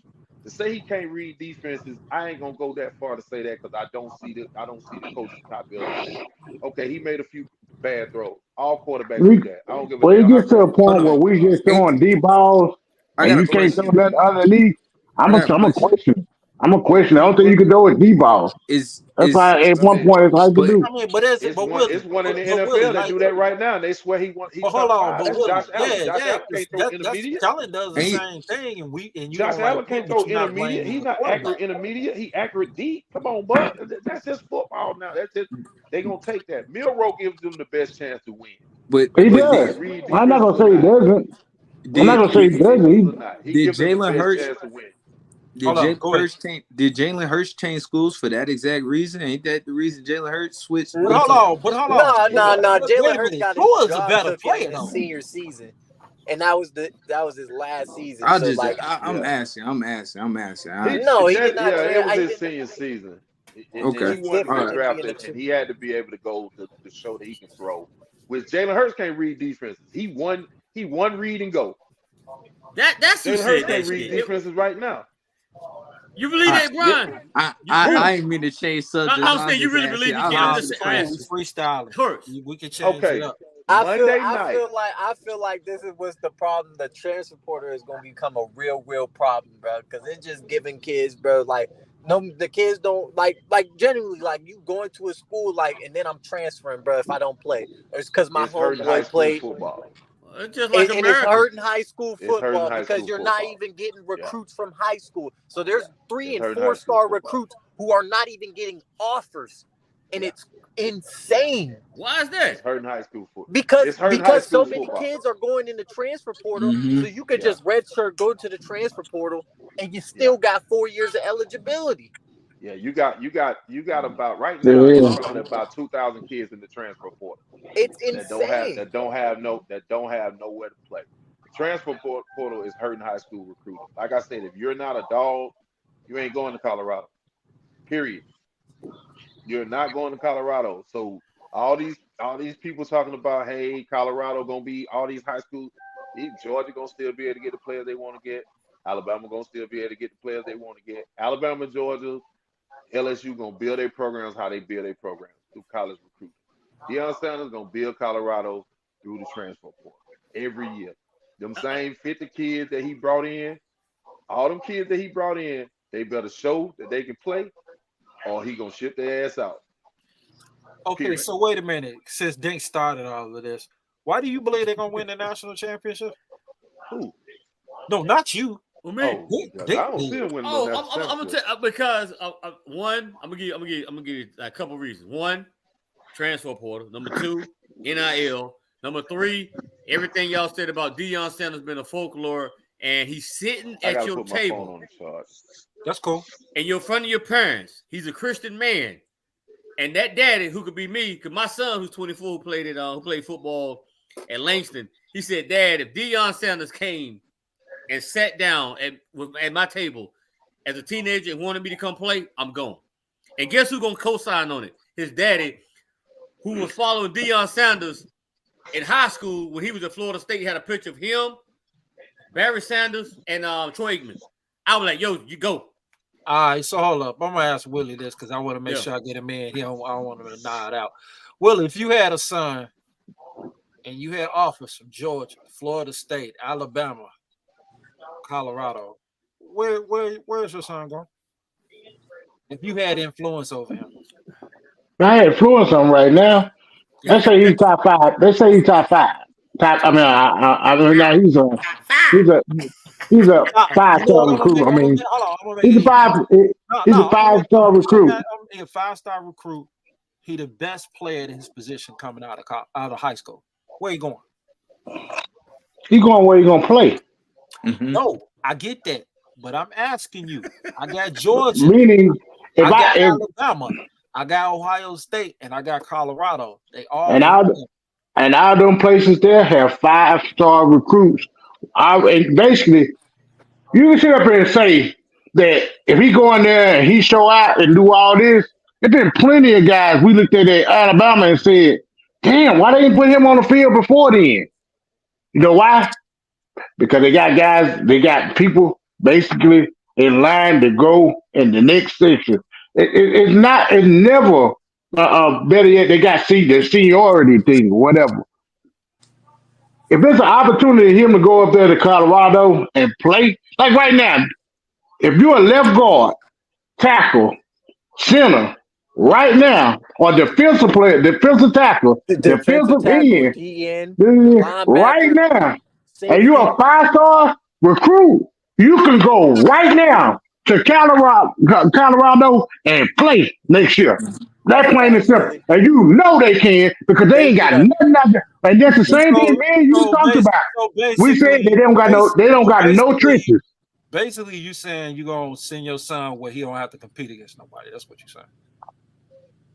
S4: To say he can't read defenses, I ain't gonna go that far to say that because I don't see the coaching ability there. Okay, he made a few bad throws. All quarterbacks do
S2: we
S4: that. I don't give a
S2: when it
S4: damn how
S2: gets to
S4: great
S2: a
S4: the
S3: Hold
S2: point where
S3: on.
S4: quarterback is.
S2: we just
S3: Hey,
S2: throwing deep balls
S3: I
S2: and
S3: got a
S2: you can't throw
S3: question.
S2: nothing underneath,
S3: I got a
S2: I'm gonna
S3: question.
S2: question. I'm gonna
S4: Oh,
S2: question. The only thing
S4: well,
S2: you can do is deep balls.
S3: Is
S2: That's why at
S4: I
S2: one
S4: mean,
S2: point it's hard to
S3: but
S2: do.
S1: I mean, but is it?
S4: it's
S1: But
S4: one
S1: Willie,
S4: in the
S1: but Willie,
S4: NFL that
S1: like,
S4: do that right now, and they swear he
S1: but hold
S4: top
S1: on,
S4: five.
S1: but
S4: That's
S1: Willie,
S4: Josh Allen.
S1: yeah,
S4: Josh
S1: yeah,
S4: Allen can't throw
S1: that's
S4: intermediate.
S1: Kellen does the
S3: ain't
S1: same thing, and you
S4: Josh
S1: don't like
S4: Allen
S1: that,
S4: can't
S1: but
S4: throw
S1: you're not
S4: intermediate.
S1: blaming
S4: He's
S1: the
S4: not
S1: quarterback.
S4: accurate intermediate. He accurate deep. Come on, bud. That's just football now. That's just they gonna take that. Milroe gives them the best chance to win.
S3: but
S2: He
S4: Whether
S3: but
S4: he
S2: does.
S3: did
S4: can read
S2: I'm not
S4: defenses
S2: gonna
S4: or
S2: say he
S4: not.
S2: doesn't. I'm
S4: Whether
S2: not
S3: did
S4: he
S2: gonna
S4: can
S2: say he
S3: did
S4: read
S2: doesn't.
S4: defenses or
S2: He,
S4: not. He
S3: did
S4: gives them the
S3: Jalen
S4: best
S3: Hurts
S4: chance to win.
S3: did
S1: Hold on,
S3: Jalen
S1: go ahead.
S3: Hurts change did Jalen Hurts change schools for that exact reason? Ain't that the reason Jalen Hurts switched
S1: But
S3: went
S1: hold
S3: to
S1: on, but hold on.
S6: No,
S1: But,
S6: no, no.
S1: wait
S6: Jalen
S1: a
S6: Hurts
S1: minute.
S6: got his
S1: Tua is a
S6: job
S1: better
S6: taken
S1: player
S6: in his
S1: though.
S6: senior season, and that was his last season.
S3: I'll
S6: So
S3: just
S6: like,
S3: I'm
S4: Yeah.
S3: asking.
S4: He
S6: no, he did
S4: that
S6: not.
S4: yeah, it was
S6: He
S4: his
S6: did.
S4: senior season. And
S3: Okay.
S4: he
S6: It's
S4: wanted to
S3: All
S4: get
S3: right.
S6: different than being
S4: drafted, and he had to be able to go to show that he can throw. Which Jalen Hurts can't read defenses. He won read and go.
S5: That's who
S4: Jalen Hurts
S5: said that
S4: can't read
S5: shit.
S4: defenses right now.
S5: You believe
S3: I
S5: that,
S4: Yeah.
S5: Brian?
S3: I
S5: You
S3: I,
S5: really?
S3: I ain't mean to change subjects.
S5: I'm
S3: I'm
S5: saying you
S3: just
S5: really
S3: asking.
S5: believe he
S3: I was
S5: can't. I'm
S1: Nah,
S3: just
S5: just
S3: a
S1: we
S3: question.
S5: asking.
S1: freestyling.
S5: Hurts.
S1: We can change it
S4: Okay.
S1: up.
S4: Monday night.
S6: I feel like this is what's the problem. The transfer portal is gonna become a real problem, bro. Because it's just giving kids, bro. Like no, the kids don't like genuinely like you going to a school like, and then I'm transferring, bro. If I don't play, it's because my
S4: It's hurting high
S6: homeboy
S4: school
S6: played.
S4: football.
S5: It's just like
S6: And it's
S5: America.
S6: hurting high school
S4: It's hurting
S6: football
S4: high
S6: because
S4: school
S6: you're not
S4: football.
S6: even getting
S4: Yeah.
S6: recruits from high school. So there's
S4: It's
S6: 3 and
S4: hurting
S6: 4
S4: high school
S6: star
S4: football.
S6: recruits who are not even getting offers, and
S4: Yeah.
S6: it's insane
S5: Why is
S4: It's
S5: that?
S4: hurting high school football.
S6: because
S4: It's hurting high
S6: because so
S4: school
S6: many
S4: football.
S6: kids are going in the transfer portal.
S3: Mm-hmm.
S6: So you could
S4: Yeah.
S6: just redshirt, go to the transfer portal, and you
S4: Yeah.
S6: still got 4 years of eligibility.
S4: Yeah, you got about right now. It's
S2: yeah.
S4: probably about 2,000 kids in the transfer portal
S6: It's
S4: that don't have
S6: insane.
S4: nowhere to play. The transfer portal is hurting high school recruiting. Like I said, if you're not a dog, you ain't going to Colorado. Period. You're not going to Colorado. So all these people talking about, hey, Colorado gonna be all these high schools. Georgia gonna still be able to get the players they want to get. Alabama gonna still be able to get the players they want to get. Alabama, Georgia, LSU gonna build their programs how they build their programs through college recruiting. Deion Sanders gonna build Colorado through the transfer portal every year. Them same 50 kids that he brought in, all them kids that he brought in, they better show that they can play, or he gonna ship their ass out.
S1: Okay,
S4: Period.
S1: so wait a minute. Since Dink started all of this, why do you believe they're gonna win the national championship?
S4: Who?
S1: No, not you.
S5: For me.
S4: Oh,
S1: Dink,
S4: because I
S1: Dink
S4: don't see
S1: did.
S4: him winning no
S5: Oh,
S4: national
S5: I'm gonna
S4: championship.
S5: tell because one, I'm gonna give you a couple reasons. One, transfer portal. Number 2, NIL. Number 3, everything y'all said about Deion Sanders being a folklore, and he's sitting
S4: I
S5: at
S4: gotta
S5: your
S4: put my phone
S5: table
S4: on the charge.
S1: That's cool.
S5: and you're in front of your parents. He's a Christian man, and that daddy who could be me, because my son who's 24 who played football at Langston, he said, "Dad, if Deion Sanders came and sat down at my table as a teenager and wanted me to come play, I'm going." And guess who's gonna co-sign on it? His daddy, who was following Deion Sanders in high school when he was at Florida State. He had a picture of him, Barry Sanders, and Troy Aikman. I was like, "Yo, you go."
S1: All right, so hold up. I'm gonna ask Willie this because I want to make
S5: Yeah.
S1: sure I get him in. I don't want him to nod out. Willie, if you had a son and you had offers from Georgia, Florida State, Alabama, Colorado, where's your son going? If you had influence over him,
S2: I had influence on him right now. Let's say he's top five. Let's say he's top five. Top. I mean, I mean now he's a he's a
S1: nah,
S2: five
S1: you know
S2: star
S1: what I'm gonna
S2: recruit.
S1: make?
S2: I mean,
S1: Hold on, I'm gonna make
S2: he's
S1: it
S2: a
S1: easy.
S2: five.
S1: No,
S2: He's a
S1: I'm gonna
S2: 5-star recruit.
S1: make a 5-star recruit. He the best player in his position coming out of high school. Where you going?
S2: He going where he gonna play.
S3: Mm-hmm.
S1: No, I get that, but I'm asking you. I got Georgia,
S2: Meaning,
S1: I got
S2: if
S1: Alabama, I got Ohio State, and I got Colorado. They all
S2: and
S1: want
S2: all
S1: him.
S2: and all them places there have 5-star recruits. And basically, you can sit up here and say that if he go in there and he show out and do all this, There's been plenty of guys we looked at Alabama and said, "Damn, why they didn't put him on the field before then?" You know why? Because they got guys, they got people basically in line to go in the next section. It's not, it's never better yet. They got the seniority thing, or whatever. If there's an opportunity for him to go up there to Colorado and play, like right now, if you're a left guard, tackle, center, right now, or defensive player, defensive tackle,
S6: Defensive
S2: defensive
S6: tackle,
S2: end,
S6: DN,
S2: right
S6: linebacker,
S2: now, and
S6: safety.
S2: you're a 5-star recruit, you can go right now to Colorado and play next year. That's plain and simple.
S6: Absolutely.
S2: And you know they can because they
S6: They
S2: ain't
S6: do
S2: got
S6: that.
S2: nothing out there. And that's the same thing
S1: So,
S2: me and you
S1: so,
S2: talked
S1: bas-
S2: about.
S1: so
S2: We said
S1: basically,
S2: they don't got no trenches.
S1: basically, you saying you gonna send your son where he don't have to compete against nobody. That's what you're saying.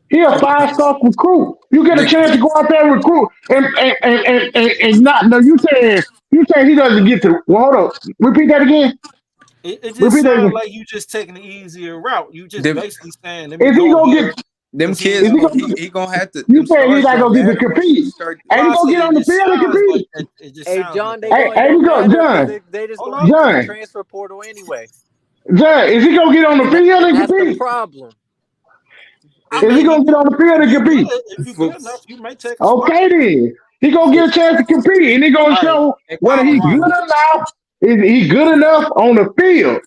S2: He a 5-star recruit. You get a chance to go out there and recruit and not no. You saying he doesn't get to. Well, hold up. Repeat that again.
S1: It just
S2: Repeat that
S1: sounds
S2: again.
S1: like you just taking the easier route. You just
S3: Them,
S1: basically saying, let me
S2: Is he
S1: go
S2: gonna
S1: here.
S2: get?
S3: them
S1: 'cause
S3: kids,
S2: Is he
S3: gonna,
S2: gonna?
S3: he gonna have to.
S2: You
S3: Them
S2: saying he's
S3: stars
S2: not
S3: gonna
S2: gonna get to
S3: matter once you
S2: compete?
S3: start.
S2: Ain't he
S1: Well, I
S2: gonna
S1: say
S2: get on the
S1: it
S2: field and
S1: sounds
S2: compete?
S1: like that. It just
S6: Hey,
S1: sounds
S6: John,
S1: like
S6: they
S1: that.
S6: going
S2: Hey,
S6: it
S2: we
S6: don't
S2: go,
S6: matter because
S2: John.
S6: they just
S1: Hold
S6: gonna
S1: on.
S6: go to the
S2: John,
S6: transfer portal anyway.
S2: John, is he gonna get on the field and
S6: That's the
S2: compete?
S6: problem.
S1: I
S2: Is he
S1: mean,
S2: gonna get on the field and compete?
S1: if you good enough, you may take a spot.
S2: Okay, then he gonna get a chance to compete, and he gonna
S1: All right,
S2: show
S1: at
S2: whether he good
S1: Colorado.
S2: enough. Is he good enough on the field?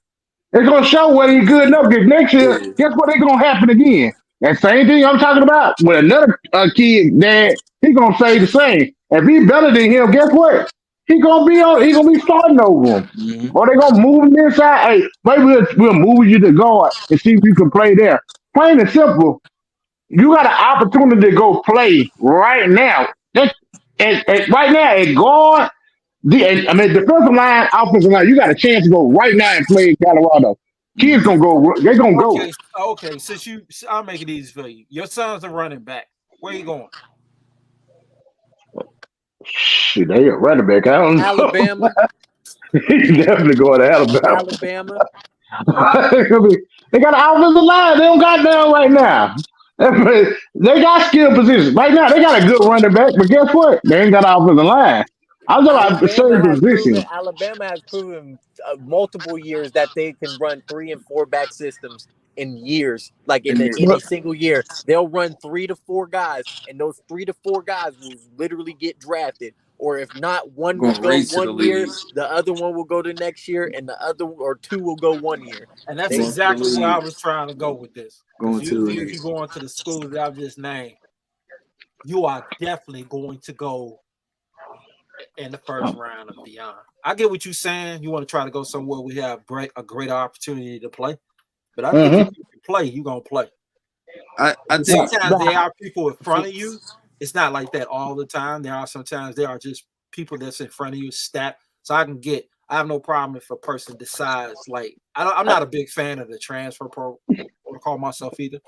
S2: It's gonna show whether he's good enough. Because next year,
S3: Yeah.
S2: guess what? It's gonna happen again. And same thing I'm talking about with another kid. Dad, he gonna say the same. If he better than him, guess what? He gonna be on. He gonna be starting over him.
S3: Mm-hmm.
S2: Or they gonna move him inside. Hey, maybe we'll move you to guard and see if you can play there. Plain and simple. You got an opportunity to go play right now. Right now at guard, I mean defensive line, offensive line. You got a chance to go right now and play in Colorado. Kids gonna go. They're gonna go.
S1: Okay. I'll make it easy for you. Your son's a running back. Where you going?
S2: Shit, they a running back. I don't know.
S6: Alabama,
S2: He's definitely going to Alabama.
S6: Alabama.
S2: They got an offensive line. They don't got down right now. They got skill positions right now. They got a good running back, but guess what? They ain't got an offensive line. I'm talking about the
S6: Alabama
S2: certain
S6: has proven
S2: positions.
S6: multiple years that they can run 3 and 4 back systems in years. Like in
S3: And
S6: any single year, they'll run 3 to 4 guys, and those 3 to 4 guys will literally get drafted. Or if not, one will
S3: gonna
S6: go
S3: race to the
S6: 1 year,
S3: league.
S6: the other one will go the next year, and the other or two will go 1 year.
S1: And that's
S6: They
S3: Going to the
S1: exactly where I
S3: league.
S1: was trying to go with this. Because
S3: Going to the
S1: usually, if
S3: league.
S1: you go into the schools that I've just named, you are definitely going to go in the first round and beyond. I get what you're saying. You want to try to go somewhere we have a great opportunity to play. But I think if you can play, you're going to play.
S3: I
S1: And
S3: think
S1: sometimes there are people in front of you. It's not like that all the time. There are just people that's in front of you, stat. So I have no problem if a person decides, like, I'm not a big fan of the transfer protocol myself either.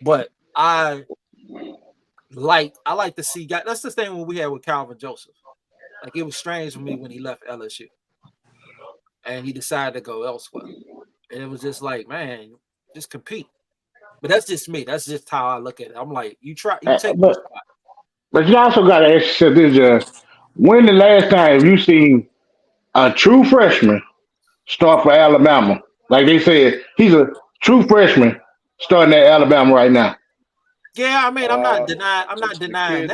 S1: But I like to see guys. That's the thing when we had with Calvin Joseph. Like, it was strange for me when he left LSU and he decided to go elsewhere. And it was just like, man, just compete. But that's just me. That's just how I look at it. I'm like, you take your
S2: But
S1: spot.
S2: you also got to ask yourself this: when the last time you seen a true freshman start for Alabama? Like they said, he's a true freshman starting at Alabama right now.
S1: Yeah, I mean, I'm not
S4: The
S1: denying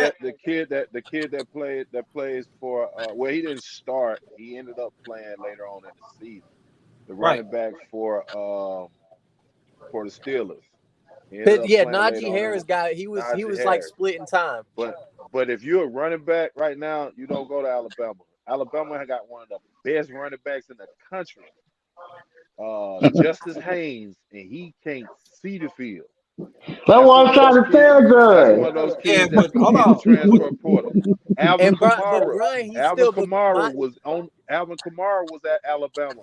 S4: kid
S1: that.
S4: that plays for well, he didn't start. He ended up playing later on in the season. The
S1: Right.
S4: running back for the Steelers. He ended
S6: But
S4: up
S6: yeah,
S4: playing later
S6: Najee
S4: on in
S6: Harris got he was
S4: Najee
S6: like
S4: Harris.
S6: splitting time.
S4: But if you're a running back right now, you don't go to Alabama. Alabama got one of the best running backs in the country. Justice Haynes, and he can't see the field.
S2: That's
S4: That's
S2: what
S4: one
S2: I'm
S4: of those
S2: trying to
S4: kids.
S2: tell
S4: That's
S2: you.
S4: one of those
S1: Yeah,
S4: kids
S1: but
S4: that
S1: hold
S4: hit the
S1: on.
S4: transfer portal. Alvin
S6: And but
S4: Kamara.
S6: Brian, he's
S4: Alvin
S6: still
S4: Kamara was at Alabama.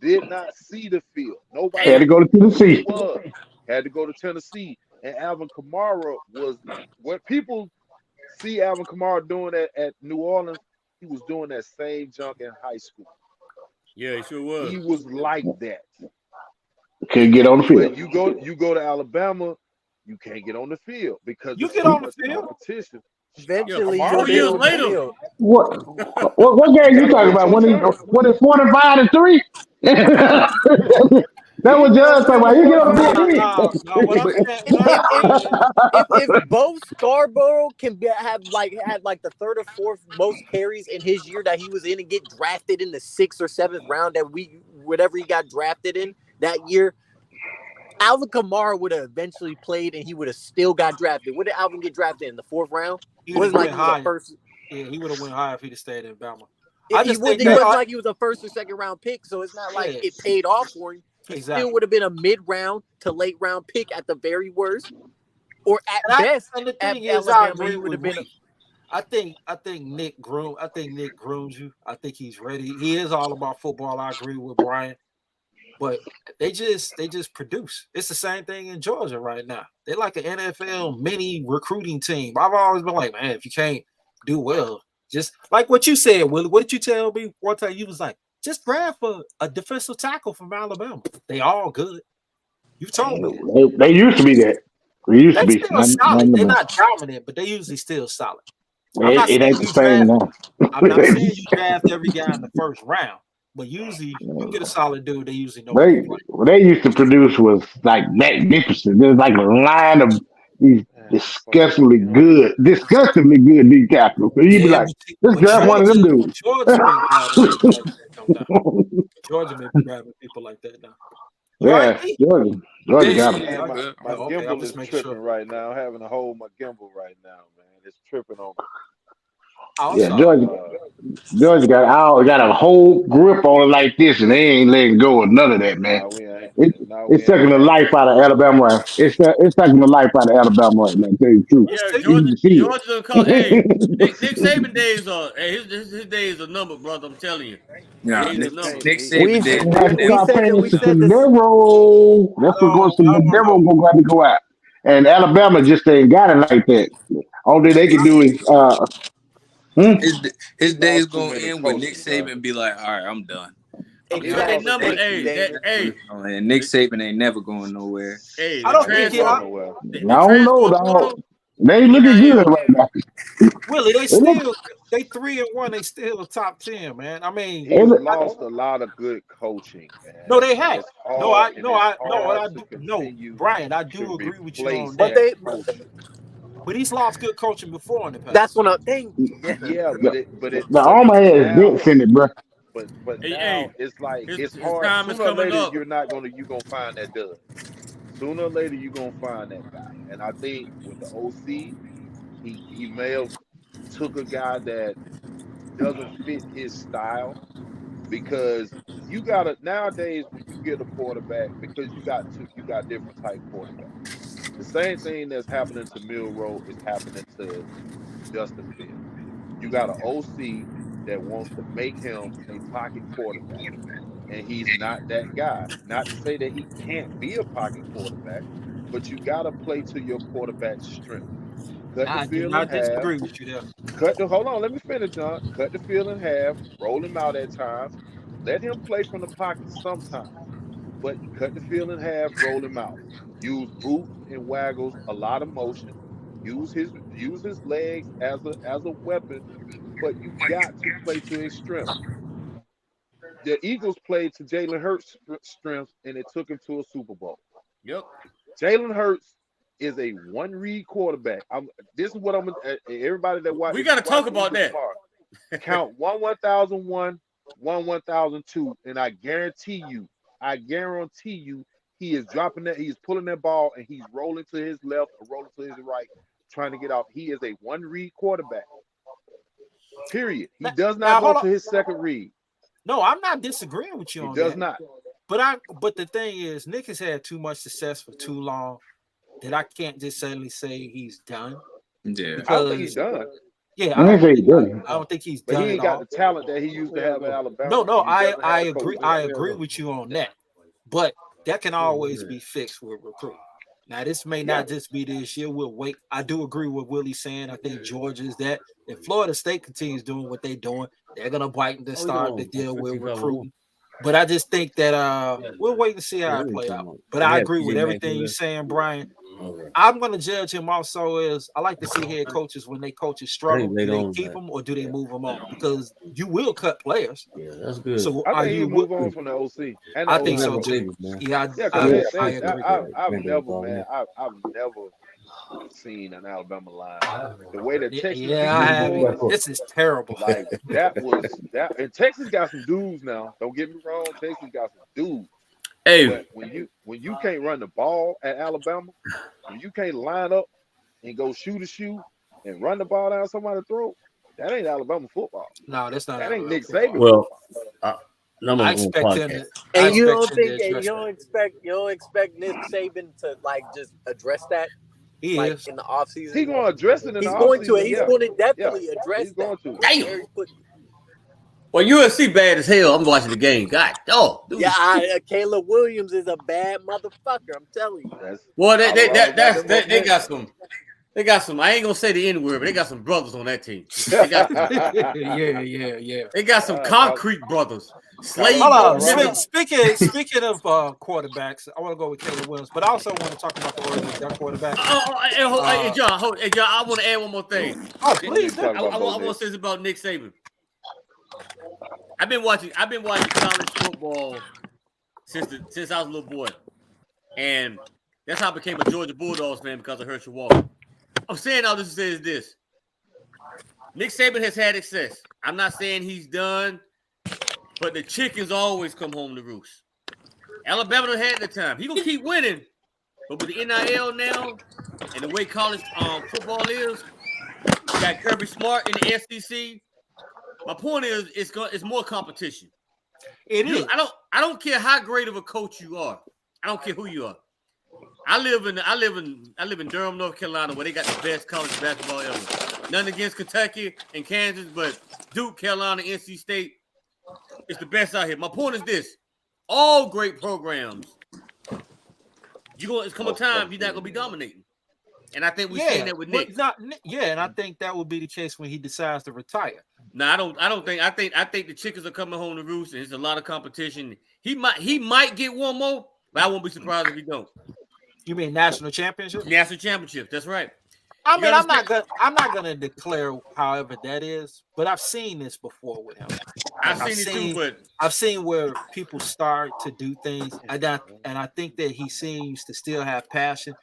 S4: Did not see the field. Nobody
S2: Had to
S1: Damn.
S2: go to
S4: knew who he
S2: Tennessee.
S4: was. Had to go to Tennessee. And Alvin Kamara was what people see Alvin Kamara doing at New Orleans. He was doing that same junk in high school.
S5: Yeah, he sure was.
S4: He was like that.
S2: Couldn't get on the
S4: But
S2: field.
S4: you go to Alabama, you can't get on the field because
S1: You
S4: it's
S1: get
S4: so
S1: on the
S4: much
S1: field.
S4: competition.
S6: Eventually,
S5: Yeah,
S6: you'll
S5: 4
S6: be
S5: years
S6: on the
S5: later.
S6: field.
S2: What game you
S4: Gotta
S2: talking
S4: wait
S2: about?
S4: your
S2: When
S4: turn.
S2: it's 45-3? That
S4: He
S2: was
S4: was
S2: Judge
S4: only
S2: talking
S4: in the
S2: about. You get
S4: fourth
S2: on the
S1: Nah,
S4: quarter.
S2: field
S1: nah, nah. What I'm
S3: But
S1: saying, what I'm saying is,
S6: If Bo Scarborough can have had like the third or fourth most carries in his year that he was in and get drafted in the 6th or 7th round whatever he got drafted in that year, Alvin Kamara would have eventually played and he would have still got drafted. What did Alvin get drafted in the 4th round?
S1: he
S6: It
S1: would have
S6: wasn't like
S1: went
S6: he was a
S1: higher.
S6: first.
S1: Yeah, he would have went higher if he'd have stayed in Bama.
S6: It,
S1: I
S6: he
S1: just
S6: was.
S1: think
S6: It
S1: that,
S6: wasn't like he was a first or second round pick, so it's not like
S1: yeah,
S6: it paid off for him. He still
S1: exactly.
S6: would have been a mid round to late round pick at the very worst, or
S1: And
S6: at best
S1: and the
S6: at
S1: thing is, I
S6: Alabama
S1: agree
S6: he would
S1: with
S6: have been.
S1: Reed. I think Nick grooms you. I think he's ready. He is all about football. I agree with Brian. But they just produce. It's the same thing in Georgia right now. They're like an NFL mini recruiting team. I've always been like, man, if you can't do well, just like what you said, Willie. What did you tell me one time? You was like, just draft a defensive tackle from Alabama. They all good. You told me that.
S2: they used to be that. They used
S1: They
S2: to be.
S1: still
S2: Not
S1: solid. They're
S2: anymore.
S1: not dominant, but they usually still solid. I'm not
S2: It
S1: saying
S2: ain't the
S1: you
S2: same
S1: draft.
S2: now.
S1: I'm not saying you draft every guy in the first round, but usually you get a solid dude. They usually know what they're
S2: They
S1: playing.
S2: what they used to produce was like magnificent. There's like a line of these
S4: Man, fuck them Gimbals.
S2: disgustingly good D tackles. So you'd be
S1: Yeah,
S2: like, just
S1: but
S2: draft one of them dudes.
S1: Georgia's been grabbing people like that come down. Georgia may be grabbing people like that now. You all right,
S2: Yeah,
S1: Pete?
S2: Georgia got them.
S3: yeah,
S4: Man,
S1: Yeah,
S3: but
S4: my
S1: oh, okay. I'm
S4: gimbal
S1: just
S4: is
S1: making
S4: tripping
S1: sure.
S4: right now. I'm having to hold my gimbal right now, man. It's tripping on me.
S1: Oh,
S2: Yeah,
S1: sorry.
S4: Uh,
S2: Georgia got a whole grip on it like this, and they ain't letting go of none of that, man.
S4: nah, we ain't.
S2: It,
S4: Nah, we
S2: it's
S4: ain't
S2: sucking the
S4: got
S2: life
S4: that.
S2: out of Alabama. Right? It's sucking the life out of Alabama right now. Tell you the truth,
S1: Let's
S5: Yeah,
S1: see.
S2: you can see
S5: Georgia done call. Hey,
S2: it.
S5: Nick Saban days are his days are numbered, brother. I'm telling you,
S3: yeah,
S5: days are
S3: Nick,
S5: numbered.
S3: Nick
S4: He
S3: Saban
S6: We've
S3: days
S2: And
S3: are
S2: have to
S6: we
S3: never.
S2: start
S6: said
S2: paying
S6: that we
S2: attention to
S6: said
S2: the
S6: this.
S2: devil. That's what goes
S1: No,
S2: to
S1: I
S2: the
S1: don't
S2: devil
S1: know.
S2: gonna have to go out. And Alabama just ain't got it like that. Only thing they can do is hmm?
S3: His
S4: we
S3: days
S4: lost too
S3: gonna
S4: many
S3: end when Nick
S4: coaches, bro.
S3: Saban be like, all right, I'm done. I'm
S4: He
S5: Yeah,
S3: done.
S5: they
S6: Exactly.
S4: lost.
S5: number.
S6: Thank you,
S5: Hey,
S6: David.
S3: And Nick Saban ain't never going nowhere.
S1: I
S5: the
S4: Nah,
S1: don't
S4: he
S1: think
S4: ain't
S1: it.
S5: transfer,
S4: going
S1: I,
S4: nowhere.
S5: the
S2: I don't know,
S5: transfer
S2: dog.
S5: portal.
S2: They ain't
S5: Look at
S2: looking
S5: how
S2: good right now.
S1: Willie,
S2: They look
S1: they 3-1. They still top 10, man. I mean,
S2: they
S4: He's
S2: look
S4: lost a lot of good coaching,
S1: no,
S4: man,
S1: they
S4: and
S1: have.
S4: it's hard. And it's hard to
S1: No,
S4: continue
S1: Brian, I
S4: to
S1: do agree with you
S4: replace
S1: on
S6: But
S1: that.
S4: that
S6: they
S4: coaching.
S1: But he's lost good coaching before in the
S6: that's
S1: past.
S6: what I think. Yeah.
S4: Yeah,
S2: the,
S4: but
S2: the armor has
S4: now
S2: dents in it, bro.
S4: but
S5: Hey,
S4: now
S5: hey,
S4: it's like it's
S5: his
S4: hard.
S5: time is
S4: Sooner or
S5: coming
S4: later,
S5: up.
S4: you're gonna find that dud. Sooner or later, you're gonna find that guy. And I think with the OC, he may have took a guy that doesn't fit his style because you gotta nowadays when you get a quarterback because you got different type quarterbacks. The same thing that's happening to Milrow is happening to Justin Fields. You got an OC that wants to make him a pocket quarterback, and he's not that guy. Not to say that he can't be a pocket quarterback, but you got to play to your quarterback's strength. Cut the
S1: I do
S4: field in
S1: not
S4: half.
S1: disagree with you there.
S4: Hold on, let me finish, John. Cut the field in half, roll him out at times. Let him play from the pocket sometimes, but cut the field in half, roll him out. Use boot and waggles, a lot of motion. Use his legs as a weapon, but you got to play to his strength. The Eagles played to Jalen Hurts' strengths, and it took him to a Super Bowl.
S5: Yep.
S4: Jalen Hurts is a one read quarterback. This is what I'm everybody that watch
S5: We
S4: if
S5: got
S4: you
S5: to
S4: watch
S5: talk about
S4: Eagles
S5: that.
S4: tomorrow, count 1 1001, 1 1002, and I guarantee you, he is dropping that, he's pulling that ball, and he's rolling to his left or rolling to his right, trying to get out. He is a one read quarterback. Period. He does not
S1: Now
S4: go
S1: hold on.
S4: to his second read.
S1: No, I'm not disagreeing with you
S4: He
S1: on
S4: does
S1: that.
S4: not.
S1: But the thing is, Nick has had too much success for too long that I can't just suddenly say he's done.
S3: Yeah.
S4: I don't think he's
S1: Because
S4: done,
S1: yeah,
S2: I ain't say he doesn't.
S1: I don't think he's
S4: but he
S1: done at
S4: ain't got
S1: all.
S4: the talent that he used to have at Alabama,
S1: No,
S4: and he doesn't
S1: I
S4: have the
S1: agree.
S4: coaching.
S1: I agree with you on that. But that can always be fixed with recruiting. Now, this may
S4: Yeah,
S1: not just be this year. We'll wait. I do agree with Willie saying. I think Georgia is that. If Florida State continues doing what they're doing, they're gonna bite and start to deal with recruiting. But I just think that we'll wait and see how it play out. But I agree with everything you're saying, Brian. I'm going to judge him also as I like to see head coaches when they coaches struggle. Do they keep them or do they move them on? Because you will cut players.
S7: Yeah, that's good.
S1: So
S4: I
S1: are
S4: think he
S1: you?
S4: move on from the OC. And the
S1: I think
S4: O-line
S1: so too.
S7: Davis, man.
S1: Yeah,
S4: Yeah,
S1: I
S4: because
S1: agree.
S4: I've never, man, I've never seen an Alabama line. The way that Texas beat them boys,
S1: this is terrible.
S4: like that was that. And Texas got some dudes now. Don't get me wrong, Texas got some dudes.
S5: Hey,
S4: But when you can't run the ball at Alabama, when you can't line up and go shoot a shoe and run the ball down somebody's throat, that ain't Alabama football.
S1: No, that's not.
S4: That ain't Nick
S1: Alabama
S4: Saban.
S5: well,
S1: I expect him to.
S6: And you don't expect Nick Saban to like just address that
S1: He
S6: like
S1: is.
S6: in the offseason?
S4: He's going to address it in
S6: He's
S4: the
S6: going to.
S4: offseason,
S6: He's
S4: yeah.
S6: going to definitely
S4: Yeah,
S6: address
S4: he's going to.
S5: Damn. Well, USC bad as hell. I'm watching the game. God, dude.
S6: Yeah, Caleb Williams is a bad motherfucker. I'm telling you.
S5: Well, they got some. They got some. I ain't gonna say the N word, but they got some brothers on that team. They got
S1: yeah.
S5: They got some concrete brothers. Slade.
S1: Hold on. Speaking of quarterbacks, I want to go with Caleb Williams, but I also want to talk about the Oregon quarterback.
S5: Hey, John, I want to add one more thing.
S1: Oh, please.
S5: I want to say this about Nick Saban. I've been watching college football since I was a little boy, and that's how I became a Georgia Bulldogs fan because of Herschel Walker. I'm saying all this to say is this: Nick Saban has had success. I'm not saying he's done, but the chickens always come home to roost. Alabama done had the time. He gonna keep winning, but with the NIL now and the way college football is, you got Kirby Smart in the SEC. My point is, it's more competition.
S1: It is.
S5: I don't care how great of a coach you are. I don't care who you are. I live in Durham, North Carolina, where they got the best college basketball ever. Nothing against Kentucky and Kansas, but Duke, Carolina, NC State, it's the best out here. My point is this: all great programs, it's come a time you're not gonna be dominating. And I think we've seen that with Nick.
S1: And I think that would be the case when he decides to retire.
S5: No, I think the chickens are coming home to roost, and there's a lot of competition. He might get one more, but I won't be surprised if he don't.
S1: You mean national championship?
S5: National championship, that's right.
S1: I mean, I'm not gonna declare however that is, but I've seen this before with him. I've seen where people start to do things, and I think that he seems to still have passion,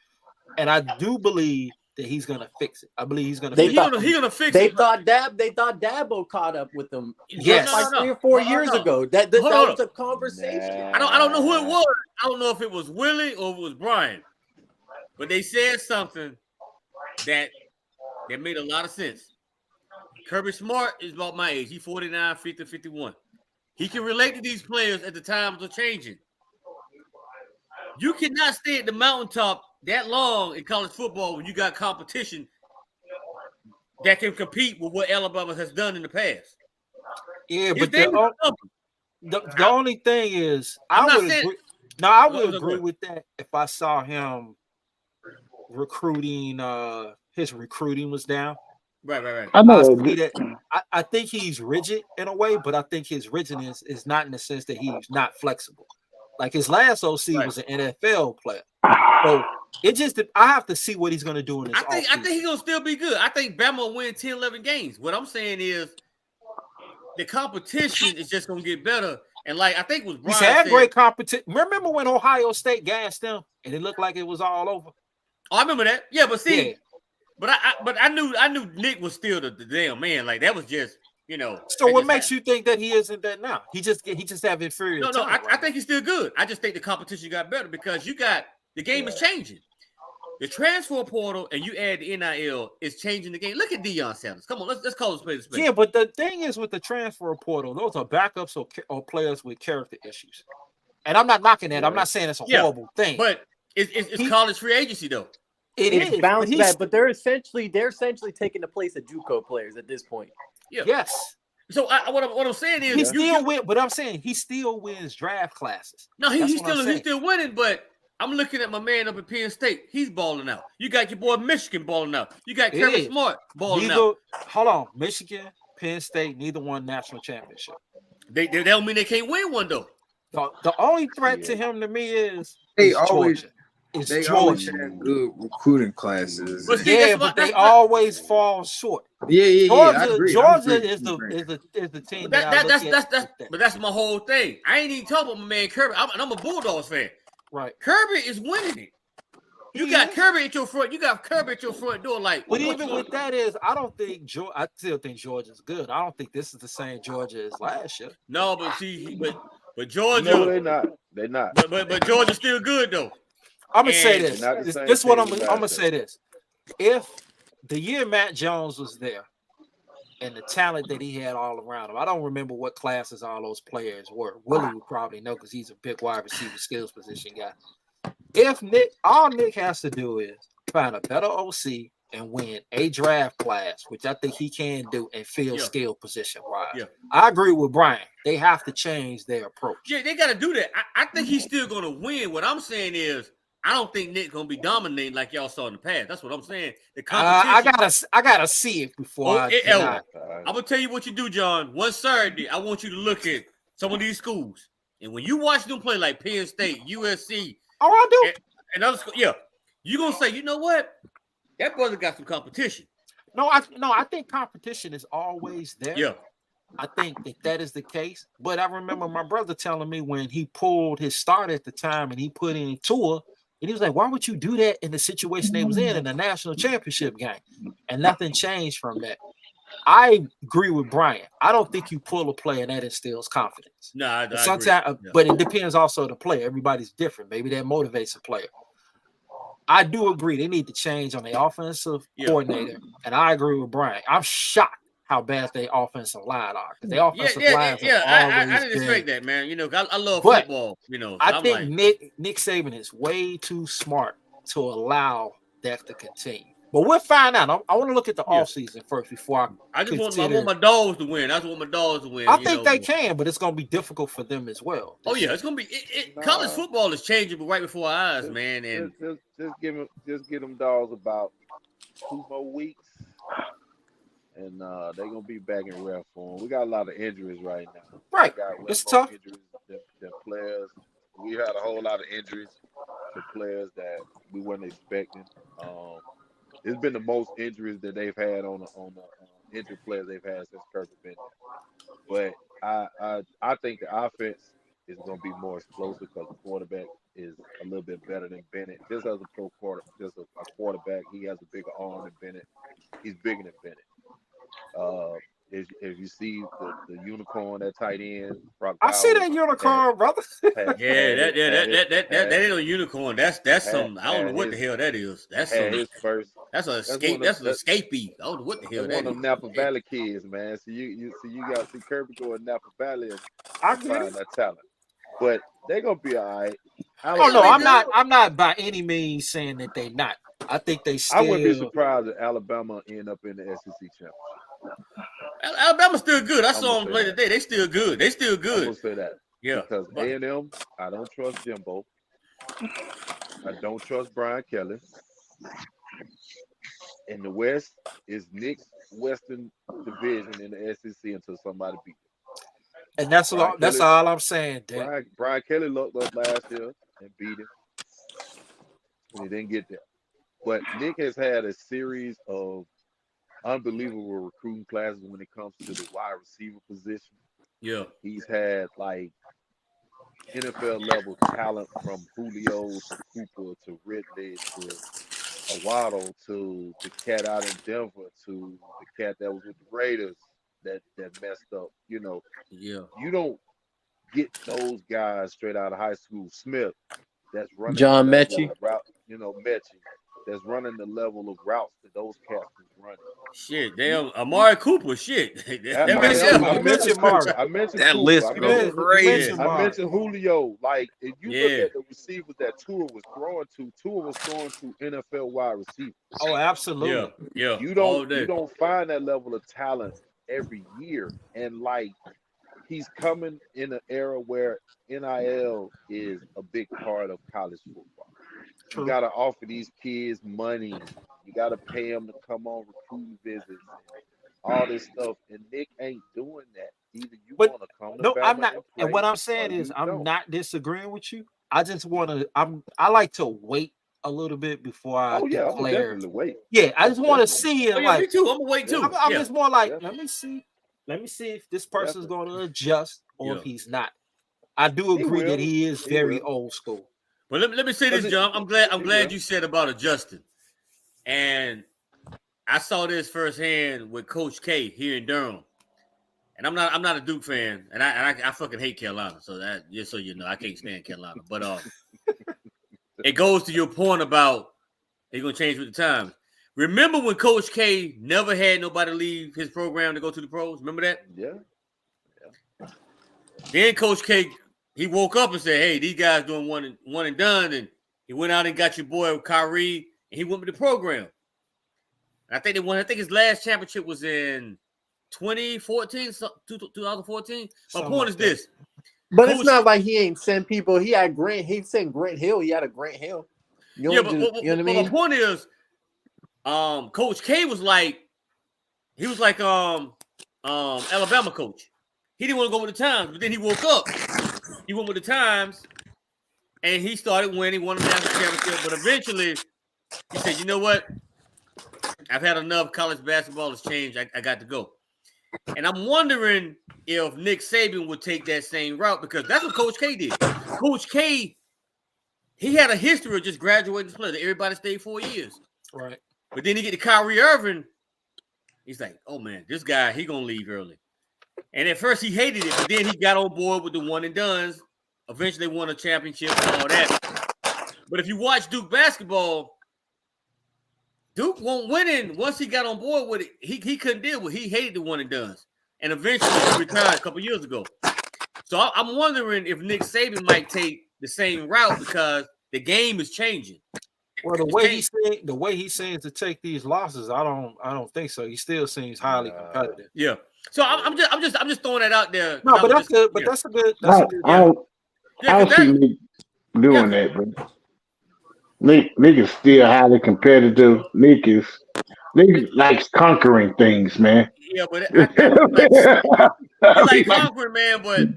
S1: and I do believe that he's gonna fix it. I believe he's gonna.
S5: He's gonna fix it.
S6: They thought Dabo caught up with them.
S1: Yes,
S6: like 3 or 4 years ago. That was a conversation.
S5: I don't know who it was. I don't know if it was Willie or if it was Brian, but they said something that made a lot of sense. Kirby Smart is about my age. He's 49, 50, 51. He can relate to these players at the times of changing. You cannot stay at the mountaintop that long in college football when you got competition that can compete with what Alabama has done in the past.
S1: Yeah, but the only thing is, I would agree with that if I saw him recruiting. His recruiting was down.
S5: Right.
S2: I know.
S1: I think he's rigid in a way, but I think his rigidness is not in the sense that he's not flexible. Like his last OC was an NFL player. So it just, I have to see what he's going to do in his
S5: I think he's going to still be good. I think Bama will win 10, 11 games. What I'm saying is the competition is just going to get better. And like, I think it was Brian
S1: he's had great competition. Remember when Ohio State gassed them and it looked like it was all over?
S5: Oh, I remember that. Yeah, but see, but I knew Nick was still the damn man. Like that was just,
S1: So what makes you think that he isn't that now? He just have inferior.
S5: No, I think he's still good. I just think the competition got better because the game is changing. The transfer portal and you add the NIL is changing the game. Look at Deion Sanders. Come on, let's call this play.
S1: Yeah, but the thing is with the transfer portal, those are backups or players with character issues. And I'm not knocking that. I'm not saying it's a horrible thing.
S5: But it's college free agency though.
S6: It's bounced back, but they're essentially taking the place of JUCO players at this point.
S5: Yeah.
S1: Yes.
S5: So what I'm saying is
S1: he still wins, but I'm saying he still wins draft classes.
S5: No, he's still winning, but I'm looking at my man up at Penn State. He's balling out. You got your boy Michigan balling out. You got Kirby Smart balling out.
S1: Hold on, Michigan, Penn State, neither won national championship.
S5: They don't mean they can't win one though.
S1: The only threat to him to me is
S3: They
S1: Georgia. It's
S3: They always
S1: Georgia.
S3: have good recruiting classes.
S5: But see,
S1: Yeah, but they always fall short.
S3: Yeah. I agree.
S1: Georgia is the team that I look at.
S5: But that's my whole thing. I ain't even talking about my man Kirby. I'm a Bulldogs fan.
S1: Right.
S5: Kirby is winning it. You got Kirby at your front. You got Kirby at your front door. Like,
S1: but even with that I don't think I still think Georgia's good. I don't think this is the same Georgia as last year.
S5: No, but see, but Georgia.
S4: No, they're not. They're not.
S5: But Georgia's still good though.
S1: I'm gonna say this.
S4: Not the same
S1: This is what
S4: team
S1: I'm
S4: as
S1: gonna
S4: last
S1: say this. If the year Matt Jones was there and the talent that he had all around him, I don't remember what classes all those players were. Willie would probably know because he's a big wide receiver skills position guy. If all Nick has to do is find a better OC and win a draft class, which I think he can do, and fill skill position wise.
S5: Yeah.
S1: I agree with Brian. They have to change their approach.
S5: Yeah, they got to do that. I think he's still going to win. What I'm saying is, I don't think Nick's going to be dominating like y'all saw in the past. That's what I'm saying. The competition.
S1: I gotta see it before I'm
S5: gonna tell you what you do, John. One Saturday, I want you to look at some of these schools, and when you watch them play like Penn State, USC,
S1: I do,
S5: and other schools, you're gonna say, you know what, that brother got some competition.
S1: No, I think competition is always there.
S5: Yeah.
S1: I think that is the case. But I remember my brother telling me when he pulled his start at the time and he put in Tua, and he was like, why would you do that in the situation they was in the national championship game? And nothing changed from that. I agree with Brian. I don't think you pull a play and that instills confidence.
S5: No, I
S1: sometimes,
S5: agree.
S1: But it depends also the player. Everybody's different. Maybe that motivates a player. I do agree they need to change on the offensive coordinator, and I agree with Brian. I'm shocked how bad their offensive line are because the offensive lines are always
S5: I didn't expect that, man. You know, I love
S1: but
S5: football. You know, so
S1: I think Nick Saban is way too smart to allow that to continue. But we'll find out. I want to look at the offseason first before
S5: I want my dogs to win. I just want my dogs to win.
S1: I think they can, but it's going to be difficult for them as well.
S5: Oh yeah, it's going to be. College football is changing right before our eyes, man. And
S4: just give them dogs about 2 more weeks, and they're gonna be back in ref form. We got a lot of injuries right now.
S1: Right, it's tough.
S4: Injuries than players. We had a whole lot of injuries to players that we weren't expecting. It's been the most injuries that they've had on the injured players they've had since Kirby been there. But I think the offense is going to be more explosive because the quarterback is a little bit better than Bennett. Just as a quarterback, he has a bigger arm than Bennett. He's bigger than Bennett. If you see the unicorn, that tight end,
S1: I see that unicorn, brother.
S5: That ain't a unicorn. That's something. I don't know what the hell that is. That's his first. That's an escape. That's an escapee. I don't know what the hell that is.
S4: One of them Napa Valley kids, man. So you got to see Kirby go in Napa Valley and find that talent. But they're gonna be all right.
S1: I'm not by any means saying that they're not. I think they still.
S4: I wouldn't be surprised if Alabama end up in the SEC championship.
S5: Alabama's still good. I saw them play today. They still good. They still good.
S4: I will say that.
S5: Yeah.
S4: Because A&M, I don't trust Jimbo. I don't trust Brian Kelly. In the West is Nick's Western Division in the SEC until somebody beat him.
S1: And that's all I'm saying, Dan.
S4: Brian Kelly looked up last year and beat him. And he didn't get there. But Nick has had a series of unbelievable recruiting classes when it comes to the wide receiver position.
S5: Yeah.
S4: He's had like NFL level talent from Julio to Cooper to Ridley to Waddle to the cat out in Denver to the cat that was with the Raiders that messed up. You know, you don't get those guys straight out of high school. Smith, that's running
S6: John Mechie,
S4: Mechie, that's running the level of routes that those cats was running.
S5: Shit, damn, Amari Cooper, shit.
S1: I mentioned Marvin.
S4: I mentioned
S3: that
S4: Cooper.
S3: list goes crazy.
S4: I mentioned Julio. Like, if you look at the receivers that Tua was throwing to NFL wide receivers.
S1: Oh, absolutely.
S5: Yeah.
S4: You don't find that level of talent every year. And like, he's coming in an era where NIL is a big part of college football. You got to offer these kids money. You got to pay them to come on recruiting visits, all this stuff. And Nick ain't doing that. Either you want to come to Bama
S1: I'm not. And what I'm saying is, I'm not disagreeing with you. I just want to. I like to wait a little bit before I
S7: Oh yeah, I'm gonna
S1: declare.
S7: definitely wait.
S1: Yeah, I just want to
S7: Definitely.
S1: see it.
S5: Oh yeah, me
S1: Like
S5: too. I'm gonna wait too.
S1: I'm
S5: Yeah.
S1: just more like,
S7: Yeah.
S1: let me see if this person's
S7: Definitely.
S1: going to adjust or
S5: Yeah.
S1: if he's not. I do
S7: He
S1: agree that
S7: will.
S1: he is
S7: He
S1: very
S7: will.
S1: old school.
S5: But let me say this,
S7: Cause
S5: John. I'm
S7: he
S5: glad
S7: will.
S5: you said about adjusting. And I saw this firsthand with Coach K here in Durham. And I'm not a Duke fan, and I fucking hate Carolina. So that just so you know, I can't stand Carolina. But it goes to your point about they're gonna change with the times. Remember when Coach K never had nobody leave his program to go to the pros? Remember that?
S7: Yeah.
S5: Then Coach K, he woke up and said, "Hey, these guys doing one and done," and he went out and got your boy Kyrie, and he went with the program. And I think they won. I think his last championship was in 2014, 2014. My
S1: Something
S5: point
S1: like
S5: is
S1: that.
S5: this:
S6: But
S5: Coach-
S6: it's not like he ain't sent people. He sent Grant Hill. He had a Grant Hill. You
S5: yeah,
S6: know,
S5: but
S6: you know what I
S5: my
S6: mean?
S5: point is, Coach K was like, he was like Alabama coach. He didn't want to go with the times, but then he woke up. He went with the times, and he started winning, won the national championship. But eventually, he said, "You know what? I've had enough. College basketball has changed. I got to go." And I'm wondering if Nick Saban would take that same route because that's what Coach K did. Coach K, he had a history of just graduating players. Everybody stayed 4 years.
S1: Right.
S5: But then he get to Kyrie Irving. He's like, oh, man, this guy, he going to leave early. And at first he hated it, but then he got on board with the one and dones. Eventually they won a championship and all that. But if you watch Duke basketball, Duke won't win in. Once he got on board with it, he couldn't deal with it. He hated the one and dones. And eventually he retired a couple years ago. So I'm wondering if Nick Saban might take the same route because the game is changing.
S1: Well, the way he seems to take these losses, I don't think so. He still seems highly competitive.
S5: Yeah. So I'm just throwing that out there.
S1: No, but that's good. But that's a good. That's a good.
S2: I don't see Nick doing that, but Nick is still highly competitive. Nick likes conquering things, man.
S5: Yeah, but he like conquering, man. But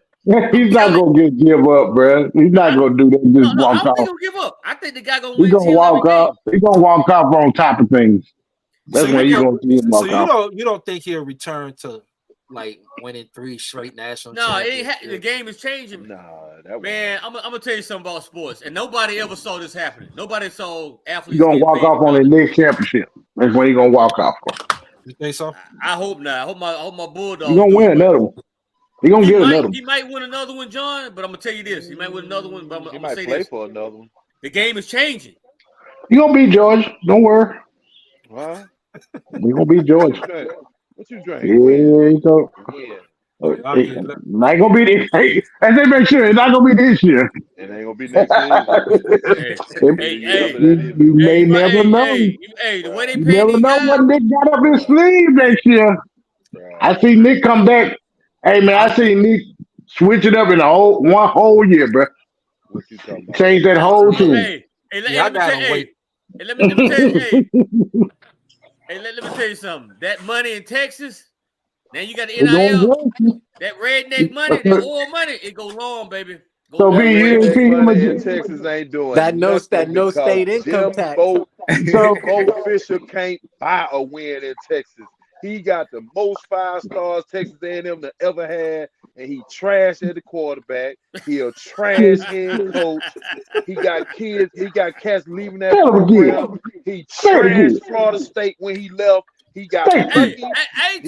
S2: he's not gonna give up, bro. He's not gonna do that. Just
S5: no, I
S2: walk
S5: don't think
S2: off.
S5: he'll give up. I think the guy gonna
S2: He's
S5: win.
S2: gonna walk off. He's gonna walk off on top of things. That's when you're gonna see him walk off.
S1: So you don't think he'll return to like winning 3 straight national championships?
S5: The game is changing.
S7: Nah,
S5: man, I'm gonna tell you something about sports, and nobody ever saw this happening. Nobody saw athletes.
S2: He's gonna walk off on the next championship. That's when he's gonna walk off.
S1: You think so?
S5: I hope not. I hope my Bulldogs.
S2: He's gonna win another one. He's gonna get another one.
S5: He might win another one, John. But I'm gonna tell you this: he might win another one. But I'm gonna say this:
S7: for another one.
S5: The game is changing.
S2: You gonna beat George? Don't worry.
S7: What?
S2: We gonna beat George.
S7: What you drink?
S2: Yeah, so. Not gonna be this. Hey, and they make sure it's not gonna be this year.
S7: It ain't gonna be next year.
S2: You may never know.
S5: Hey, the way they
S2: You
S5: pay
S2: never
S5: these
S2: know
S5: guys,
S2: what Nick got up his sleeve next year. I see Nick come back. Hey man, I see Nick switch it up in one whole year, bro.
S7: What you talking about?
S2: Change that whole team.
S5: let me tell you, let me tell you something. That money in Texas, now you got the NIL, that redneck money, that oil money, it go long, baby.
S2: So
S7: Texas ain't doing
S6: that no state income tax.
S7: Bo Fisher can't buy a win in Texas. He got the most 5 stars Texas A&M to ever had, and he trashed at the quarterback. He a trash head coach. He got kids. He got cats leaving that program. He trashed Florida State when he left. He got lucky. He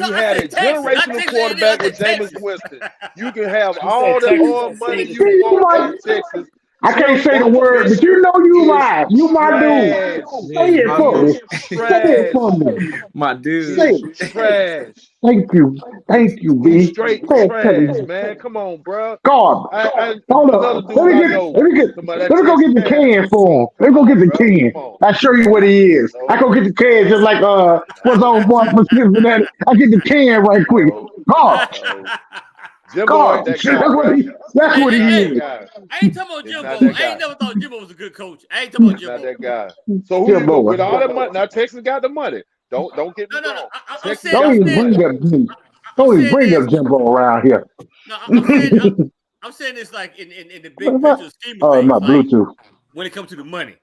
S7: had a generational quarterback with Jameis Winston. You can have all the oil money you want in Texas.
S2: I can't say the word, but you know you right. You my dude. Say it for me. Say it for me.
S3: My dude.
S2: Say it.
S7: Trash.
S2: Thank you, B.
S7: Straight trash, man. Come on, bro.
S2: God. Hold up. Let me go get the can for him. Let me go get the can. I'll show you what he is. I go get the can just like what's on one for Cincinnati. I get the can right quick. God. God, that's what he is.
S5: I ain't talking about Jimbo. I ain't never thought Jimbo was a good coach. I ain't talking about Jimbo.
S7: Not that guy. So who you go with all that money? Now Texas got the money. Don't get me wrong.
S2: Don't even bring up Jimbo around here.
S5: No, I'm saying this like in the big picture scheme of things.
S2: My Bluetooth.
S5: When it comes to the money,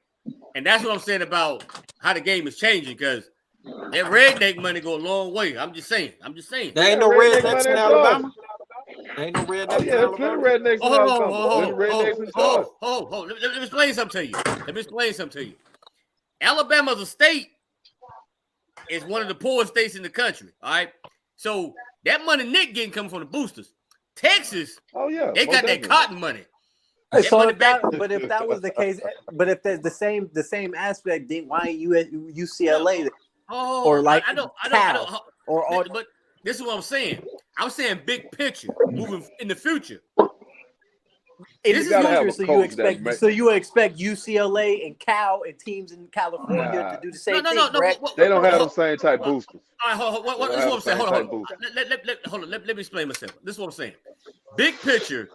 S5: And that's what I'm saying about how the game is changing, because that redneck money go a long way. I'm just saying.
S1: There ain't no rednecks in Alabama. There ain't no rednecks in
S7: there's plenty of
S1: Alabama.
S7: rednecks in Alabama. Plenty of rednecks in Georgia.
S5: Let me explain something to you. Alabama as a state is one of the poorest states in the country. All right. So that money Nick getting coming from the boosters. Texas, they got that cotton money.
S6: So if that was the case, but if there's the same aspect, then why ain't you at UCLA or like
S5: I don't. But this is what I'm saying. I'm saying big picture, moving in the future.
S6: In the future, so you expect UCLA and Cal and teams in California to do the same thing, correct?
S7: They don't have them same type boosters.
S5: All right, what this is what I'm saying. Hold on. Let me explain myself. This is what I'm saying. Big picture,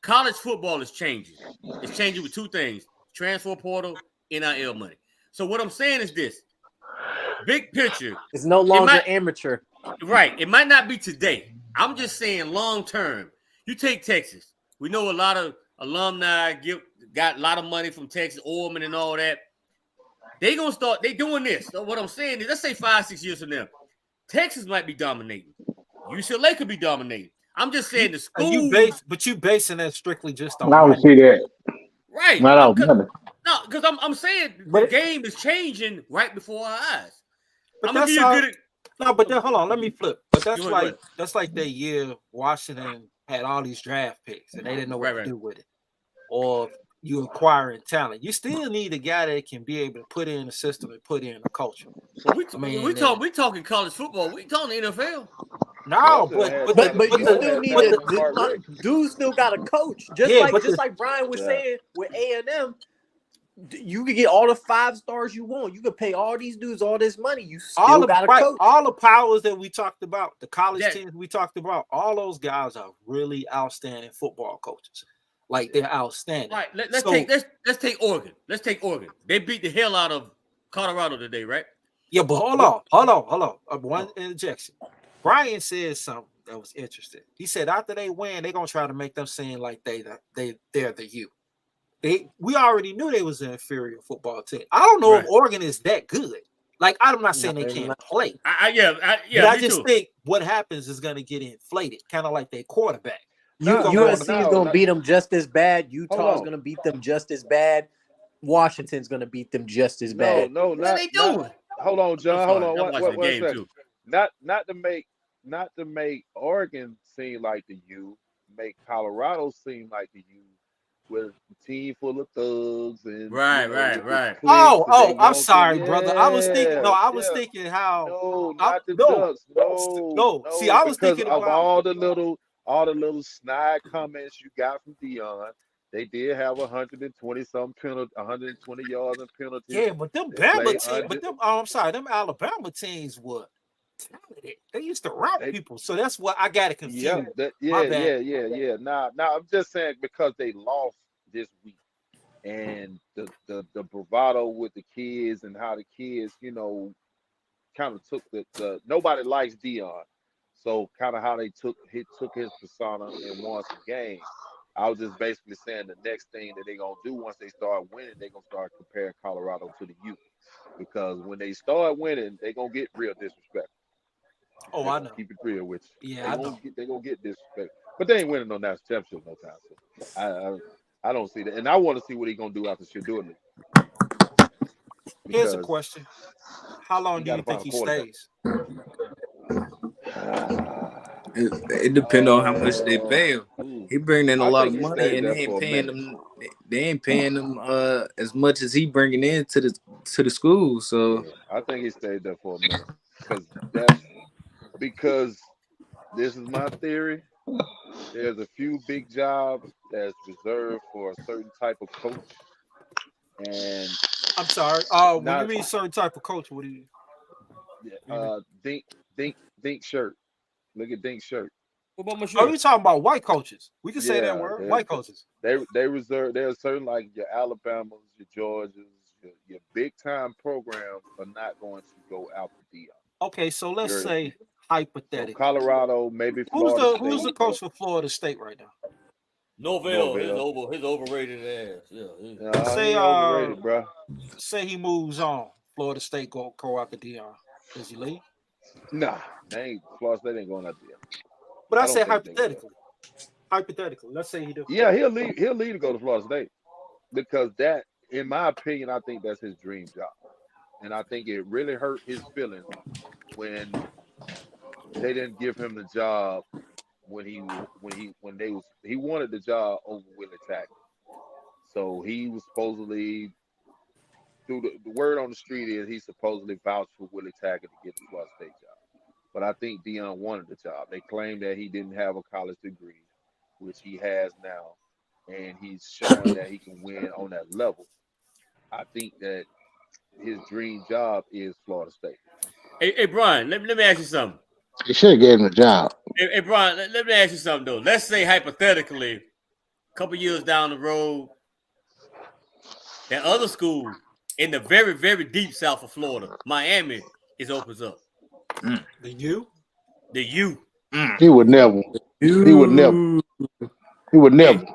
S5: college football is changing. It's changing with two things: transfer portal, NIL money. So what I'm saying is this: big picture,
S6: it's no longer amateur.
S5: Right. It might not be today. I'm just saying long term. You take Texas. We know a lot of alumni got a lot of money from Texas, Orman and all that. They gonna start. They doing this. So what I'm saying is, let's say 5-6 years from now, Texas might be dominating. UCLA could be dominating. I'm just saying the school.
S1: You basing that strictly just on.
S2: I don't see that.
S5: Right.
S2: No,
S5: because I'm saying the game is changing right before our eyes.
S1: But
S5: I'm gonna give you a good.
S1: No, but then hold on, let me flip. But that's like that year Washington had all these draft picks and they didn't know what to do with it. Or you acquiring talent. You still need a guy that can be able to put in a system and put in a culture.
S5: We talking college football. We talking NFL.
S1: No, but
S6: you still need dude still got a coach. Just like Brian was saying with A&M. You can get all the 5 stars you want. You can pay all these dudes all this money. You still got a coach.
S1: All the powers that we talked about, the college teams we talked about, all those guys are really outstanding football coaches. Like they're outstanding.
S5: Right. Let's take Oregon. Let's take Oregon. They beat the hell out of Colorado today, right?
S1: Yeah, but hold on. One interjection. Brian said something that was interesting. He said after they win, they're gonna try to make them seem like they're the U. We already knew they was an inferior football team. I don't know if Oregon is that good. Like, I'm not saying they can't play.
S5: I
S1: just think what happens is going to get inflated, kind of like their quarterback.
S6: USC is going to beat them just as bad. Utah is going to beat them just as bad. Washington's going to beat them just as bad.
S7: No, not they doing. Hold on, John. Hold on. One second. Not to make Oregon seem like the U, make Colorado seem like the U. With a team full of thugs and
S5: right.
S1: Oh, I'm sorry, brother. I was thinking how
S7: not the thugs. No.
S1: See, I was thinking
S7: of
S1: about
S7: all the little snide comments you got from Dion. They did have 120 yards and penalties.
S1: Yeah, but them Bama teams, them Alabama teams were talented. They used to rout people, so that's what I got to confuse.
S7: Yeah. Now I'm just saying because they lost this week, and the bravado with the kids and how the kids, kind of took the nobody likes Dion, so kind of how they took his persona and won some games. I was just basically saying the next thing that they're gonna do once they start winning, they're gonna start comparing Colorado to the U, because when they start winning, they're gonna get real disrespect.
S1: Oh, I know.
S7: Keep it real with you.
S1: Yeah,
S7: they're gonna get disrespect, but they ain't winning no national championship no time soon. I don't see that, and I want to see what he's gonna do after Shadurley.
S1: Here's a question: how long do you think he stays?
S3: It depends on how much they pay him. He bringing in a lot of money, and they ain't paying them as much as he bringing in to the school. So
S7: I think he stayed there for a minute because this is my theory. There's a few big jobs that's reserved for a certain type of coach. And
S1: I'm sorry. When you mean certain type of coach, what do you?
S7: Dink shirt. Look at Dink's shirt.
S5: What about my shirt?
S1: Are you talking about white coaches? We can say that word. White coaches.
S7: They reserve. There's certain like your Alabamas, your Georgias, your big time programs are not going to go out the deal.
S1: Okay, so let's say hypothetically,
S7: Colorado, maybe Florida.
S1: Who's the coach for Florida State right now?
S5: Norvell, his overrated ass. Yeah.
S1: Say
S7: he overrated, bro.
S1: say he moves on. Florida State go after Dion. Does he leave?
S7: Nah, Florida State ain't going out there.
S1: But I
S7: I don't
S1: say
S7: think they will.
S1: hypothetically. Let's say he do.
S7: Yeah, he'll leave to go to Florida State because that, in my opinion, I think that's his dream job, and I think it really hurt his feelings when they didn't give him the job when he wanted the job over Willie Tackett. So he was supposedly, through the word on the street is he supposedly vouched for Willie Tackett to get the Florida State job. But I think Dion wanted the job. They claimed that he didn't have a college degree, which he has now, and he's shown that he can win on that level. I think that his dream job is Florida State.
S5: Hey, Brian, let me ask you something.
S2: They should have gave him the job.
S5: Hey, Brian, let me ask you something though. Let's say hypothetically, a couple years down the road, that other school in the very, very deep south of Florida, Miami, opens up.
S1: The U?
S5: The U.
S2: He would never. He would never. He would never.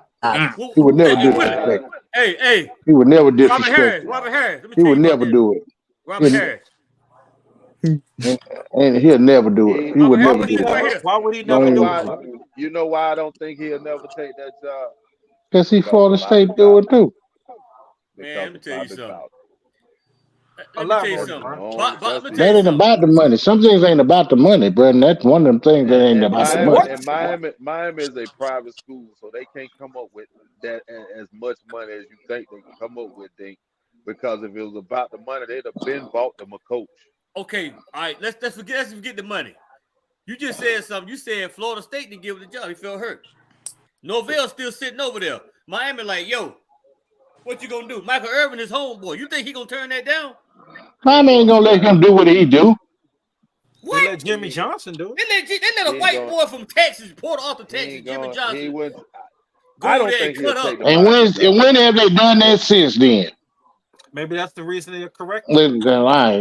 S2: He would never disrespect.
S5: Hey.
S2: He would never disrespect.
S5: Robert Harris.
S2: He would never do it.
S5: Robert Harris.
S2: And he'll never do it. He would never do it.
S1: Why would he never do it?
S7: You know why I don't think he'll never take that job?
S2: Because he Florida State do it too.
S5: Man, let me tell you something.
S2: That ain't about the money. Some things ain't about the money, bro. And that's one of them things that ain't about the money.
S7: And Miami is a private school, so they can't come up with that as much money as you think they can come up with. Because if it was about the money, they'd have been bought them a coach.
S5: Okay, all right. Let's forget the money. You just said something. You said Florida State didn't give him the job. He felt hurt. Norvell's still sitting over there. Miami like, yo, what you gonna do? Michael Irvin is homeboy. You think he gonna turn that down?
S2: Miami ain't gonna let him do what he do.
S5: What?
S1: They let Jimmy Johnson do it.
S5: They let a white boy from Texas, Port Arthur, Texas, Jimmy Johnson.
S7: I don't think he'll take
S2: and when have they done that since then?
S1: Maybe that's the reason they're correct.
S2: I ain't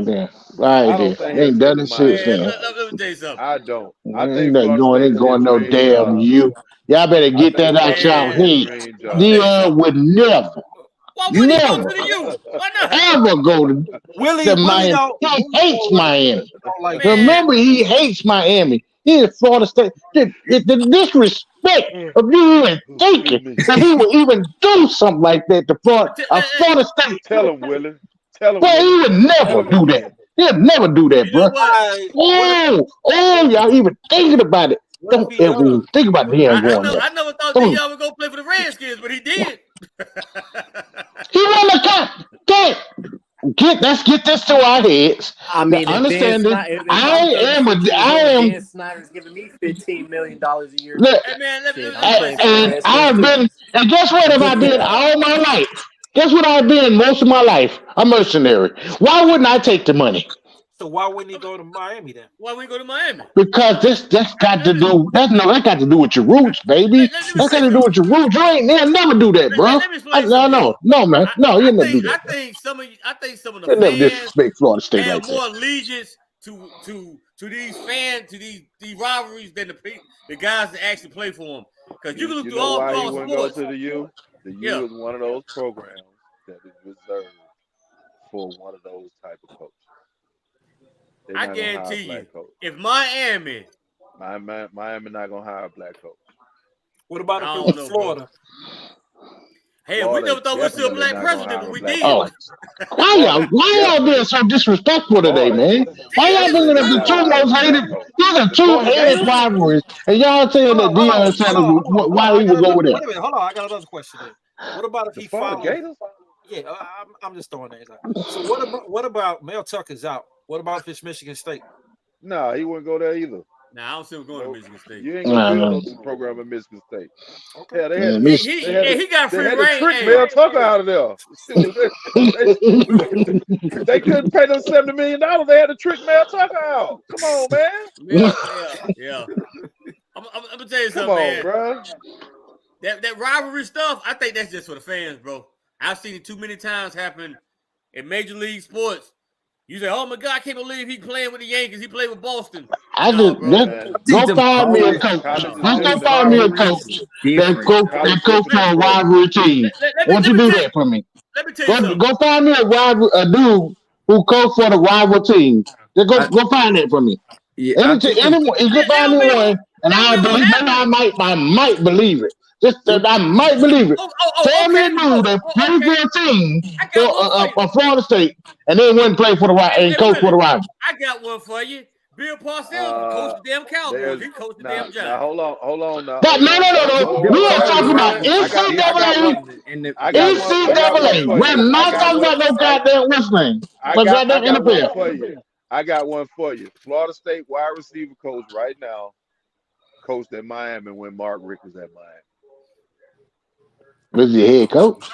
S2: there. They ain't done it since then.
S5: Let me tell you something.
S7: I don't.
S2: I think ain't going no damn you. Y'all better get that out y'all head. Dion would never.
S5: Why would he go to the U? Why not?
S2: Ever go to Miami. He hates Miami. Remember, he hates Miami. He is Florida State. The disrespect of you even thinking that he would even do something like that to Florida State.
S7: Tell him, Willie. Tell him.
S2: Well, he would never do that. He'll never do that, bro. Y'all even thinking about it. Don't ever think about Dion going there.
S5: I never thought Dion would go play for the Redskins, but he did.
S2: He won the cup. Let's get this to our heads.
S6: I mean,
S2: understand this.
S6: Dan Snyder's giving me $15 million a year.
S2: Look, and I've been, and guess what? Have I been all my life? Guess what I've been most of my life? A mercenary. Why wouldn't I take the money?
S1: So why wouldn't he go to Miami then?
S5: Why wouldn't he go to Miami?
S2: Because that's got to do that got to do with your roots, baby. That got to do with your roots. They'll never do that, bro. No, man. No, you'll never do that.
S5: I think some of the
S2: fans never disrespect Florida State
S5: have
S2: like
S5: more
S2: that.
S5: allegiance to these fans, to these rivalries than the guys that actually play for them. Because you can look through all sports.
S7: Go to the U? The U is one of those programs that is reserved for one of those type of coaches.
S5: I guarantee you, if Miami
S7: not gonna hire a black coach.
S1: What about if it was Florida?
S5: Hey, we never thought we'd see a black president, but we did.
S2: Oh. Why y'all being so disrespectful today, man? Why y'all bringing up the two most hated? These are two hated rivalries, and y'all saying that Dion said why he would go over there?
S1: Wait a minute, hold on. I got another question then. What about if he followed? Yeah, I'm just throwing that out. So what about Mel Tucker's out? What about if Michigan State?
S7: No, he wouldn't go there either.
S5: Nah, I don't see him going to Michigan State.
S7: You ain't gonna build no program in Michigan State.
S1: Okay.
S7: Yeah,
S5: he got free reign.
S7: They had to trick Mel Tucker out of there. They couldn't pay them $70 million. They had to trick Mel Tucker out. Come on, man.
S5: Yeah. I'm gonna tell you something,
S7: Come on,
S5: man.
S7: bro.
S5: That rivalry stuff, I think that's just for the fans, bro. I've seen it too many times happen in Major League sports. You say, "Oh my God, I can't believe he playing with the Yankees. He played with Boston."
S2: I
S5: No,
S2: just
S5: bro.
S2: go find me a coach. Let's go find me a coach that coach for a rivalry team. Why don't you do that for me?
S5: Let me tell you something.
S2: Go find me a dude who coach for the rival team. Just go find that for me.
S3: Yeah,
S2: Anyone, if you find me one, and I believe, maybe I might believe it. I might believe it. Tell me a dude that played for a team for Florida State, and then went and play for the and coach for the rival.
S5: I got one for you. Bill Parcells coached the damn Cowboys. He coached the damn job.
S7: Now hold on. Now,
S2: no. We are talking about NCAA. NCAA. We're not talking about no goddamn what's name. What's that NFL?
S7: For you. I got one for you. Florida State wide receiver coach right now coached at Miami when Mark Richt was at Miami.
S2: Was he head coach?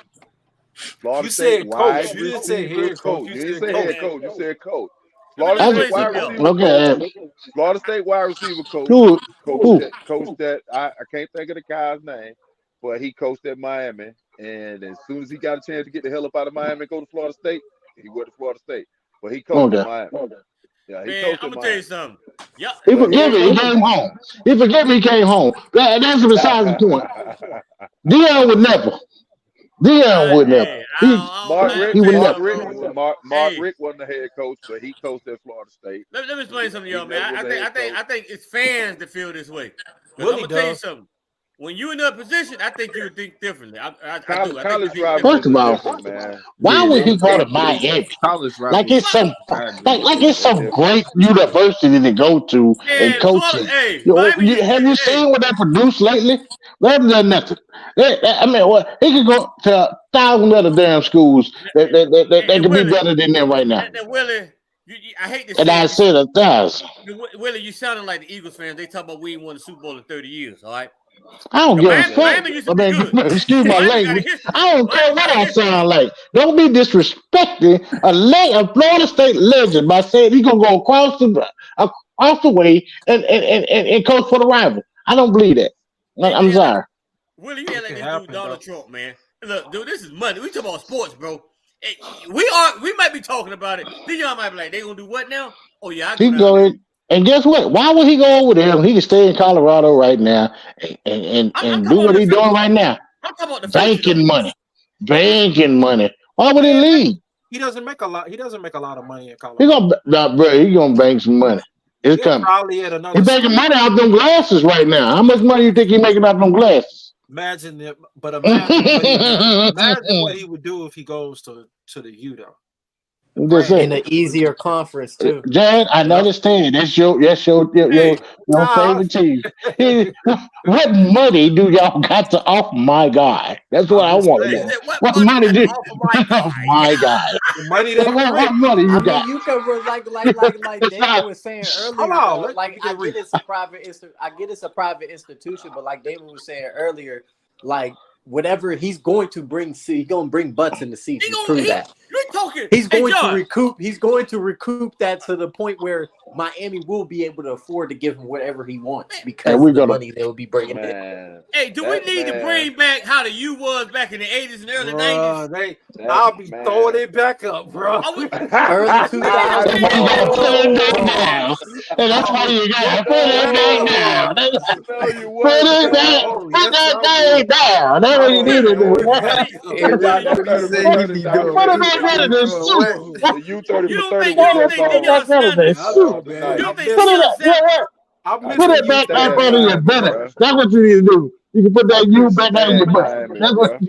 S7: Florida
S1: You
S7: State
S1: said
S7: wide
S1: coach. You didn't say
S7: receiver
S1: head coach.
S7: You
S1: You
S7: didn't
S1: said
S7: say
S1: coach.
S7: head coach. You said coach.
S5: Florida
S7: Florida
S5: State
S7: State wide
S5: wide
S7: receiver
S2: Okay.
S7: coach. Florida State wide receiver coach.
S2: Who?
S7: Coached that. I can't think of the guy's name, but he coached at Miami. And as soon as he got a chance to get the hell up out of Miami and go to Florida State, he went to Florida State. But he coached at Miami. Yeah, he
S5: Man,
S7: coached
S5: I'm
S7: at
S5: gonna tell you
S7: Miami.
S5: something. Yeah.
S2: He forgive me. He came home. He forgive me. He came home. That's besides the point. Dion would never. Dion would never.
S7: Mark Richt wasn't the head coach, but he coached at Florida State.
S5: Let me explain something to y'all, man. I think it's fans that feel this way. I'm
S1: Willie
S5: gonna tell you
S1: does.
S5: something. When you're in that position, I think you would think differently. I do.
S7: College rivalry
S2: First of all,
S7: different, man.
S2: why would he go to Miami? Like it's some great university to go to and coaching. Have you seen what they produced lately? They haven't done nothing. I mean, he could go to 1,000 other damn schools that could be better than them right now.
S5: Willie, I hate this.
S2: And I said 1,000.
S5: Willie, you sounding like the Eagles fans. They talk about we ain't won the Super Bowl in 30 years. All right.
S2: I don't give a fuck. Excuse my language. I don't care what I sound like. Don't be disrespecting a Florida State legend by saying he's gonna go across the way and coach for the rival. I don't believe that. I'm sorry.
S5: Willie, you like this dude Donald Trump, man. Look, dude, this is money. We talking about sports, bro. Hey, we might be talking about it. Then y'all might be like, they gonna do what now? Oh yeah,
S2: he going. And guess what? Why would he go over there? He can stay in Colorado right now and do what he's doing right now.
S5: I'm talking about the
S2: banking money. Why would he leave?
S1: He doesn't make a lot. He doesn't make a lot of money in Colorado.
S2: He gonna bank some money. It's coming. He's making money out them glasses right now. How much money you think he's making out them glasses?
S1: Imagine what he would do if he goes to the U though.
S6: In an easier conference too.
S2: Jan, I understand. That's your favorite team. What money do y'all got to offer my guy? That's what I want to know. What money do you offer my guy? What money you got?
S6: You could like David was saying earlier. I get it's a private institution, but like David was saying earlier, like whatever he's going to bring butts in the seats to prove that. He's going to recoup that to the point where Miami will be able to afford to give him whatever he wants because of the money they will be bringing in.
S5: Hey, do we need to bring back how the U was back in the 80s and early 90s?
S1: I'll be throwing it back up, bro.
S6: Early 2000s.
S2: And that's why you got to put it back down. Put that down. That's what you need to do. Put it back in the suit.
S7: You 30 for 30.
S2: Put it back up under your belly. That's what you need to do. You can put that U back under your butt. That's what.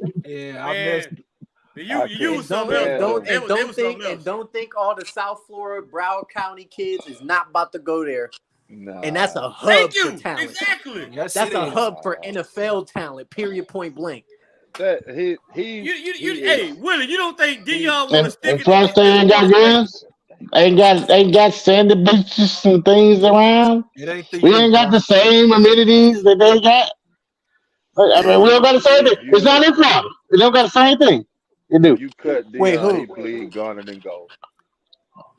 S6: Don't think all the South Florida Broward County kids is not about to go there. No. And that's a hub for talent.
S5: Exactly.
S6: That's a hub for NFL talent. Period. Point blank.
S5: Hey, Willie, you don't think Dion want to stick it?
S2: Plus, they ain't got girls. Ain't got sandy beaches and things around. We ain't got the same amenities that they got. I mean, we don't got the same thing. It's not in Florida. We don't got the same thing. You do.
S7: You cut Dion, he bleed Garner and gold.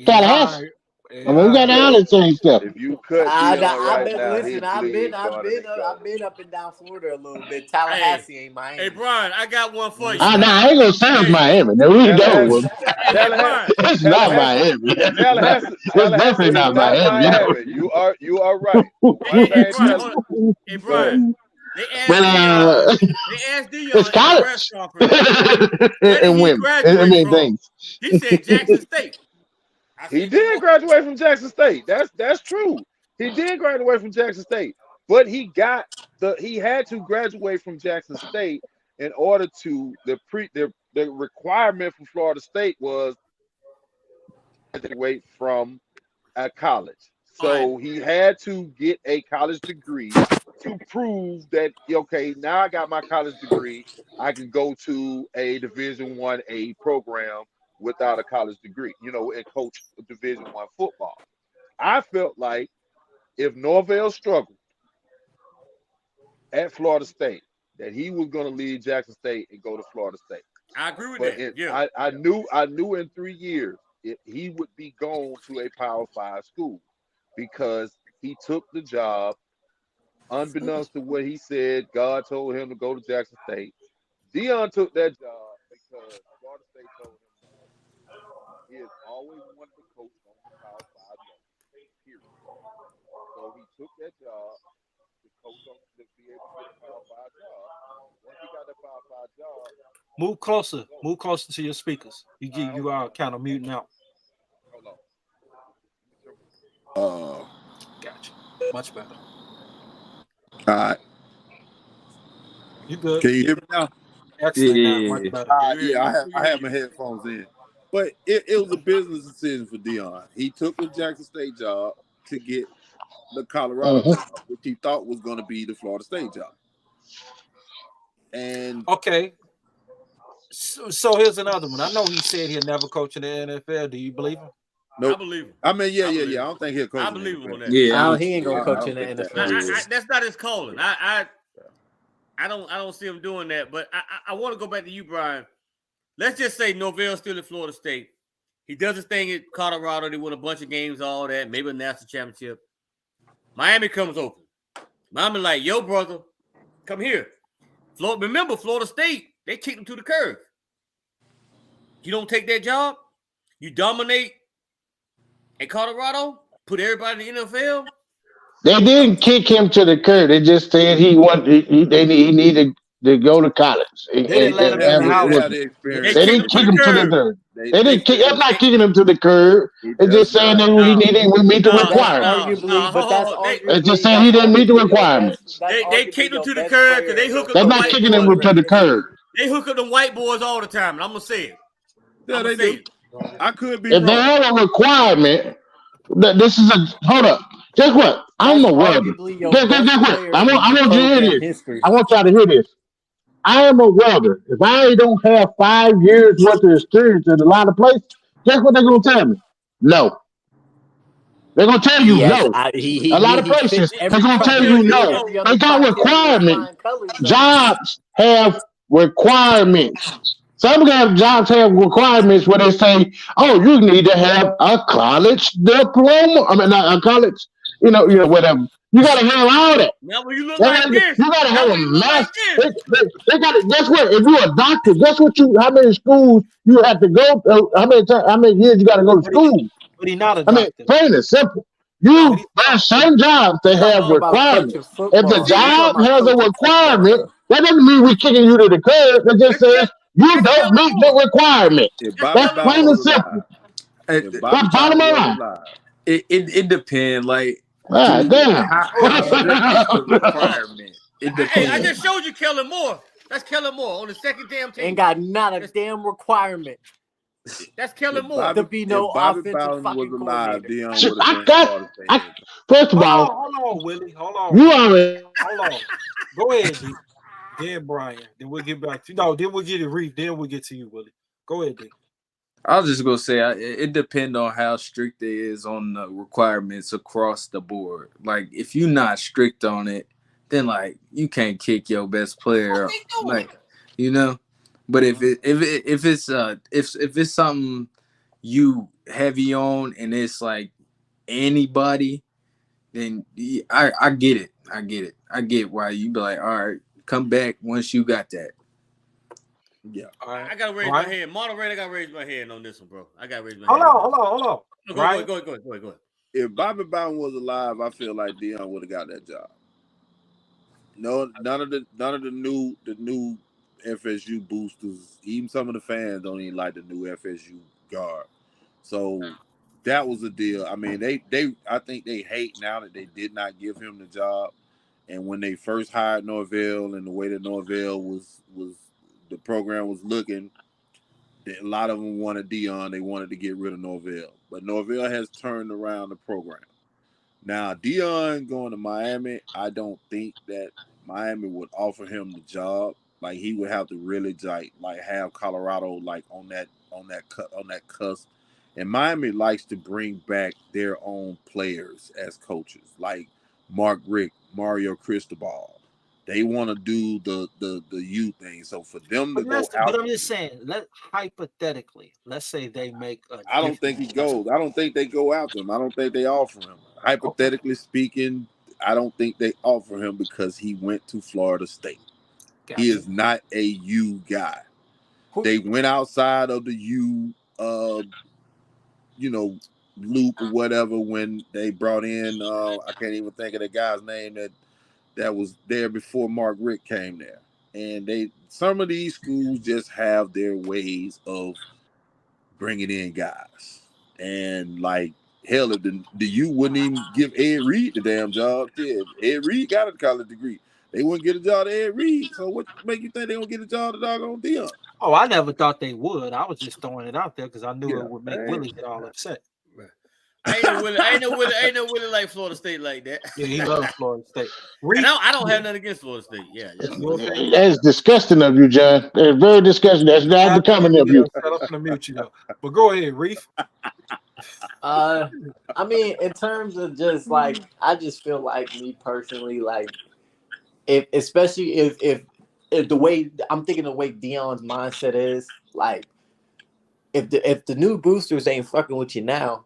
S2: Tallahassee. I mean, we got all the same stuff.
S7: If you cut
S6: I've
S7: Deion right
S6: been
S7: now,
S6: listen.
S7: he'd
S6: I've
S7: bleed,
S6: been
S7: starting to
S6: I've
S7: go.
S6: been up and down Florida a little bit. Tallahassee ain't Miami.
S5: Hey, Brian, I got one for you.
S2: I ain't gonna say it's
S5: Hey.
S2: Miami. No, we
S7: Tallahassee,
S2: don't.
S5: Hey, Brian.
S2: It's not
S7: Tallahassee,
S2: Miami.
S7: Tallahassee
S2: It's definitely
S7: is
S2: not
S7: not
S2: Miami.
S7: Miami. You are right. One
S5: Hey,
S7: thing,
S5: Brian, hold on. Hey, Brian. They asked
S2: But
S5: Dion
S2: it's
S5: in the press
S2: college
S5: conference, where did
S2: and
S5: he
S2: women. I
S5: graduate
S2: mean
S5: from?
S2: things.
S5: He said Jackson State. I
S7: he
S5: said,
S7: did graduate from Jackson State. That's true. He did graduate from Jackson State, but he had to graduate from Jackson State in order to the requirement for Florida State was graduate from a college. So he had to get a college degree to prove that okay, now I got my college degree, I can go to a Division 1A program without a college degree, and coach Division 1 football. I felt like if Norvell struggled at Florida State, that he was going to leave Jackson State and go to Florida State.
S5: I agree with
S7: But
S5: that. Yeah.
S7: I knew in 3 years he would be gone to a Power 5 school because he took the job unbeknownst to what he said. God told him to go to Jackson State. Deion took that job because Florida State told him no. He has always wanted to coach on the Power 5 level. Period. So he took that job to coach on to be able to get a Power 5 job. Once he got that Power 5 job,
S1: Move closer to your speakers. You are kind of muting out.
S7: hold on.
S1: Gotcha. Much better.
S8: All right.
S1: You good?
S8: Can you hear me now?
S1: Excellent.
S3: Yeah.
S1: Now, much better.
S8: Yeah, I have my headphones in. But it was a business decision for Deion. He took the Jackson State job to get the Colorado job, which he thought was going to be the Florida State job. And
S1: Okay. So here's another one. I know he said he'll never coach in the NFL. Do you believe him?
S8: nope.
S5: I believe him.
S8: I mean, yeah. I don't think he'll coach.
S5: I believe him on that.
S3: Yeah,
S6: He ain't gonna coach in the NFL.
S5: That's not his calling. I don't see him doing that. But I want to go back to you, Brian. Let's just say Norvell's still at Florida State. He does his thing at Colorado. They win a bunch of games, all that, maybe a national championship. Miami comes open. Miami like, yo, brother, come here. Remember, Florida State, they kicked him to the curb. You don't take that job. You dominate at Colorado, put everybody in the NFL.
S2: They didn't kick him to the curb. They just said he needed to go to college.
S1: They didn't let him in the house.
S2: They didn't kick him to the curb. They didn't kick. I'm not kicking him to the curb. It's just saying that we meet the requirements. It's just saying he didn't meet the requirements.
S5: They kicked him to the curb because they hook up.
S2: They're not kicking him to the curb.
S5: They hook up them white boys all the time, and I'm gonna say it.
S8: Yeah, they do. I could be
S2: If
S8: wrong.
S2: they have a requirement, that this is hold up. Guess what? I'm a welder. Guess what? I want you to hear this. I want y'all to hear this. I am a welder. If I don't have 5 years worth of experience in a lot of places, guess what they're gonna tell me? No. They're gonna tell you no. A lot of places they're gonna tell you no. They got requirements. Jobs have requirements. Some jobs have requirements where they say, "Oh, you need to have a college diploma." I mean, not a college, whatever. You gotta have all that.
S5: Now, when you look like this,
S2: you gotta have a master. They gotta. Guess what? If you're a doctor, guess what? How many schools you have to go? How many years you gotta go to school?
S1: But he's not a doctor.
S2: I mean, plain and simple. There's some jobs that have requirements. If the job has a requirement, that doesn't mean we're kicking you to the curb. That just says you don't meet the requirement. That's plain and simple.
S3: That's
S2: bottom line.
S3: It depends. Like,
S2: damn.
S3: how the requirement. It depends.
S5: Hey, I just showed you Kellen Moore. That's Kellen Moore on the second damn team.
S6: Ain't got not a damn requirement.
S5: That's Kellen Moore.
S6: To be no offensive
S8: Bowden
S6: fucking
S8: was alive,
S6: coordinator.
S8: Deion would have been
S2: First of all,
S1: hold on, Willie. Hold on.
S2: You already.
S1: Hold on. Go ahead, D. Then Brian. Then we'll get back to then we'll get it Reef. Then we'll get to you, Willie. Go ahead, D.
S3: I was just gonna say it depends on how strict they is on the requirements across the board. Like, if you're not strict on it, then like you can't kick your best player, like, But if it's something you heavy on and it's like anybody, then I get it. I get why you be like, all right, come back once you got that.
S8: Yeah.
S1: All right.
S5: I gotta raise
S1: Brian?
S5: my hand. Moderator, I gotta raise my hand on this one, bro. I gotta raise my
S1: Hold
S5: hand.
S1: on.
S5: No,
S1: Brian?
S5: go ahead.
S8: If Bobby Bowden was alive, I feel like Deion would have got that job. No, none of the new FSU boosters, even some of the fans don't even like the new FSU guard. So that was a deal. I mean, I think they hate now that they did not give him the job. And when they first hired Norvell and the way that Norvell was the program was looking, a lot of them wanted Deion. They wanted to get rid of Norvell. But Norvell has turned around the program. Now, Deion going to Miami, I don't think that Miami would offer him the job. Like, he would have to really like have Colorado like on that cusp. And Miami likes to bring back their own players as coaches, like Mark Richt, Mario Cristobal. They want to do the U thing. So for them to go out,
S1: But I'm just saying, hypothetically, let's say they make
S8: I don't think he goes. I don't think they go after him. I don't think they offer him. Hypothetically speaking, I don't think they offer him because he went to Florida State. He is not a U guy. They went outside of the U, loop or whatever when they brought in. I can't even think of the guy's name that was there before Mark Richt came there. And some of these schools just have their ways of bringing in guys. And like hell, if the U wouldn't even give Ed Reed the damn job. Ed Reed got a college degree. They wouldn't get a job to Ed Reed. So what make you think they gonna get a job to doggone Deion?
S1: Oh, I never thought they would. I was just throwing it out there because I knew it would make Willie get all upset.
S5: Ain't no Willie like Florida State like that.
S1: Yeah, he loves Florida State.
S5: And I don't have nothing against Florida State. Yeah.
S2: That's disgusting of you, John. That's very disgusting. That's not becoming of you.
S1: Shut up and mute you though. But go ahead, Reef.
S6: I mean, in terms of just like, I just feel like me personally, like, especially if the way I'm thinking, the way Deion's mindset is, like, if the new boosters ain't fucking with you now,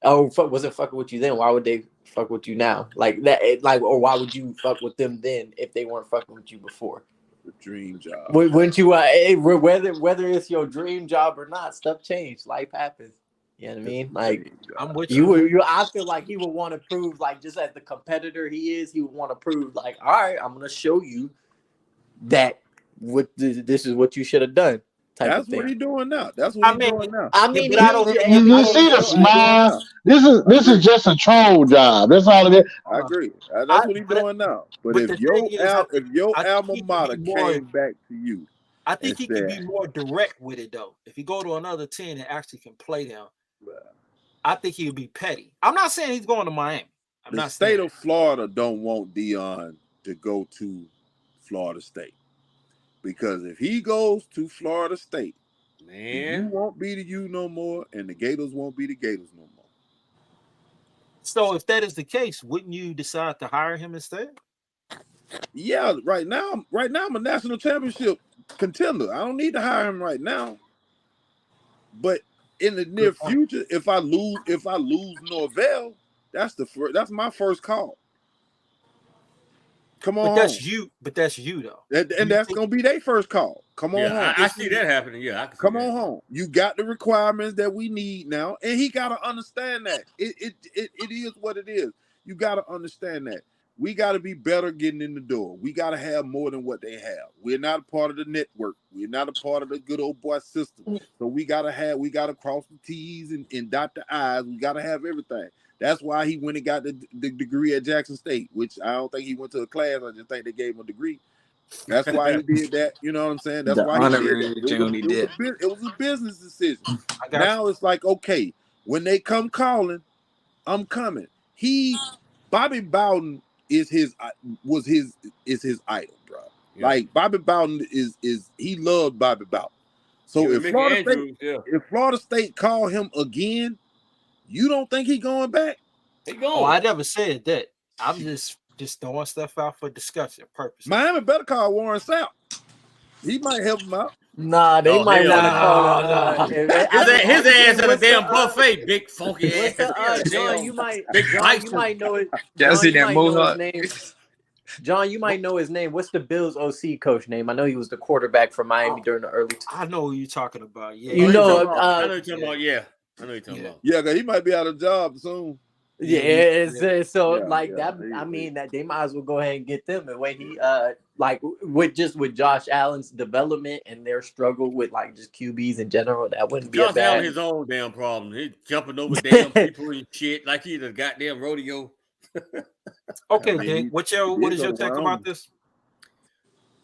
S6: or wasn't fucking with you then, why would they fuck with you now? Like that, or why would you fuck with them then if they weren't fucking with you before?
S8: The dream job.
S6: Wouldn't you? Whether it's your dream job or not, stuff changed. Life happens. You know what I mean? Like,
S1: I'm with
S6: you. I feel like he would want to prove, like, just as the competitor he is, he would want to prove, like, all right, I'm gonna show you that this is what you should have done.
S8: That's what he's doing now. That's what he's doing now.
S6: I mean,
S2: you see the smile. This is just a troll job. That's all it is.
S8: I agree. That's what he's doing now. But if your alma mater came back to you,
S1: I think he can be more direct with it though. If you go to another team and actually can play them, I think he would be petty. I'm not saying he's going to Miami.
S8: The state of Florida don't want Deion to go to Florida State. Because if he goes to Florida State, man, you won't be the U no more, and the Gators won't be the Gators no more.
S1: So if that is the case, wouldn't you decide to hire him instead?
S8: Yeah, right now I'm a national championship contender. I don't need to hire him right now. But in the near future, if I lose Norvell, that's my first call. Come on,
S1: that's you. But that's you though,
S8: and that's gonna be their first call. Come on home.
S5: I see that happening. Yeah,
S8: come on home. You got the requirements that we need now, and he gotta understand that it is what it is. You gotta understand that we gotta be better getting in the door. We gotta have more than what they have. We're not a part of the network. We're not a part of the good old boy system. So we gotta cross the T's and dot the I's. We gotta have everything. That's why he went and got the degree at Jackson State, which I don't think he went to a class. I just think they gave him a degree. That's why he did that. You know what I'm saying? That's why he did that. It was a business decision. Now it's like, okay, when they come calling, I'm coming. Bobby Bowden was his idol, bro. Yeah. Like Bobby Bowden is he loved Bobby Bowden. So if Florida State call him again, you don't think he going back?
S5: He going.
S1: Oh, I never said that. I'm just throwing stuff out for discussion purposes.
S8: Miami better call Warren Sapp. He might help him out.
S6: Nah, they
S5: Oh,
S6: might
S5: hell
S6: want to
S5: no.
S6: call
S5: His ass at a damn buffet, big funky
S6: What's
S5: ass.
S6: the John? You might
S5: big
S6: John.
S5: bicycle.
S6: You might know it.
S3: Y'all
S6: John,
S3: see
S6: you
S3: that
S6: might know his
S3: mohawk?
S6: name. John, you might know his name. What's the Bills OC coach name? I know he was the quarterback for Miami during the early.
S1: I know who you're talking about. Yeah,
S6: You
S5: I
S6: know,
S5: know what you're talking about. Yeah, I know what you're talking about.
S8: Yeah, because he might be out of job soon.
S6: yeah. So
S8: Yeah,
S6: like
S8: yeah,
S6: that. I mean, that they might as well go ahead and get them. The way he like with Josh Allen's development and their struggle with like just QBs in general, that wouldn't be a
S5: Josh Allen
S6: bad.
S5: his own damn problem. He's jumping over damn people and shit like he's a goddamn rodeo.
S1: Okay,
S8: I mean,
S1: Dick. What is your
S8: go
S1: take
S8: around.
S1: about this?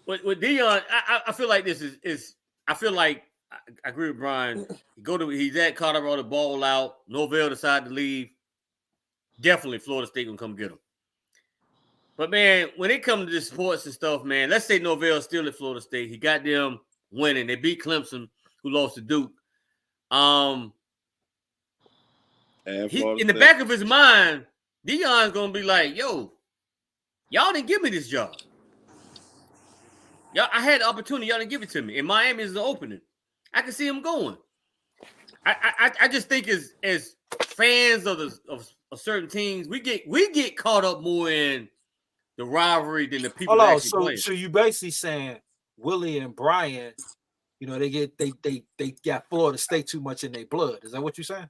S5: With Dion, I feel like this is I feel like I agree with Brian. He's at Colorado, ball out. Norvell decided to leave. Definitely Florida State gonna come get him. But man, when it comes to this sports and stuff, man, let's say Norvell's still at Florida State. He got them winning. They beat Clemson, who lost to Duke.
S8: And
S5: In
S8: Florida
S5: the
S8: State.
S5: back of his mind, Dion's gonna be like, "Yo, y'all didn't give me this job. Y'all, I had the opportunity. Y'all didn't give it to me. And Miami is the opening. I can see him going. I just think as fans of certain teams, we get caught up more in the rivalry than the people that actually play.
S1: So you basically saying Willie and Brian, you know, they got Florida State too much in their blood. Is that what you're saying?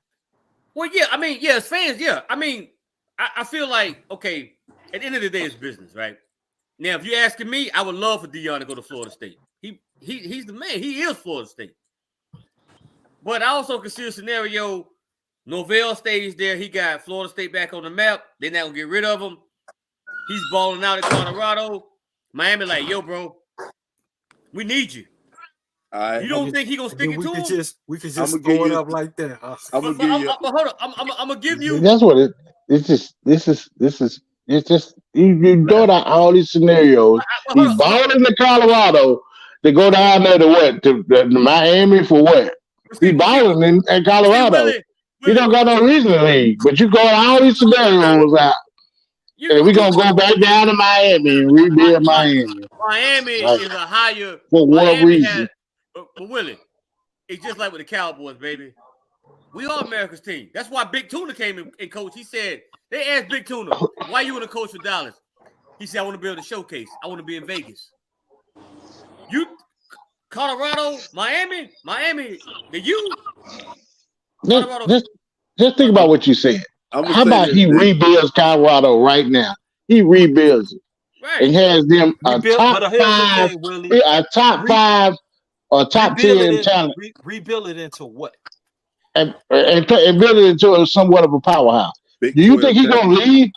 S5: Well, yeah. I mean, yeah, as fans, yeah. I mean, I feel like, okay, at the end of the day, it's business, right? Now, if you're asking me, I would love for Dion to go to Florida State. He's the man. He is Florida State. But I also consider a scenario, Norvell stays there. He got Florida State back on the map. They're not going to get rid of him. He's balling out at Colorado. Miami like, yo, bro, we need you.
S8: All right.
S5: You don't think he going to stick it to him?
S1: We could just
S8: I'ma
S1: throw
S8: give
S1: it
S8: you-
S1: up like that. Huh?
S8: I'm gonna give you.
S5: Hold on. I'm going to give you.
S2: That's what it's just. It's just you throw out all these scenarios.
S5: Hold
S2: He's
S5: on.
S2: balling to Colorado to go down there to what to Miami for what? He's balling in Colorado. You don't got no reason to leave, but you go all these scenarios out, and we're gonna go back down to Miami and rebuild Miami.
S5: Miami
S2: Right.
S5: is a higher.
S2: For what
S5: Miami
S2: reason?
S5: But Willie, it's just like with the Cowboys, baby. We are America's team. That's why Big Tuna came and coached. He said, they asked Big Tuna, why you want to coach for Dallas? He said, I want to be able to showcase. I want to be in Vegas. You, Colorado, Miami, the U.
S2: Just think about what you said.
S8: I'm gonna
S2: How
S8: say
S2: about
S8: this,
S2: he
S8: Nick.
S2: rebuilds Colorado right now? He rebuilds it
S5: Right.
S2: and has them a
S1: Rebuild,
S2: top
S1: but here's the
S2: five,
S1: thing, Willie.
S2: a top five or top
S1: Rebuild
S2: 10
S1: it,
S2: talent,
S1: rebuild it into what?
S2: and build it into somewhat of a powerhouse.
S8: Big
S2: Do you
S8: 12
S2: think he's gonna leave?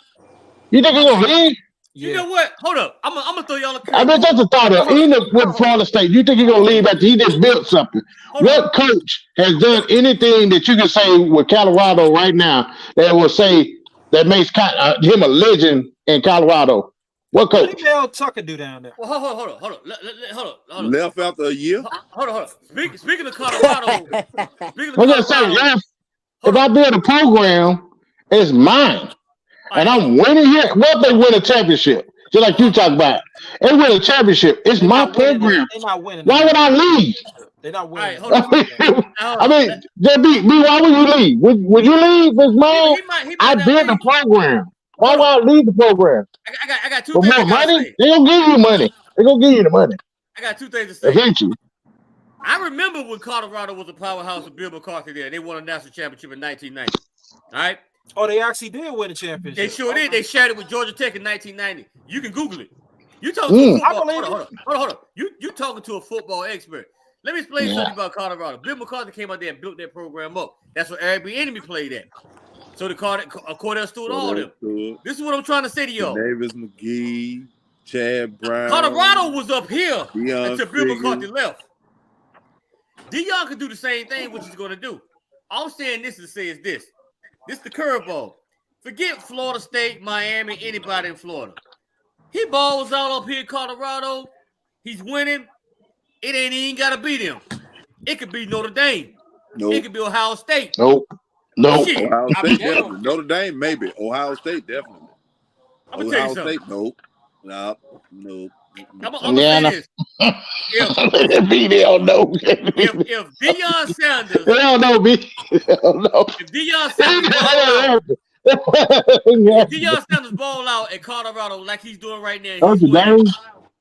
S2: You think he's gonna leave?
S5: You know what? Hold up. I'm gonna throw y'all a
S2: I mean, that's the thought of even with Florida State. You think he's gonna leave after he just built something? What coach has done anything that you can say with Colorado right now that will say that makes him a legend in Colorado? What
S1: What
S2: coach?
S1: did Mel Tucker do down there?
S5: Well, hold on.
S8: Left after a year.
S5: Hold on. Speaking of Colorado,
S2: I'm just saying, if I build a program, it's mine. And I'm winning here. What if they win a championship? Just like you talk about. They win a championship. It's my program.
S1: They're not winning.
S2: Why would I leave?
S1: They're not winning.
S5: All right, hold on.
S2: I mean, JB, why would you leave? Would you leave? It's mine. I built the program. Why would I leave the program?
S5: I got two
S2: For
S5: things
S2: more
S5: I gotta
S2: money?
S5: say.
S2: They gonna give you money. They gonna give you the money
S5: I got two things to say.
S2: eventually.
S5: I remember when Colorado was a powerhouse with Bill McCarthy there. They won a national championship in 1990. All right?
S1: Oh, they actually did win a championship.
S5: They sure did. They shared it with Georgia Tech in 1990. You can Google it. You talking to a football. Hold on. You talking to a football expert. Let me explain something about Colorado. Bill McCarthy came out there and built that program up. That's where Eric B. Enemy played at. So the Cordell Stewart, all of them. This is what I'm trying to say to y'all.
S8: Davis McGee, Chad Brown.
S5: Colorado was up here
S8: Deion
S5: until Bill
S8: Figures.
S5: McCarthy left. Deion could do the same thing, which he's going to do. All I'm saying this to say is this. This is the curveball. Forget Florida State, Miami, anybody in Florida. He balls out up here in Colorado. He's winning. It ain't even got to be them. It could be Notre Dame.
S8: Nope.
S5: It could be Ohio State.
S2: Nope.
S5: Shit.
S8: Ohio
S5: I mean,
S8: State definitely. Notre Dame maybe. Ohio State definitely.
S5: I'm going to tell
S8: Ohio
S5: you something.
S8: State nope. Nope.
S5: I'm going to say this.
S2: They don't know.
S5: if Deion Sanders,
S2: They don't know me. They don't know.
S5: if Deion Sanders ball out, if Deion Sanders ball out at Colorado like he's doing right now, and
S2: Notre
S5: he's winning,
S2: Dame?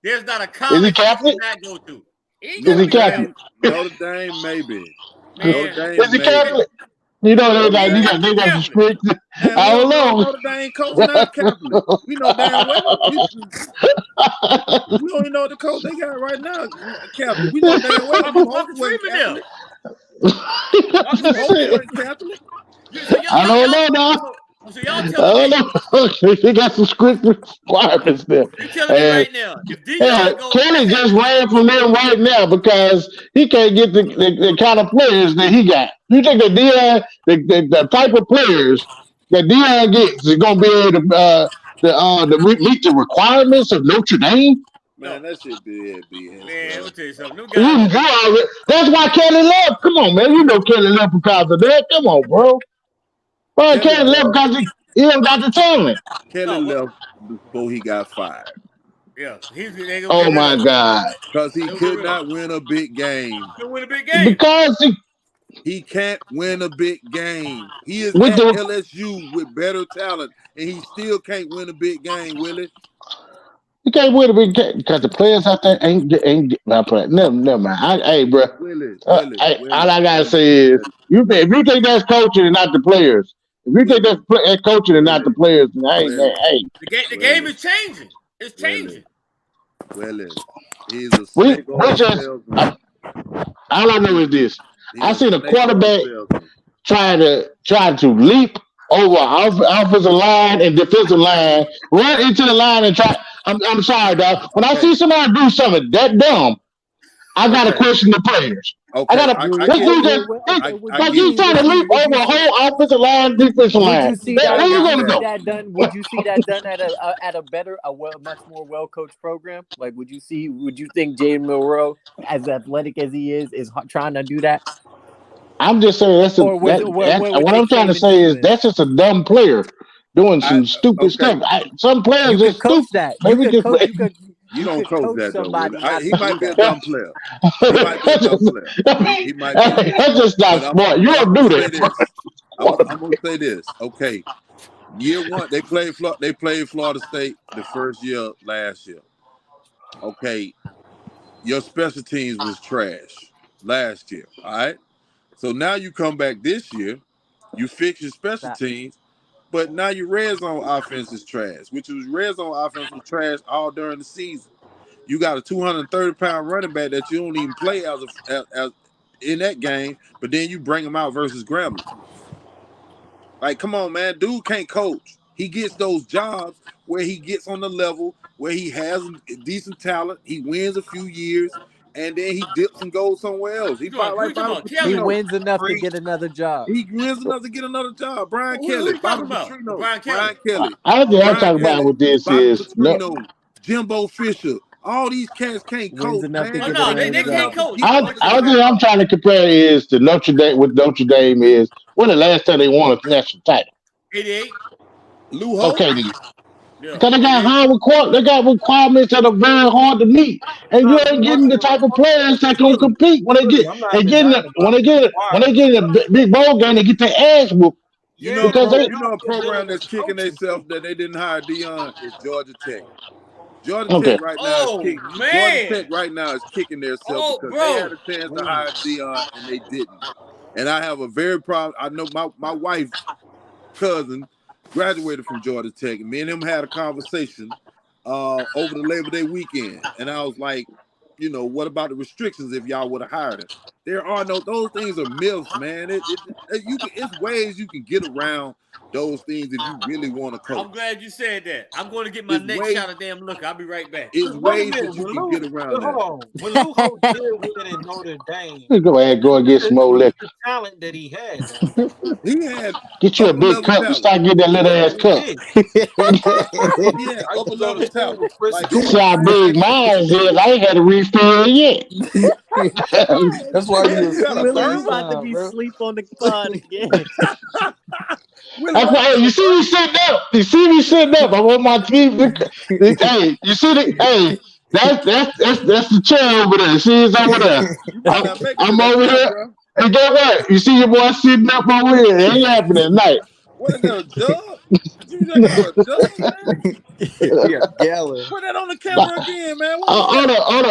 S5: there's not a
S2: Is he
S5: college he
S2: Catholic?
S5: cannot go to. He ain't
S2: Is
S5: gotta
S2: he
S5: be
S2: Catholic?
S8: Notre Dame, maybe.
S5: Man,
S8: Notre Dame,
S2: Is he
S8: maybe.
S2: Catholic? You know
S5: Oh,
S2: they
S5: yeah,
S2: got some
S5: Catholic.
S2: strict.
S8: Man,
S2: I don't know.
S8: Notre Dame coach not Catholic. We know damn well. We don't even know the coach they got right now Catholic. We know damn well.
S5: Marcus Freeman there.
S8: Marcus Freeman Catholic.
S5: So
S2: I don't know now.
S5: So y'all
S2: I
S5: telling me,
S2: don't know. He got some strict requirements there.
S5: you telling me right now, if Deion goes,
S2: Kelly just ran from them right now because he can't get the kind of players that he got. You think that Deion, the type of players that Deion gets is going to be able to meet the requirements of Notre Dame?
S8: Man, that shit be
S5: man, let me tell you something. Them guys,
S2: That's why Kelly left. Come on, man. You know Kelly left because of that. Come on, bro. Well, Kelly left because he don't got the talent.
S8: Kelly left before he got fired.
S5: Yeah,
S2: oh my God!
S8: Because he could not win a big game.
S5: Couldn't win a big game
S2: because
S8: he can't win a big game. He is at LSU with better talent, and he still can't win a big game. Willie,
S2: you can't win a big game because the players out there ain't not playing. Never mind. Hey, bro.
S8: Willie,
S2: all I gotta say is, if you think that's coaching and not the players. If you think that's coaching and not the players, then
S5: the game is changing. It's changing.
S8: Willie, he's a snake oil salesman.
S2: All I know is this: I seen a quarterback try to leap over offensive line and defensive line, run into the line and try. I'm sorry, dog. When I see somebody do something that dumb, I gotta question the players.
S8: Okay,
S2: I gotta. He's trying to leap over a whole offensive line, defensive line.
S6: Would you see that done? Would you see that done at a much more well coached program? Like, would you think Jay Milroe, as athletic as he is trying to do that?
S2: I'm just saying what I'm trying to say is that's just a dumb player doing some stupid stuff. Some players just
S6: coach
S2: stupid.
S6: that.
S8: You don't coach that somebody. He might be a dumb player. He might be.
S2: That's just not smart. You don't do that.
S8: I'm gonna say this. Okay, year one they played Florida State the first year last year. Okay, your special teams was trash last year. All right, so now you come back this year, you fix your special teams. But now your red zone offense is trash, which was red zone offense was trash all during the season. You got a 230-pound running back that you don't even play as in that game, but then you bring him out versus Grambling. Like, come on, man, dude can't coach. He gets those jobs where he gets on the level where he has decent talent. He wins a few years. And then he dips and goes somewhere else. He
S6: wins enough to get another job.
S8: He wins enough to get another job. Brian Kelly.
S5: Brian
S8: Kelly.
S2: I think I'm talking about what this is.
S8: Jimbo Fisher. All these cats can't coach.
S5: They can't coach.
S2: I think I'm trying to compare is to Notre Dame. What Notre Dame is. When the last time they won a national title?
S5: 88.
S8: Lou Holtz.
S2: Okay, because they got requirements that are very hard to meet, and you ain't getting the type of players that can compete when they get in a big bowl game. They get their ass whooped.
S8: You know a program that's kicking themselves that they didn't hire Deion is Georgia Tech. Georgia Tech right now is kicking themselves because they had a chance to hire Deion and they didn't. And I have a very proud. I know my wife's cousin graduated from Georgia Tech, and me and him had a conversation over the Labor Day weekend, and I was like, what about the restrictions if y'all would have hired him? There are those things are myths, man. It's ways you can get around those things if you really want to coach.
S5: I'm glad you said that. I'm going to get my next shot of damn look. I'll be right back.
S8: It's ways that you can get around that.
S1: Hold on. When Lou Holtz did win in Notre Dame,
S2: go ahead, go and get some more liquor.
S1: The talent that he had.
S8: He had
S2: get you a big cup and start getting that little ass cup.
S8: Yeah, upper level talent.
S2: See how big mine is. I ain't had a refill yet.
S3: That's why
S6: Willie's about to be asleep on the pod again.
S2: That's why, you see me sitting up. I'm on my TV. Hey, you see the That's the chair over there. See, it's over there.
S8: You might not make it to
S2: I'm
S8: that
S2: over
S8: chair,
S2: here.
S8: bro.
S2: And get what? You see your boy sitting up over here. It ain't happening at night.
S8: What is that, a jug? You drinking out of a jug, man?
S6: We got a gallon.
S8: Put that on the camera again, man. What is
S2: Hold
S8: that?
S2: on.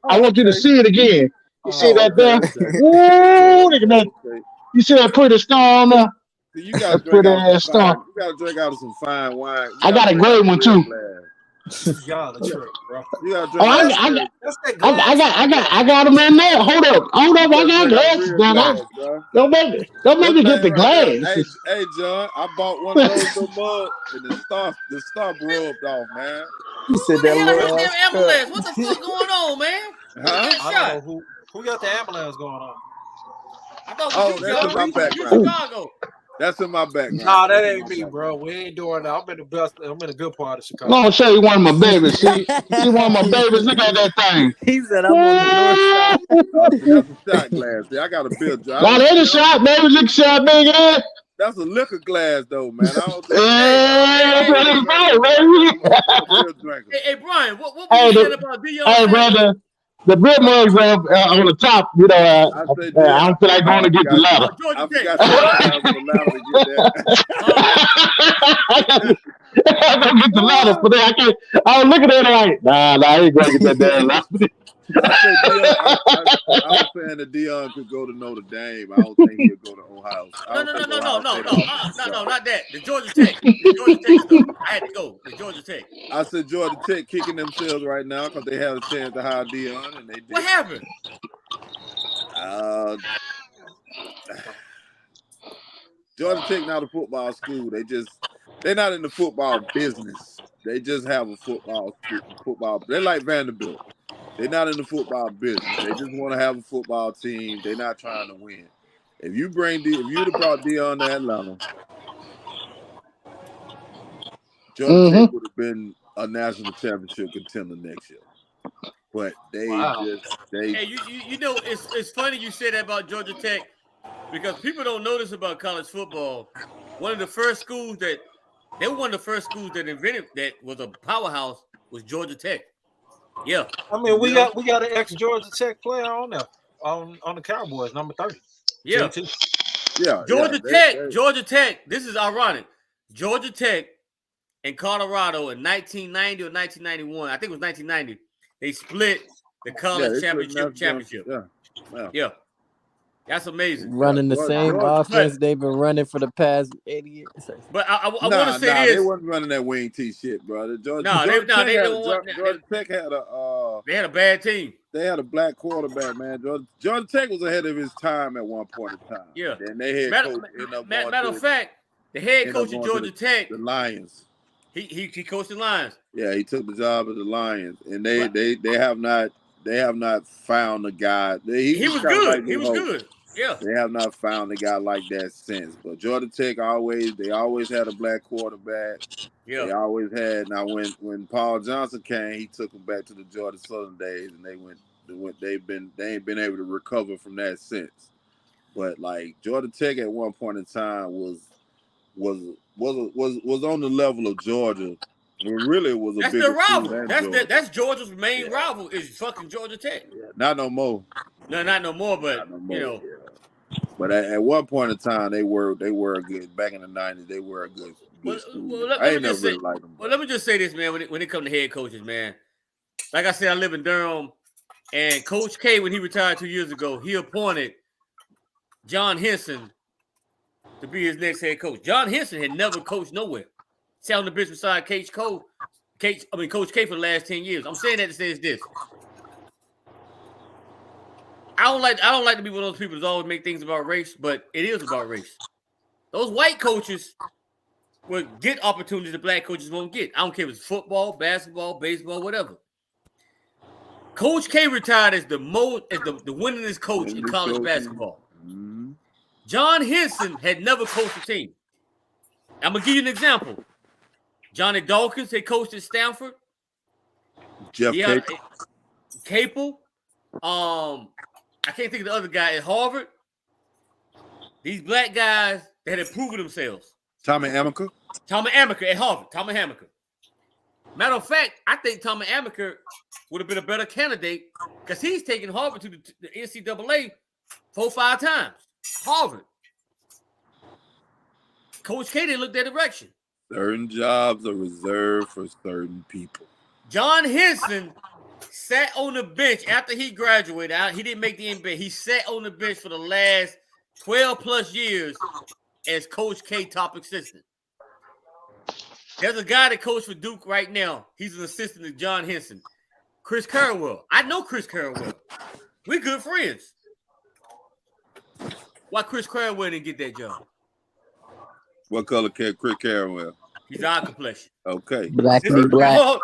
S2: I
S8: Oh,
S2: want you to
S8: okay.
S2: see it again. You see
S8: Oh,
S2: that
S8: okay,
S2: there?
S8: okay.
S2: Woo! Look at that.
S8: Okay.
S2: You see that pretty star on there?
S8: So you gotta
S2: That
S8: drink
S2: pretty
S8: out of some
S2: ass star.
S8: fine. You gotta drink out of some fine wine. You
S2: I
S8: gotta
S2: got a
S8: drink out
S2: great
S8: of
S2: one
S8: real
S2: too.
S8: glass.
S1: Y'all the trick, bro.
S8: You gotta
S2: Oh,
S8: drink out of real.
S1: That's that glass.
S2: I got them in there. Hold up.
S8: You
S2: I
S8: gotta
S2: got
S8: drink out of
S2: glasses
S8: real
S2: down there.
S8: glass, bro.
S2: Don't make
S8: That
S2: me get
S8: thing
S2: the
S8: right there.
S2: glasses.
S8: Hey, John, I bought one of those little mugs, and the stop rubbed off, man.
S6: He said
S5: Who the
S6: that
S5: hell
S6: little
S5: had
S6: ass
S5: them ambulance? What the fuck going on, man? Who
S8: Huh?
S5: got
S1: I
S5: shot?
S1: don't know who got the ambulance going on.
S5: I thought
S8: Oh,
S5: it was you,
S8: that's in my
S5: John. You
S8: background.
S5: Chicago.
S8: That's in my background.
S1: Nah, that
S8: That's in
S1: ain't
S8: my
S1: me,
S8: background.
S1: bro. We ain't doing that. I'm in the good part of
S2: I'm
S1: Chicago.
S2: gonna show you one of my babies. See one of my babies. Look at that thing.
S6: He said I'm on the north side.
S8: That's a shot glass. See, I got a bill.
S2: Now there's a shot, baby. Look shot big ass.
S8: That's a liquor glass, though, man. I don't think.
S2: That's what it's called,
S8: I'm a beer drinker.
S5: Hey, Brian, what were
S2: Hey,
S5: you saying about Deion?
S2: hey, brother. The big mugs on the top, you know.
S8: I say,
S2: I don't feel like going to get the ladder.
S5: Georgia
S8: I
S5: Tech.
S8: forgot you got down to the ladder to get that.
S2: I gotta get the ladder for that. I was looking at it like, nah, I ain't gonna get that damn ladder.
S8: I said Dion. I was saying that Dion could go to Notre Dame. I don't think he'll go to Ohio.
S5: No, not that. The Georgia Tech stuff. I had to go. The Georgia Tech.
S8: I said Georgia Tech kicking themselves right now because they had a chance to hire Dion and they did.
S5: What happened?
S8: Georgia Tech not a football school. They're not in the football business. They just have a football. They're like Vanderbilt. They're not in the football business. They just want to have a football team. They're not trying to win. If you'd have brought Dion to Atlanta, Georgia Tech would have been a national championship contender next year. But they
S5: Hey, you know it's funny you say that about Georgia Tech because people don't know this about college football. One of the first schools that invented that was a powerhouse was Georgia Tech. Yeah.
S1: I mean, we got an ex-Georgia Tech player on there on the Cowboys, number 30.
S5: Yeah.
S8: Yeah.
S5: Georgia Tech. This is ironic. Georgia Tech and Colorado in 1990 or 1991. I think it was 1990. They split the college championship. Yeah. That's amazing.
S6: Running the same offense they've been running for the past 80 years.
S5: But I want to say this.
S8: They wasn't running that wing T shit, bro. Georgia Tech had
S5: they had a bad team.
S8: They had a black quarterback, man. Georgia Tech was ahead of his time at one point in time.
S5: Yeah.
S8: And they had
S5: matter of fact, the head coach of Georgia Tech,
S8: the Lions.
S5: He coached the Lions.
S8: Yeah, he took the job at the Lions, and they have not found a guy. He was good. He was good. Yeah, they have not found a guy like that since. But Georgia Tech always had a black quarterback. Yeah, they always had. Now when Paul Johnson came, he took them back to the Georgia Southern days, and they ain't been able to recover from that since. But like Georgia Tech at one point in time was on the level of Georgia. Really, it was a big rival.
S5: That's Georgia's main rival is fucking Georgia Tech.
S8: Yeah, not no more.
S5: No, not no more. But you know.
S8: Yeah. But at one point in time, they were good. Back in the 90s, they were a good school. I ain't never really liked them.
S5: Well, let me just say this, man. When it comes to head coaches, man, like I said, I live in Durham, and Coach K, when he retired 2 years ago, he appointed John Henson to be his next head coach. John Henson had never coached nowhere. Sat on the bench beside Coach K for the last 10 years. I'm saying that to say this. I don't like to be one of those people that always make things about race, but it is about race. Those white coaches will get opportunities that black coaches won't get. I don't care if it's football, basketball, baseball, whatever. Coach K retired as the winningest coach in college basketball. Mm-hmm. John Henson had never coached a team. I'm gonna give you an example. Johnny Dawkins had coached at Stanford.
S8: Jeff
S5: Capel. I can't think of the other guy at Harvard. These black guys that had proven themselves.
S8: Tommy Amaker
S5: at Harvard. Tommy Amaker. Matter of fact, I think Tommy Amaker would have been a better candidate because he's taken Harvard to the NCAA 4-5 times. Harvard. Coach K didn't look that direction.
S8: Certain jobs are reserved for certain people.
S5: John Henson sat on the bench after he graduated. He didn't make the NBA. He sat on the bench for the last 12 plus years as Coach K top assistant. There's a guy that coaches for Duke right now. He's an assistant to John Henson. Chris Carrawell. I know Chris Carrawell. We're good friends. Why Chris Carrawell didn't get that job?
S8: What color Chris Carrawell?
S5: He's eye complexion.
S8: Okay.
S3: Black
S5: That's
S3: black.
S5: my whole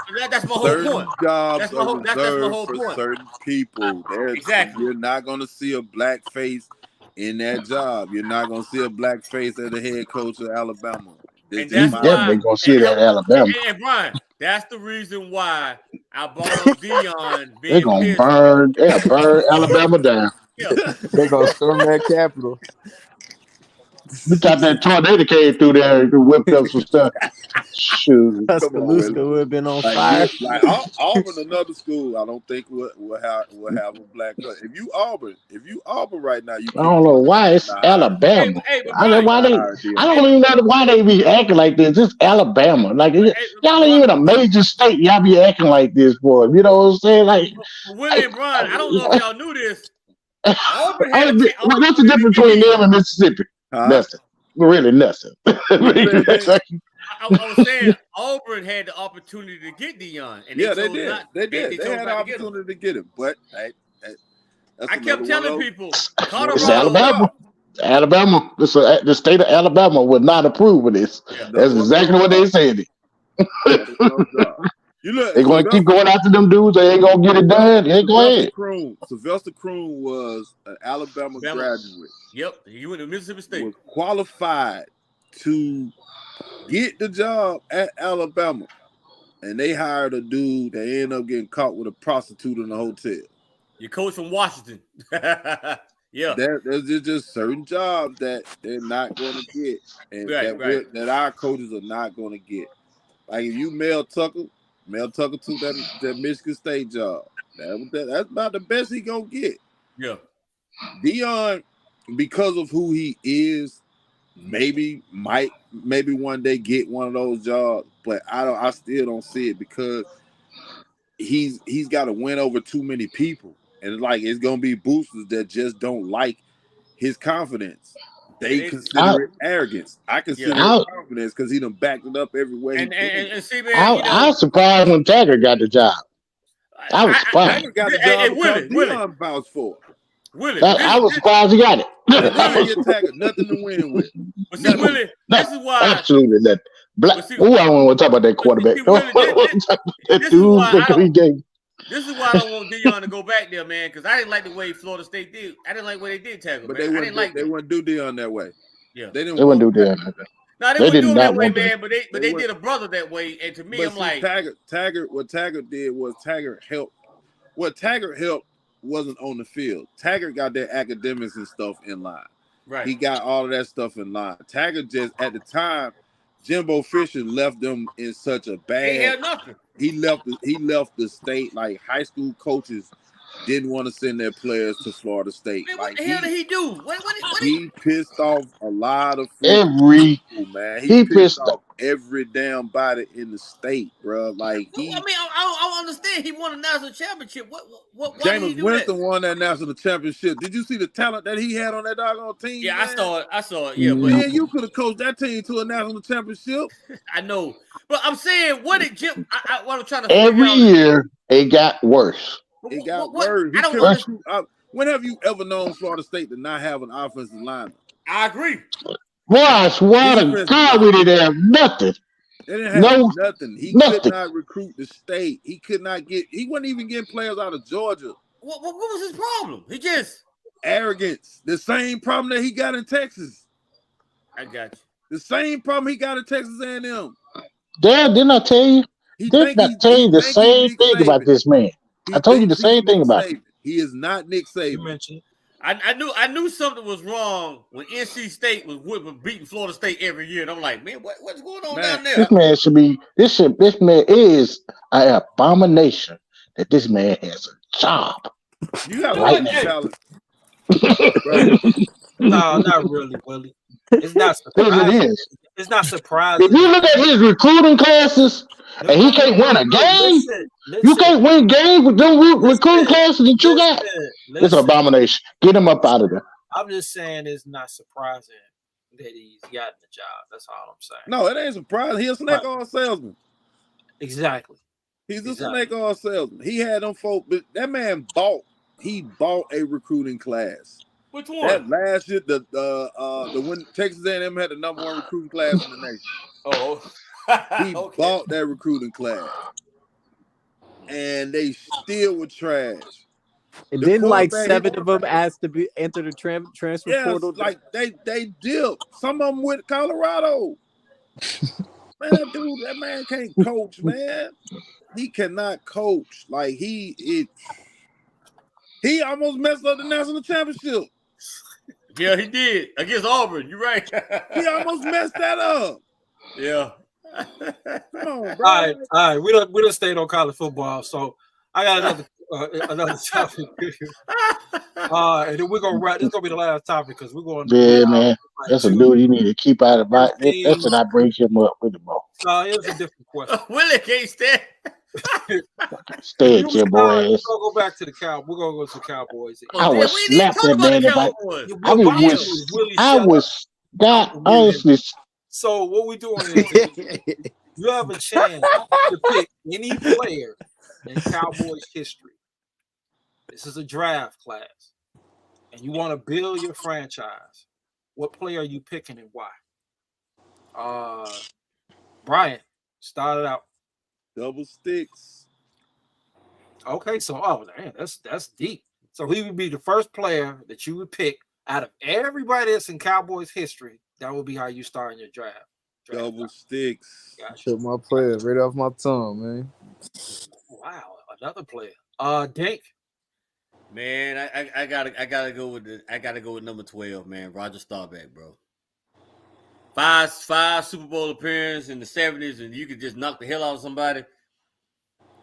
S8: Certain
S5: point.
S8: jobs
S5: That's my
S8: are
S5: whole- that's my
S8: reserved
S5: whole
S8: for
S5: point.
S8: certain people.
S5: Exactly.
S8: You're not going to see a black face in that job. You're not going to see a black face as the head coach of Alabama. This
S5: And
S8: is
S2: You
S5: that's
S8: my-
S2: definitely gonna see that at Alabama.
S5: And Brian, that's the reason why I brought up Deion
S2: They're
S5: being
S2: gonna
S5: pissed.
S2: burn Alabama down.
S5: Yeah.
S3: They gonna storm that Capitol.
S2: We thought that tornado came through there and whipped up some stuff. Shoot.
S9: Tuscaloosa would have been on
S8: Like,
S9: fire.
S8: like Auburn, another school, I don't think will have a black coach. If you Auburn right now, you
S2: I don't know why it's Alabama.
S5: But
S2: I don't know why they. I don't even know why they be acting like this. It's Alabama. Like y'all ain't even a major state. Y'all be acting like this, boy. You know what I'm saying? Like
S5: Willie and Brian, I don't know if y'all knew this. Auburn had
S2: what's the difference between them and Mississippi?
S8: Huh?
S2: Nothing. Really nothing.
S5: I was saying Auburn had the opportunity to get Deion, and
S8: Yeah,
S5: they
S8: they did.
S5: chose not.
S8: They did. They
S5: chose
S8: had
S5: not
S8: the
S5: to get him.
S8: opportunity to get him, but that's
S5: I kept
S8: another
S5: telling
S8: one of
S5: people,
S2: It's
S5: Colorado.
S2: Alabama. Alabama. The state of Alabama would not approve of this.
S5: Yeah.
S2: That's exactly what they said.
S8: You look,
S2: They're going to keep going after them dudes. They ain't going to get it done. Yeah, go ahead.
S8: Sylvester Croom was an Alabama graduate.
S5: Yep, you went to Mississippi State.
S8: Was qualified to get the job at Alabama, and they hired a dude that ended up getting caught with a prostitute in a hotel.
S5: Your coach from Washington. Yeah.
S8: There's just certain jobs that they're not going to get, and that our coaches are not going to get. Like if you Mel Tucker took that Michigan State job. That's about the best he gonna get.
S5: Yeah.
S8: Deion, because of who he is, maybe one day get one of those jobs, but I still don't see it because he's got to win over too many people, and it's gonna be boosters that just don't like his confidence. They consider it arrogance. I consider it confidence because he done backed it up everywhere.
S5: And see, man,
S2: I was surprised when Taggart got the job. I was surprised.
S8: Taggart got the job because Deion vouched for
S5: Willie,
S2: I was surprised he got it.
S8: Taggart, nothing to win with.
S5: But see, Willie, this is why
S2: absolutely nothing. I don't want to talk about that quarterback.
S5: This is why I don't want Deion to go back there, man, because I didn't like the way Florida State did. I didn't like what they did tackle,
S8: but
S5: man. They
S8: wouldn't do Deion that way.
S5: Yeah,
S2: they wouldn't do Deion that way.
S5: No, they wouldn't do that way, man. But they did a brother that way, and to me, I'm like
S8: Taggart. What Taggart did was Taggart helped. What Taggart helped wasn't on the field. Taggart got their academics and stuff in line.
S5: Right.
S8: He got all of that stuff in line. Taggart just at the time, Jimbo Fisher left them in such a bad.
S5: He had nothing.
S8: He left the state. Like high school coaches didn't want to send their players to Florida State.
S5: Man,
S8: like
S5: what the hell did he do?
S8: He pissed off a lot of
S2: people,
S8: man. He pissed off every damn body in the state, bro. Like
S5: I don't understand. He won a national championship. Why
S8: Jameis
S5: did he do
S8: Winston won that national championship. Did you see the talent that he had on that doggone team?
S5: Yeah,
S8: man?
S5: I saw it. Yeah, but
S8: man, you could have coached that team to a national championship.
S5: I know, but I'm saying, what did Jim? What I'm trying to
S2: every year it got worse.
S8: It got worse.
S5: I don't understand.
S8: When have you ever known Florida State to not have an offensive lineman?
S5: I agree.
S2: Boy, I swear to God, we didn't have nothing.
S8: They didn't have nothing. He could not recruit the state. He could not get. He wasn't even getting players out of Georgia.
S5: What was his problem? He just
S8: arrogance. The same problem that he got in Texas.
S5: I got you.
S8: The same problem he got in Texas A&M.
S2: Dad, didn't I tell you? Didn't I tell you the same thing about this man? I told you the same thing about him.
S8: He is not Nick Saban.
S1: You mentioned
S5: I knew something was wrong when NC State was beating Florida State every year, and I'm like, man, what's going on
S8: Man,
S5: down there?
S2: This man should be. This man is an abomination. That this man has a job
S8: you got a
S2: right
S8: lot
S2: now.
S8: of talent,
S2: Yes,
S8: bro.
S1: No, not really, Willie. It's not
S2: it
S1: surprising.
S2: is.
S1: It's not
S2: If
S1: surprising.
S2: you look at his recruiting classes
S1: No,
S2: and
S1: no,
S2: he
S1: no,
S2: can't
S1: no,
S2: win a
S1: no.
S2: game,
S1: Listen,
S2: you
S1: listen,
S2: can't win games with them recruiting
S1: listen,
S2: classes that you got.
S1: listen,
S2: It's an
S1: listen.
S2: abomination. Get him up out of there.
S1: I'm just saying it's not surprising that he's gotten the job. That's all I'm saying.
S8: No, it ain't surprising. He's a snake
S1: Right.
S8: oil salesman.
S1: Exactly.
S8: He's a
S1: Exactly.
S8: snake oil salesman. He had them folk, but that man bought a recruiting class.
S5: Which
S8: That
S5: one?
S8: last year, the when Texas A&M had the #1 recruiting class in the nation.
S5: Oh,
S8: He
S5: okay.
S8: bought that recruiting class, and they still were trash.
S6: And
S8: The
S6: then like
S8: quarterback,
S6: 7 of them asked to be enter the transfer
S8: yes,
S6: portal.
S8: like they dipped. Some of them with Colorado. Man, that man can't coach, man. He cannot coach. Like he almost messed up the national championship.
S5: Yeah, he did against Auburn. You're right.
S8: He almost messed that up.
S5: Yeah.
S8: Come on, bro.
S1: All right. We don't stay on college football, so I got another topic. And then we're gonna wrap. This is gonna be the last topic because we're going.
S2: Yeah, man. That's a dude you need to keep out of my. That's when I bring him up with the ball.
S1: Here's a different question.
S5: Willie can't stand.
S2: Stay at your boy ass.
S1: We're gonna go back to the Cowboys. We're gonna go to the Cowboys.
S2: I would
S5: we
S2: slap
S5: didn't
S2: that
S5: talk
S2: man
S5: about
S2: if
S5: the
S2: I.
S5: Cowboys.
S2: I was. God, honestly.
S1: So what we're doing is you have a chance to pick any player in Cowboys history. This is a draft class, and you want to build your franchise. What player are you picking and why? Brian, start it out.
S8: Double sticks.
S1: Okay, so man, that's deep. So he would be the first player that you would pick out of everybody that's in Cowboys history. That would be how you start in your draft.
S8: Double sticks.
S1: Gotcha.
S3: Took my players right off my tongue, man.
S1: Wow, another player. Dink.
S5: Man, I gotta go with number 12, man. Roger Staubach, bro. Five Super Bowl appearances in the 70s, and you could just knock the hell out of somebody.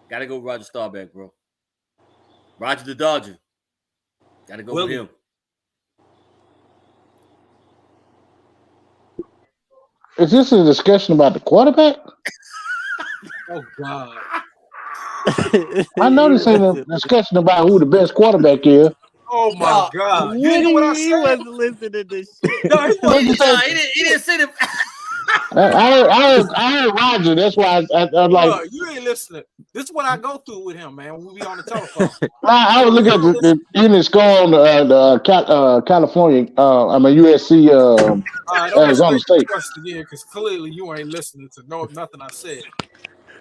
S5: Gotta go with Roger Staubach, bro. Roger the Dodger. Gotta go with him.
S2: Is this a discussion about the quarterback?
S1: Oh God.
S2: I know this ain't a discussion about who the best quarterbback is.
S1: Oh my God! You
S6: What
S1: hear what I
S6: he
S1: said?
S6: wasn't listening to this shit.
S1: No, he wasn't.
S5: He didn't say that.
S2: I heard Roger. That's why I like.
S1: Look, you ain't listening. This is what I go through with him, man. When we be on the telephone.
S2: I was looking at the unit score on the California. USC.
S1: All right, don't
S2: Arizona State.
S1: again, because clearly you ain't listening to nothing I said.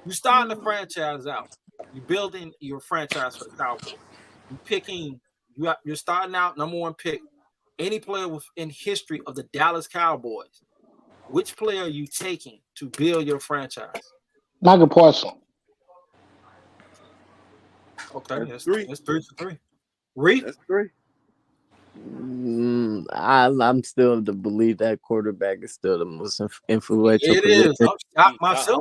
S1: You starting the franchise out. You building your franchise for the Cowboys. You picking. You're starting out #1 pick. Any player in history of the Dallas Cowboys. Which player are you taking to build your franchise?
S2: Michael Parsons.
S1: Okay, that's
S8: 3.
S1: That's 3 for 3. Reed?
S8: That's 3.
S6: I'm still to believe that quarterback is still the most influential.
S1: It is. I'm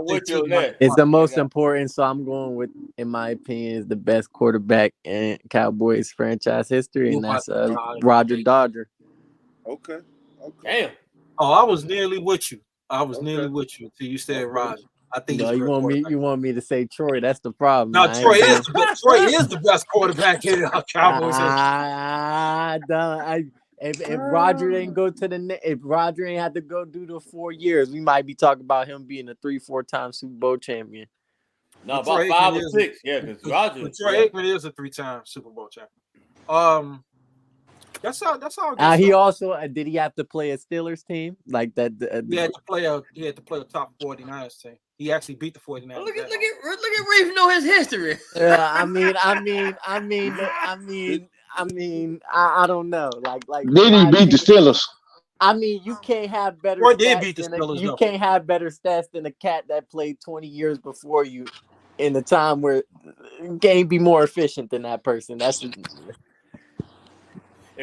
S5: with you on that.
S6: It's the most important, so I'm going with, in my opinion, is the best quarterback in Cowboys franchise history, and that's Roger Dodger.
S8: Okay.
S5: Damn.
S1: Oh, I was nearly with you. Until you said Roger. I think
S6: No, you want me to say Troy? That's the problem.
S1: No, Troy is the best quarterback in Cowboys.
S6: If Roger didn't go to if Roger ain't had to go do the 4 years, we might be talking about him being a 3-4 time Super Bowl champion.
S5: No, about 5 or 6. Yeah, because Roger.
S1: Troy Aikman is a 3-time Super Bowl champion. That's all.
S6: He also did he have to play a Steelers team like that?
S1: He had to play a top 49ers team. He actually beat the 49ers.
S5: Look at Reeves know his history.
S6: I don't know. Like
S2: Did he beat the Steelers?
S6: I mean, you can't have better.
S1: Troy did beat the Steelers.
S6: You can't have better stats than a cat that played 20 years before you, in a time where you can't be more efficient than that person. That's.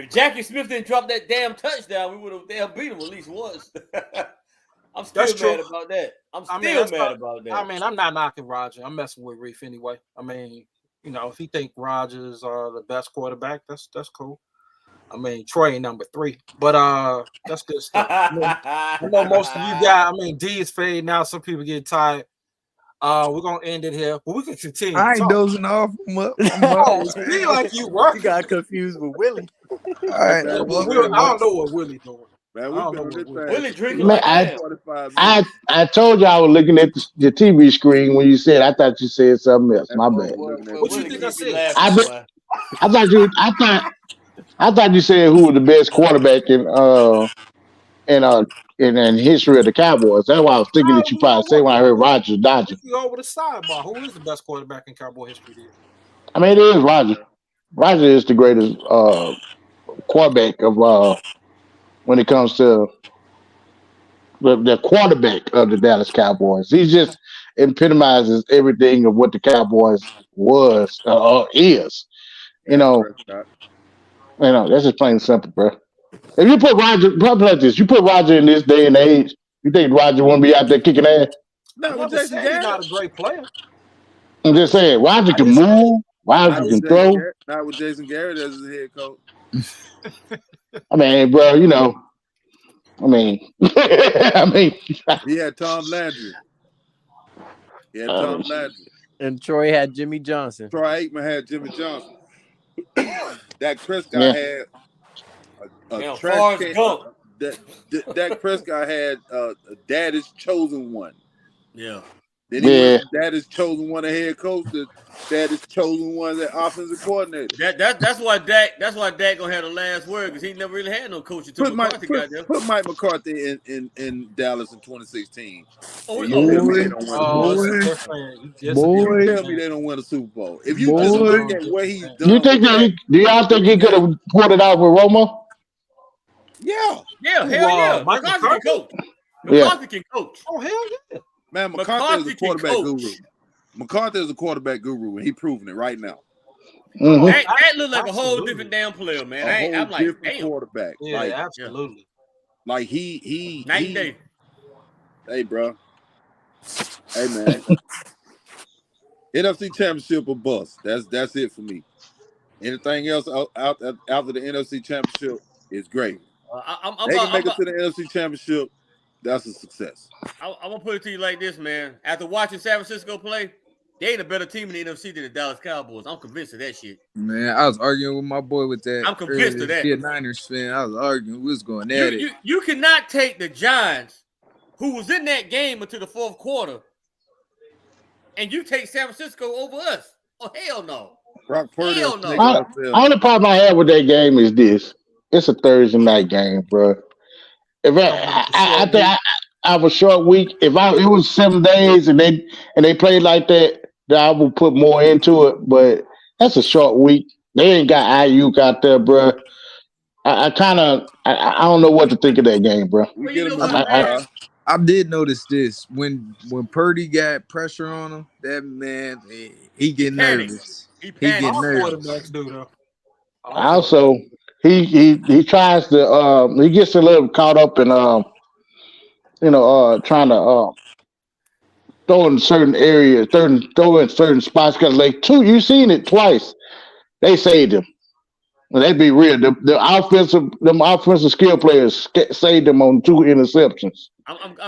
S5: If Jackie Smith didn't drop that damn touchdown, we would have damn beat him at least once. I'm still
S1: That's true.
S5: mad about that. I'm
S1: I mean,
S5: still
S1: that's
S5: mad
S1: not,
S5: about that.
S1: I mean, I'm not knocking Roger. I'm messing with Reef anyway. I mean, you know, if he think Rogers are the best quarterback, that's cool. I mean, Troy ain't number 3, but that's good stuff. I know most of you guys. I mean, D is fading now. Some people get tired. We're gonna end it here, but we can continue.
S3: I
S1: to
S3: ain't
S1: talk.
S3: dozing off. I'm up.
S1: Oh, it feel like you
S6: You
S1: working.
S6: got confused with Willie.
S3: All right.
S8: Man,
S1: Well,
S8: man,
S1: I don't know what Willie doing.
S8: man,
S1: I
S8: we've
S1: don't
S8: been
S1: know
S8: on
S1: what
S8: this
S1: Willie.
S8: thing
S5: Willie
S8: for
S5: drinking
S2: Man,
S5: like damn.
S8: 45
S2: I
S8: minutes.
S2: I told you I was looking at the TV screen when you said. I thought you said something else.
S8: That
S2: My
S8: boy
S2: bad.
S8: looking at
S1: What
S8: the
S1: you
S5: Willie
S1: think I
S8: TV.
S5: keep me
S1: said?
S2: I
S5: laughing,
S2: did,
S5: boy.
S2: I thought you said who was the best quarterback in history of the Cowboys. That's why I was thinking that you probably say when I heard Rodgers Dodger.
S1: If you go over the sidebar, who is the best quarterback in Cowboy history? Then?
S2: I mean, it is Rodgers. Rodgers is the greatest quarterback of when it comes to the quarterback of the Dallas Cowboys. He just epitomizes everything of what the Cowboys was or is. You
S8: Dak
S2: know,
S8: Prescott.
S2: that's just plain and simple, bro. If you put Roger, probably like this, you put Roger in this day and age, you think Roger won't be out there kicking ass?
S1: I
S8: Not with
S1: never
S8: Jason
S1: said he's
S8: Garrett.
S1: not a great player.
S2: I'm just saying, Roger
S1: I
S2: can
S1: didn't say it.
S2: move, Roger
S8: Not with
S2: can
S8: Jason
S2: throw.
S8: Garrett. Not with Jason Garrett as his head coach.
S2: I mean, bro, I mean, I mean,
S8: He had Tom Landry.
S2: um,
S6: And Troy had Jimmy Johnson.
S8: Troy Aikman had Jimmy Johnson. Dak Prescott
S2: yeah,
S8: had a
S5: Damn,
S8: trash
S5: Forrest
S8: can.
S5: Gump.
S8: Dak Prescott had Daddy's chosen one.
S5: Yeah.
S8: Then he
S2: yeah.
S8: went from Daddy's chosen one a head coach to Daddy's chosen one as offensive coordinator.
S5: That's why Dak gonna have the last word because he never really had no coach until McCarthy got there.
S8: Put Mike McCarthy in Dallas in 2016.
S5: Oh,
S8: And you tell me
S3: Boy,
S8: they don't win a Super
S1: Oh,
S8: Bowl.
S1: it's a
S3: boy,
S1: different. It's a
S8: You
S3: boy,
S1: different
S8: tell me
S1: thing.
S8: they don't win a Super Bowl. If you just
S1: It's a
S3: boy.
S8: look
S1: whole
S8: at what he's
S1: different thing.
S2: You
S8: done
S2: think
S8: with that,
S2: do y'all think he could have pulled it out with Romo?
S8: yeah.
S5: yeah, hell yeah.
S1: Mike
S5: McCarthy can
S1: McCarthy?
S5: coach.
S2: Yeah.
S5: McCarthy can coach.
S1: Oh hell yeah!
S8: Man, McCarthy is a
S5: McCarthy can
S8: quarterback guru.
S5: coach.
S8: McCarthy is a quarterback guru, and he's proving it right now.
S2: Mm-hmm.
S5: That looked like a whole
S1: Absolutely.
S5: different damn player, man.
S8: A whole
S5: I'm like,
S8: different
S5: damn.
S8: quarterback.
S1: Yeah, absolutely.
S8: Like he
S5: Night and day.
S8: Hey, bro. Hey, man. NFC Championship or bust. That's it for me. Anything else out after the NFC Championship is great. They can make it to the NFC Championship. That's a success.
S5: I'm gonna put it to you like this, man. After watching San Francisco play, they ain't a better team in the NFC than the Dallas Cowboys. I'm convinced of that shit.
S3: Man, I was arguing with my boy with that.
S5: I'm convinced of that.
S3: He a Niners fan. I was arguing. We was going at it.
S5: You cannot take the Giants, who was in that game until the fourth quarter, and you take San Francisco over us. Oh, hell no.
S8: Brock Purdy.
S5: Hell no.
S2: Only problem I have with that game is this: it's a Thursday night game, bro. If I think I have a short week. If it was 7 days and they played like that, then I would put more into it. But that's a short week. They ain't got Ayuk out there, bro. I don't know what to think of that game, bro.
S5: Well, you know what, man?
S3: I did notice this when Purdy got pressure on him. That man, he get nervous. He get
S1: All
S3: nervous.
S1: quarterbacks do though.
S2: Also, he tries to he gets a little caught up in trying to throw in certain areas, throw in certain spots. Because like you've seen it twice. They saved him. Well, they'd be real. The offensive skill players saved them on 2 interceptions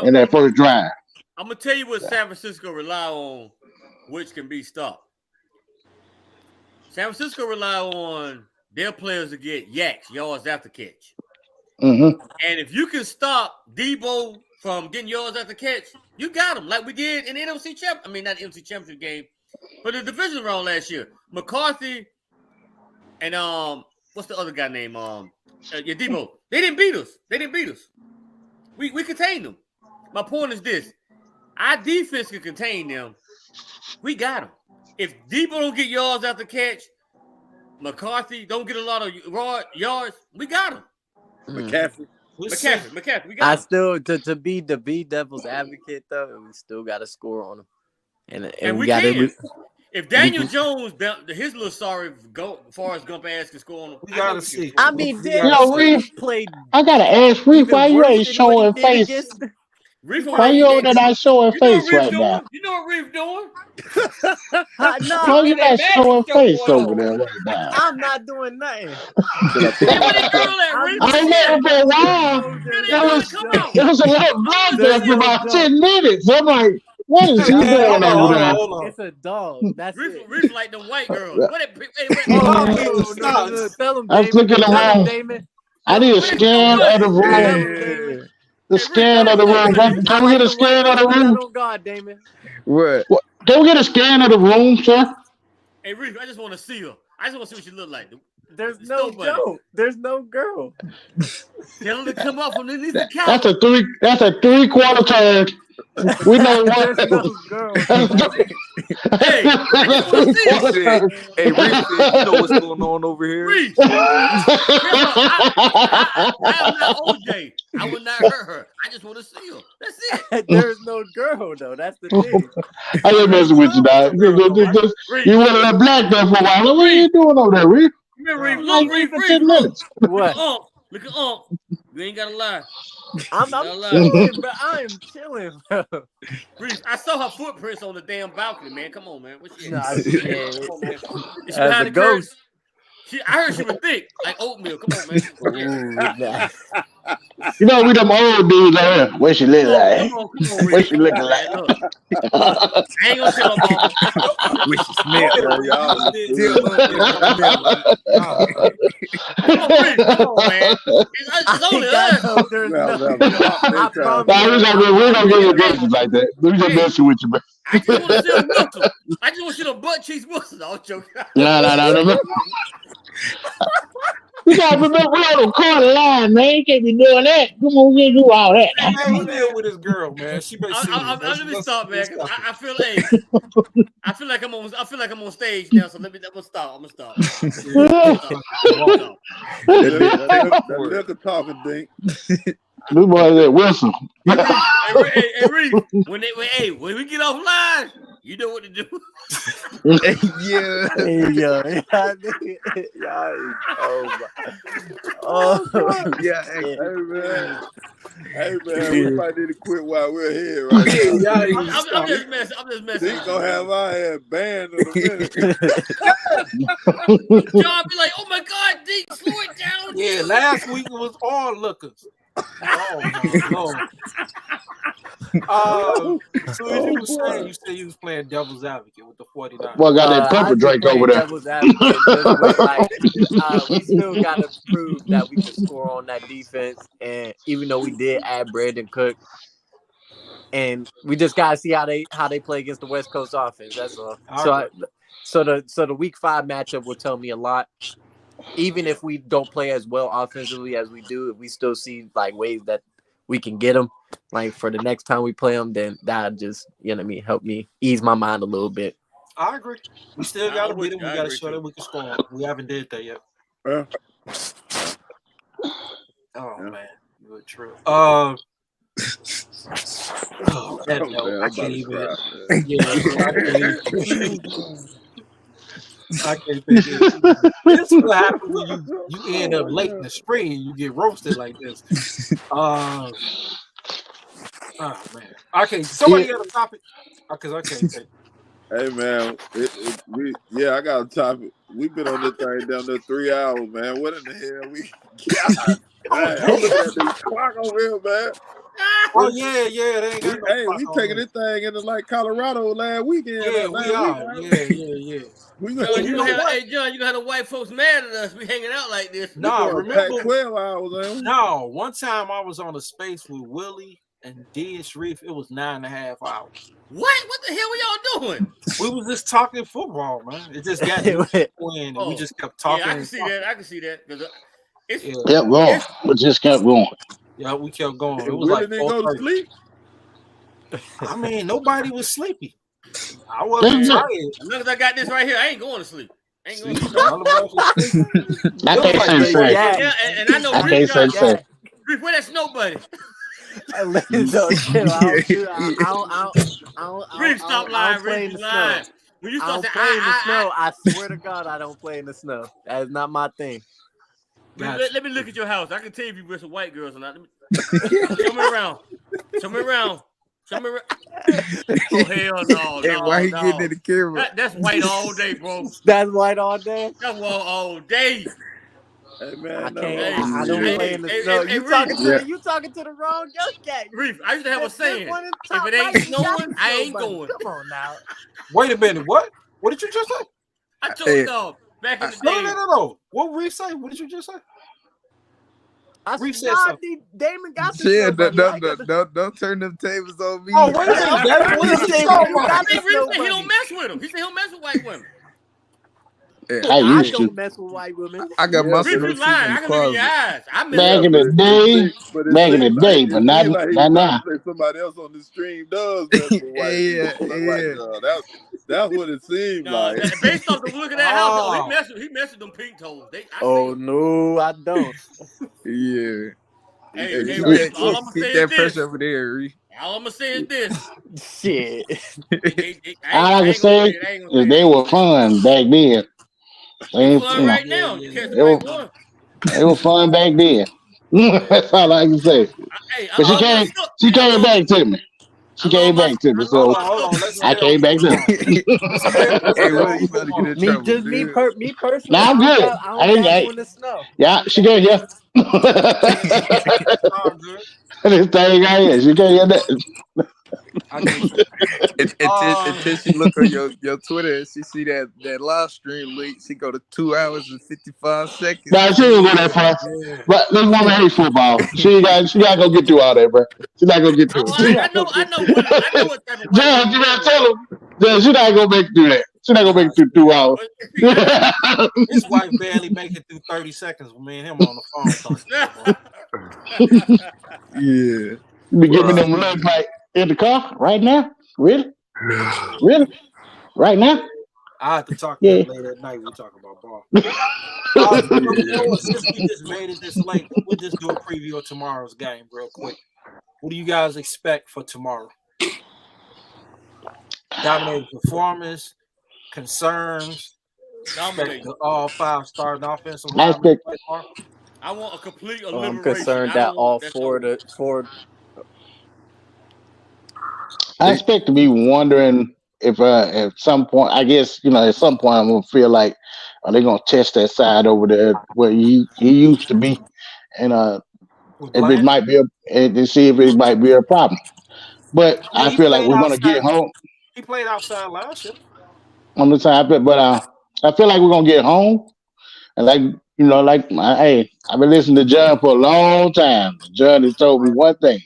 S2: in that first drive.
S5: I'm gonna tell you what San Francisco rely on, which can be stopped. San Francisco rely on their players to get yards after catch.
S2: Mm-hmm.
S5: And if you can stop Debo from getting yards after catch, you got him like we did in the NFC Championship. I mean, not the NFC Championship game, but the division round last year. McCarthy and what's the other guy named Debo? They didn't beat us. We contained them. My point is this: our defense can contain them. We got them. If Debo don't get yards after catch, McCarthy don't get a lot of yards, we got him.
S8: McCaffrey.
S5: We got him.
S6: Still to be the devil's advocate though, we still got to score on him, and
S5: we
S6: got
S5: can. If Daniel Jones, his little sorry Forrest Gump ass can score on him,
S1: We gotta see.
S6: I mean,
S1: We
S6: Daniel
S1: gotta see.
S6: Jones played
S2: I gotta ask Reef,
S6: even
S2: why you
S6: worse
S2: ain't
S6: than what he
S2: showing
S6: did
S2: face?
S6: against.
S5: Reef
S2: Why you over there not showing face right now?
S5: You know what Reef doing?
S2: Why
S6: No,
S2: you not showing face over there right now?
S6: I'm not doing nothing.
S5: Hey, where the girl at, Reef?
S2: I know for a while. It was a little black there for about 10 minutes. I'm like, what is he
S1: Hey,
S2: doing
S1: hold on,
S2: over there?
S1: hold on.
S6: It's a dog. That's it.
S5: Reef like the white girls. What it?
S6: No. Tell him,
S2: I'm
S6: Damon.
S2: looking
S6: Tell him,
S2: around.
S6: Damon.
S2: I need a
S5: Where's
S2: scan
S5: your
S2: of the
S5: buddy?
S6: Tell
S2: room.
S6: him, Damon.
S2: The scan of the room. Can we get a scan of the room?
S6: On guard, Damon.
S3: What?
S2: Can we get a scan of the room, sir?
S5: Hey, Reef, I just want to see her. I just want to see what she look like.
S6: There's no Joe. There's no girl.
S5: Tell her to come up from underneath the couch.
S2: That's a 3/4 turn. We know what.
S6: There's no girl.
S5: Hey, I just want to see her.
S3: Hey, Reef, you know what's going on over here?
S5: Reef. I am not OJ. I would not hurt her. I just want to see her. That's it.
S6: There's no girl though. That's the thing.
S2: I ain't messing with you, dog. You want to let black there for a while. What are you doing over there, Reef?
S5: Reef, look, Reef,
S2: for 10 minutes.
S6: What?
S5: Look at You ain't gotta lie.
S6: I'm chilling, bro. I am chilling, bro.
S5: Reef, I saw her footprints on the damn balcony, man. Come on, man. What's she?
S6: Nah,
S5: Come on, man. Is she
S6: as
S5: behind
S6: a
S5: the curtain?
S6: ghost.
S5: I heard she was thick, like oatmeal. Come on, man.
S6: Nah.
S2: You know, we them old dudes out here. What she look like?
S5: Come on,
S2: What she looking like?
S5: I ain't gonna tell her mama.
S3: Wish you smell, y'all.
S5: Come on, man. It's only us.
S2: We're gonna give you glasses like that. Let me just messing with you, bro.
S5: I just want to see a whistle. I just want to see the butt cheeks whistle. No, I'm joking.
S2: No. You gotta remember, we're on the corner line, man. You can't be doing that. Come on, we do all that.
S1: Man, he deal with his girl, man. She been
S5: Let me stop, man. I feel like I'm on stage now, so I'm gonna stop.
S8: That liquor talking, Dink.
S2: This boy is Wilson.
S5: Hey, Reef, when we get offline, you know what to do.
S3: Yeah.
S8: Yeah. Hey man, we might need to quit while we're here. Right now.
S5: I'm just messing.
S8: Dink gonna have our head banned in a minute.
S5: John be like, "Oh my God, Dink, slow it down."
S1: Yeah, last week it was all lookers. Oh my Lord. So as you were saying, you said you was playing devil's advocate with the 49ers.
S2: Well, got that pepper drink over there.
S6: Devil's advocate, just with, like, we still got to prove that we can score on that defense, and even though we did add Brandon Cook, and we just gotta see how they play against the West Coast offense. That's all. So the Week 5 matchup will tell me a lot. Even if we don't play as well offensively as we do, if we still see like ways that we can get them, like for the next time we play them, then that just, you know what I mean, help me ease my mind a little bit.
S1: I agree. We still got to beat them. We got to show that we can score. We haven't did that yet. Oh man, you're true. I can't even. I can't think of it. This is what happens when you end up late in the stream. You get roasted like this. Oh man, I can't. Somebody got a topic because I can't take.
S8: Hey man, I got a topic. We've been on this thing down there 3 hours, man. What in the hell we? God, I'm looking at this clock over here, man.
S1: Oh yeah, they ain't got no
S8: Hey, we taking this thing into like Colorado last weekend.
S1: Yeah, we are. Yeah.
S5: John, you gonna have the white folks mad at us. We hanging out like this.
S1: No, remember
S8: 12 hours, man.
S1: No, one time I was on a space with Willie and D and Sharif. It was 9.5 hours.
S5: What the hell were y'all doing?
S1: We was just talking football, man. It just got and we just kept talking.
S5: Yeah, I can see that.
S2: Kept going. We just kept going.
S1: Yeah, we kept going. It was
S8: Willie
S1: like
S8: didn't go to sleep.
S1: I mean, nobody was sleepy. I wasn't tired.
S5: As long as I got this right here, I ain't going to sleep. I can't say
S2: yeah,
S5: and I know
S2: Reef,
S5: where that's nobody.
S6: Reef, stop lying. Reef, lying.
S5: When you
S6: I
S5: start
S6: don't
S5: saying,
S6: play in the snow. I swear to God, I don't play in the snow. That is not my thing.
S5: let me look at your house. I can tell if you with some white girls or not. Show me around. Show me around. Show me around. Oh hell no,
S3: Hey, why
S5: no,
S3: he getting
S5: no.
S3: in the camera?
S5: That's white all day, bro.
S6: That's white all day.
S5: That's white all day.
S8: Hey
S6: I
S8: man, no,
S6: can't.
S5: Hey,
S6: I don't
S3: Yeah.
S6: play in the
S5: hey,
S6: snow.
S5: Reef.
S6: You talking to the wrong young cat.
S5: Reef, I used to have a
S6: This
S5: saying.
S6: one in the
S5: If
S6: top
S5: it ain't
S6: right, you got
S5: snowing,
S6: the
S5: I
S6: snow
S5: ain't
S6: bunny.
S5: going.
S6: Come on now.
S1: Wait a minute. What? What did you just say?
S5: I told
S3: Hey,
S5: y'all back in the
S1: No, no,
S5: day.
S1: no, no, no. What Reese say? What did you just say?
S6: I
S1: Reese
S6: said,
S1: said
S6: nah,
S1: something.
S6: Damon got the
S3: shit,
S6: snow bunny. I got the.
S3: don't turn them tables on me.
S1: Oh, wait a minute, Daddy. What
S6: He
S1: is he
S6: said,
S1: talking
S6: you
S1: about?
S6: got
S5: Hey,
S6: the
S5: Reef
S6: snow
S5: said he don't
S6: bunny.
S5: mess with him. He said he don't mess with white women.
S3: Hey,
S2: I
S6: I
S2: used
S3: hey,
S2: to.
S6: don't mess with white women.
S3: I got
S8: yeah,
S3: my
S5: Reef,
S8: but
S5: you
S3: snow shoes
S5: lying.
S3: in
S5: I
S3: the
S5: can look in your
S3: closet.
S5: eyes. I mess
S2: Back
S5: with
S2: in
S5: them.
S2: the day,
S8: it
S2: back in the
S8: seemed like
S2: day, but not
S8: he was trying
S2: now.
S8: to say somebody else on the stream does mess with white people,
S3: Yeah,
S8: like white
S3: yeah,
S8: girl. That's what it seemed
S5: No,
S8: like.
S5: based off the look of that house, oh,
S1: Oh,
S5: he messed with them pink toes. I see
S6: Oh
S5: him.
S6: no, I don't.
S3: yeah.
S8: He
S5: Hey,
S3: Hey,
S8: he
S5: hey,
S8: got
S5: Reef,
S2: Shit.
S5: all
S8: look.
S5: I'm gonna
S3: keep
S5: say is
S3: that pressure
S5: this.
S3: over there, Reef.
S5: All I'm gonna say is this.
S6: Shit.
S2: All I
S5: I
S2: can
S5: ain't gonna say
S2: say
S5: it. I ain't gonna say
S2: is
S5: it. I
S2: they
S5: ain't gonna
S2: were
S5: say it.
S2: fun back then.
S5: They
S2: They,
S5: fun
S2: you know,
S5: right
S1: yeah,
S5: now. You
S1: yeah,
S5: catch the
S2: they
S5: right
S2: were,
S5: one.
S2: they were fun back then. That's all I can say. But
S5: I love my stuff.
S2: she
S5: Hey,
S2: came back to me. She came back to me,
S5: I love
S1: Hold
S2: so
S5: my
S1: on, hold
S5: stuff.
S1: on. Let's
S2: I
S1: stay on
S2: came
S1: the
S2: back to her.
S1: phone. Let's
S3: Hey,
S1: stay
S3: Will,
S1: on
S3: you
S1: the
S3: about to get in
S1: phone.
S3: trouble, dude.
S6: Me personally,
S2: Now I'm good.
S6: I don't dabble in the snow.
S2: Yeah, she can't hear.
S1: No, I'm good.
S2: This thing right here, she can't hear that.
S1: I get you.
S3: Until she look on your Twitter and she see that live stream link, she go to 2 hours and 55 seconds.
S2: Nah, she ain't go that far.
S1: Yeah.
S2: But this woman hates football. She got to go get through all that, bro. She not gonna get through
S5: Oh,
S2: it.
S6: You
S2: She,
S6: gotta go
S5: I
S6: get
S5: know
S6: to.
S5: what white
S2: John,
S5: women
S2: you gotta
S5: love.
S2: tell him. John, she not gonna make it through that. She not gonna make
S1: Nah,
S2: it through 2 hours.
S5: But see,
S1: his wife barely make it through 30 seconds with me and him on the phone talking football.
S3: Yeah.
S2: You be giving
S8: Bruh.
S2: them looks like in the car right now? Really? Really? Right now?
S1: I have to talk to her
S2: Yeah.
S1: late at night. We talk about ball. So you know
S3: Yeah.
S1: what? Since we just made it this late, we'll just do a preview of tomorrow's game real quick. What do you guys expect for tomorrow? Dominating performance, concerns, expect
S5: dominate.
S1: the all five starting offensive
S2: I
S1: linemen to
S2: expect
S1: play tomorrow.
S5: I want a complete
S6: I'm
S5: liberation.
S6: concerned
S5: I
S6: that
S5: don't want
S6: all
S5: that's
S6: four
S5: all.
S6: to four.
S2: I expect to be wondering if at some point, I guess, at some point I'm gonna feel like are they gonna test that side over there where he used to be, and
S1: With
S2: if it
S1: Bland,
S2: might be and to see if it might be a problem. But
S1: I mean,
S2: I
S1: he
S2: feel like
S1: played
S2: we're gonna
S1: outside.
S2: get home
S1: He played outside last year.
S2: on the time. But I feel like we're gonna get home, and hey, I've been listening to John for a long time. John has told me one thing: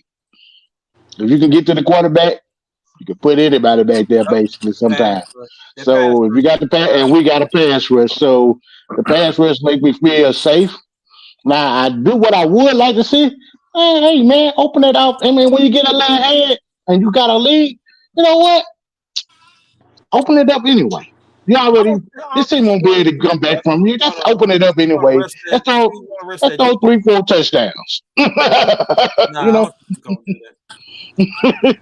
S2: if you can get to the quarterback, you can put anybody back there
S1: Yep.
S2: basically
S1: Pass
S2: sometimes.
S1: rush. That pass
S2: So if
S1: rush
S2: you got the
S1: is
S2: pass, and
S1: fine.
S2: we got a pass rush, so the pass rush make me feel safe. Now I do what I would like to see. Hey man, open it up. I mean, when you get a little ahead and you got a lead, you know what? Open it up anyway. You already
S1: I
S2: this
S1: don't
S2: team
S1: think you
S2: won't be
S1: want
S2: able to come
S1: to.
S2: back
S1: I think
S2: from you. Just open it up
S1: you want to
S2: anyway.
S1: rest that. I think you want to rest
S2: Let's
S1: that
S2: throw
S1: defense.
S2: 3, 4 touchdowns. you
S1: Nah, I
S2: know,
S1: don't think you're gonna do that.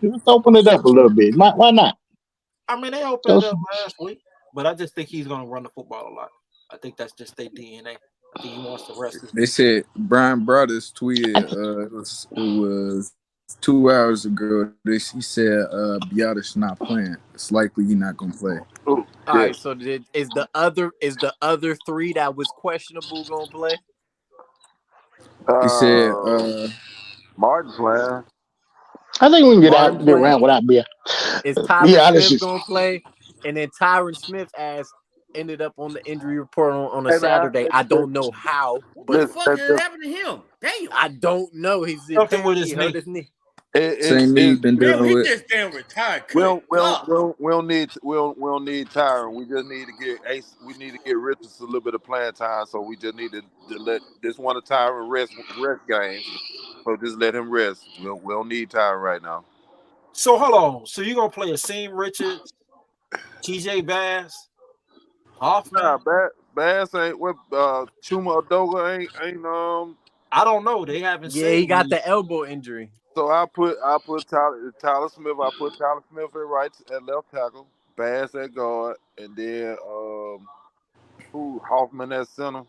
S2: let's open it up a little bit. Why not?
S1: I mean, they opened
S2: So,
S1: it up last week, but I just think he's gonna run the football a lot. I think that's just their DNA. I think he wants to rest his
S3: They
S1: defense.
S3: said Brian Brothers tweeted it was 2 hours ago. He said Biotish not playing. It's likely he's not gonna play.
S8: Oh
S6: All
S8: shit.
S6: right, so is the other three that was questionable gonna play?
S3: He said
S8: Uh, Martin playing.
S2: I think we can
S6: Martin
S2: get
S6: playing?
S2: around without being.
S6: Is Tyron
S2: Yeah, this
S6: Smith
S2: is.
S6: gonna play? And then Tyron Smith ass ended up on the injury report on a
S8: Hey man,
S6: Saturday. I don't know how,
S5: What the
S6: but
S5: fuck has happened to him? Damn.
S6: I don't know. He's
S1: Something with
S6: apparently
S1: his
S6: he hurt
S1: knee.
S6: his knee.
S3: same knee he been
S5: Man,
S3: dealing
S5: he
S3: with.
S5: just damn retired. Good God.
S8: we don't need Tyron. We just need to get Ace. We need to get Richards a little bit of playing time. So we just need to let this one of Tyron rest games. So just let him rest. We don't need Tyron right now.
S1: So hold on. So you're gonna play Asim Richards, TJ Bass,
S8: Nah,
S1: Hoffman?
S8: Bass ain't what Chuma Odoga ain't.
S1: I don't know. They haven't
S6: Yeah,
S1: said
S6: he got
S1: we.
S6: the elbow injury.
S8: So I put Tyler Smith. I put Tyler Smith at left tackle. Bass at guard, and then who Hoffman at center.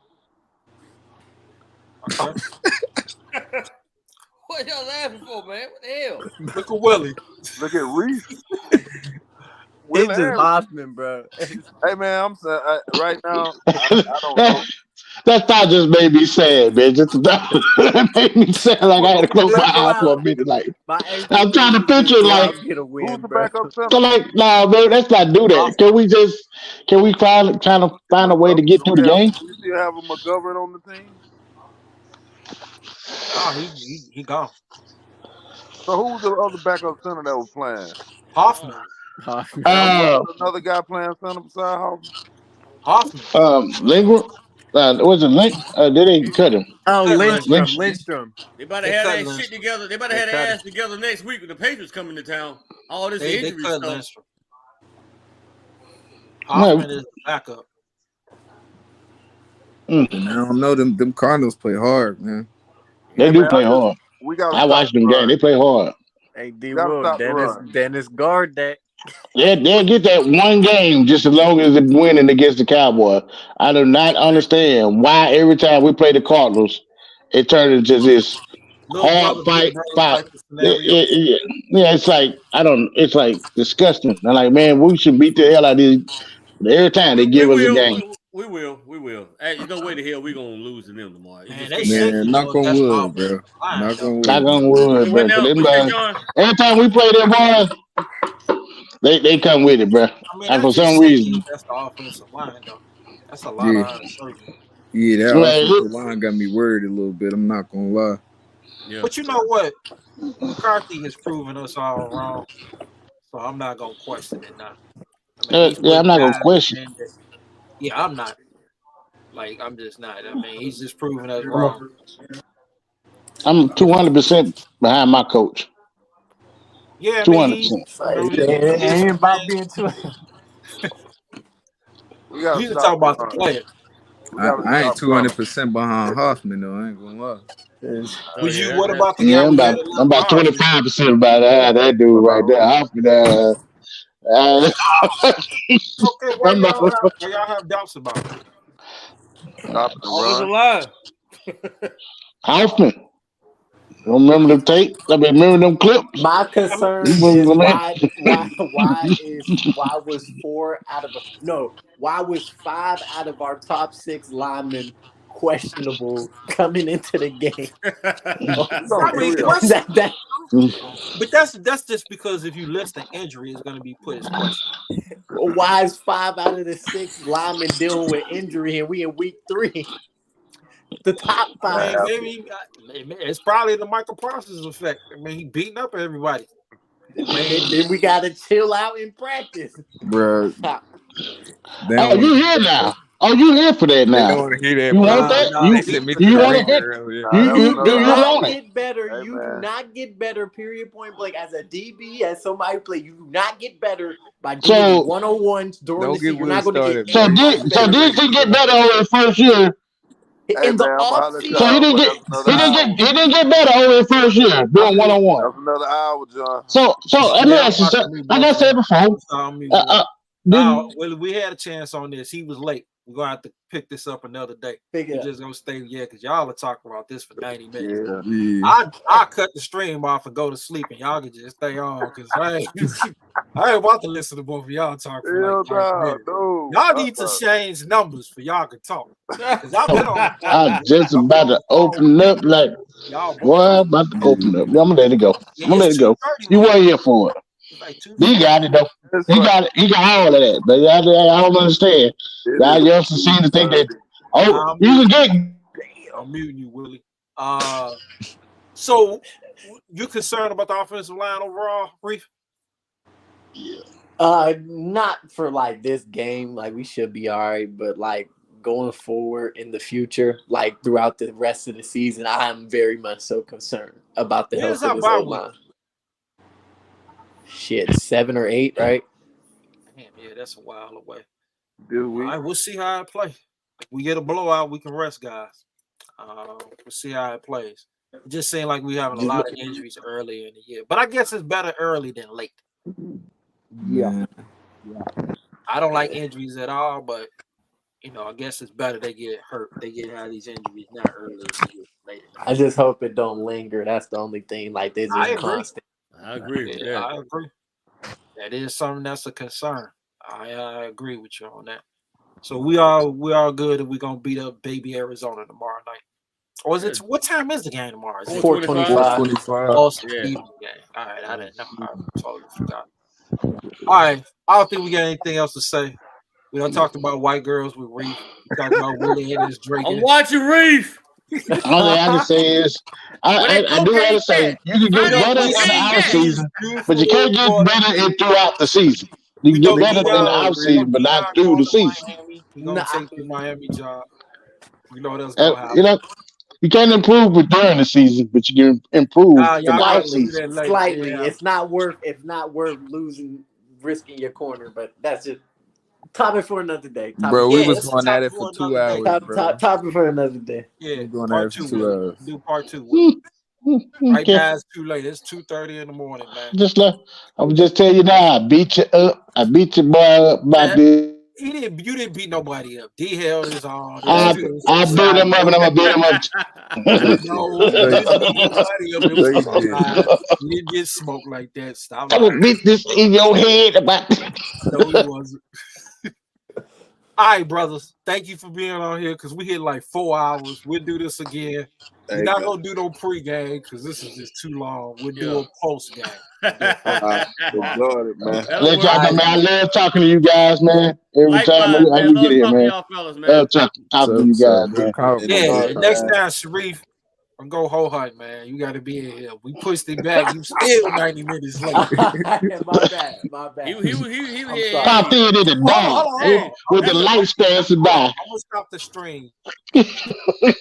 S1: Okay.
S5: What y'all laughing for, man? What the hell?
S1: Look at Willie.
S8: Look at Reese.
S6: It's
S8: Will
S6: just
S8: Harris.
S6: Hoffman, bro.
S8: Hey man, I'm saying right now. I don't know.
S2: That thought just made me sad, man. Just that made me sad. Like I had to close my eyes for a minute. Like
S6: My
S2: I'm trying to picture, like
S6: Dogs get a win,
S8: Who's the
S6: bro.
S8: backup
S2: so,
S8: center?
S2: like nah, man. Let's not do that. Can we trying to find a way to get through the game?
S8: We still have a McGovern on the team.
S1: Oh, he gone.
S8: So who was the other backup center that was playing?
S1: Hoffman.
S6: Hoffman.
S8: Was another guy playing center beside Hoffman?
S1: Hoffman.
S2: Lindgren. Was it Link? Did they cut him?
S6: Oh,
S1: Cut
S6: Lindstrom.
S5: They better
S1: They
S5: have
S1: cut
S5: that
S1: Lindstrom.
S5: shit together. They better
S1: They
S5: have
S1: cut
S5: their
S1: him.
S5: ass together next week when the Patriots coming to town. All this
S1: They
S5: injury
S1: cut
S5: stuff.
S1: Lindstrom. Hoffman is the backup.
S3: I don't know. Them Cardinals play hard, man.
S2: They do play hard.
S8: We got.
S2: I watched them game. They play hard.
S6: Hey,
S8: Gotta stop the run.
S6: Dennis guard that.
S2: They'll get that one game just as long as it's winning against the Cowboys. I do not understand why every time we play the Cardinals, it turns into this
S1: Little
S2: hard
S1: brother,
S2: fight.
S1: big brother type of scenario.
S2: Yeah, it's like it's like disgusting. I'm like, man, we should beat the hell out of these. Every time they give us a game.
S5: We will. Hey, there's no way the hell we gonna lose to them tomorrow.
S3: Man, knock on wood, bro. Knock on wood.
S2: Knock on wood, bro. Every time we play them boys, they come with it, bro.
S1: I mean,
S2: And for some reason,
S1: that's the offensive line, though. That's a lot of surgery.
S3: Yeah, that offensive line got me worried a little bit. I'm not gonna lie.
S5: Yeah.
S1: But you know what? McCarthy has proven us all wrong, so I'm not gonna question it now. I mean,
S2: I'm not gonna question.
S1: Yeah, I'm not. Like, I'm just not. I mean, he's just proving us wrong.
S2: I'm 200% behind my coach.
S1: Yeah,
S2: 200%.
S6: Ain't about being too.
S1: We can talk about the player.
S3: I ain't 200% behind Hoffman though. I ain't gonna lie.
S1: What about the guy?
S2: I'm about 25% about that dude right there. Hoffman.
S1: Okay, why y'all have doubts about it?
S8: Stop the run.
S2: Hoffman. You remember the tape? I mean, remember them clips?
S6: My concern is why was 5 out of our top 6 linemen questionable coming into the game?
S1: But that's just because if you list an injury, it's going to be put as question.
S6: Why is 5 out of the 6 linemen dealing with injury and we in week 3? The top 5.
S1: Maybe it's probably the Michael Parsons effect. I mean, he beating up everybody.
S6: Then we got to chill out in practice,
S3: bro.
S2: Oh, you here now? Oh, you here for that now?
S3: They don't want to hear that.
S2: You want that? You want to hit? You want it?
S6: Get better. You do not get better. Period. Point blank. As a DB, as somebody play, you do not get better by doing 101s during the season. You're not going to get.
S2: So did he get better over the first year?
S6: In the offseason,
S2: so he didn't get better over the first year doing 101.
S8: That's another hour, John.
S2: So let me ask you something. Like I said before,
S1: we had a chance on this. He was late. We're gonna have to pick this up another day. We're just gonna stay, because y'all are talking about this for 90 minutes. Yeah. I cut the stream off and go to sleep, and y'all can just stay on, because I ain't about to listen to both of y'all talk for like 30 minutes. Y'all need to change numbers for y'all can talk.
S2: I'm just about to open up like about to open up. I'm gonna let it go. You weren't here for it. He got it though. He got it. He got all of that. But I don't understand. Y'all used to seem to think that. Oh, you can get.
S1: I'm muting you, Willie. So you concerned about the offensive line overall, Reef?
S6: Not for like this game. Like, we should be all right, but like going forward in the future, like throughout the rest of the season, I am very much so concerned about the health of this O-line. Shit, 7 or 8, right?
S1: Damn, yeah, that's a while away.
S8: All
S1: right, we'll see how it plays. If we get a blowout, we can rest, guys. We'll see how it plays. It just seemed like we having a lot of injuries early in the year, but I guess it's better early than late.
S6: Yeah.
S1: I don't like injuries at all, but I guess it's better they get hurt. They get out of these injuries not early, later.
S6: I just hope it don't linger. That's the only thing. Like they
S1: I
S6: just
S1: agree.
S6: constant.
S5: I agree with
S1: Yeah,
S5: that.
S1: I agree. That is something that's a concern. I agree with you on that. So we all good, and we're gonna beat up baby Arizona tomorrow night. Or is it? What time is the game tomorrow? Is it
S6: 425.
S3: 425.
S1: Boston
S5: Yeah.
S1: Cleveland game? All right, I didn't know. I totally forgot. All right, I don't think we got anything else to say. We done talked about white girls with Reef. We talked about Willie and his Drake.
S5: I'm watching Reef.
S2: All I can say is, I do have to say, you can get better in the off season, but you can't get better throughout the season. You can get better in the off season, but not through the season.
S1: We're gonna take the Miami job. You know that's
S2: And,
S1: gonna happen.
S2: you can't improve with during the season, but you can improve in the off season.
S6: Slightly.
S1: Yeah.
S6: It's not worth risking your corner, but that's just topic for another day.
S3: Bro, we was going at it for 2 hours, bro.
S6: Topic for another day.
S1: Yeah,
S3: We're going
S1: part
S3: at it for
S1: 2.
S3: 2 hours.
S1: Do part 2. Right
S2: Okay.
S1: now it's too late. It's 2:30 in the morning, man.
S2: I would just tell you now, I beat you up. I beat your boy up about this.
S1: You didn't beat nobody up. D held his own.
S2: I beat him up, and I'm gonna beat him up.
S1: No, you didn't beat nobody up. It was offside. You didn't get smoked like that. Stop.
S2: I'm gonna beat this in your head about.
S1: No, he wasn't. All right, brothers. Thank you for being on here because we hit like 4 hours. We'll do this again. We're not gonna do no pregame because this is just too long. We'll do a post game.
S8: Enjoyed it, man.
S2: Let y'all know, man. I love talking to you guys, man. Every time I get here, man. Love talking to you guys, man.
S1: Yeah, next time, Sharif, I'm go ho hut, man. You got to be in here. We pushed it back. You still 90 minutes late.
S6: My bad.
S5: He
S2: Popped in the dog with the lights passing by.
S1: I'm gonna stop the stream.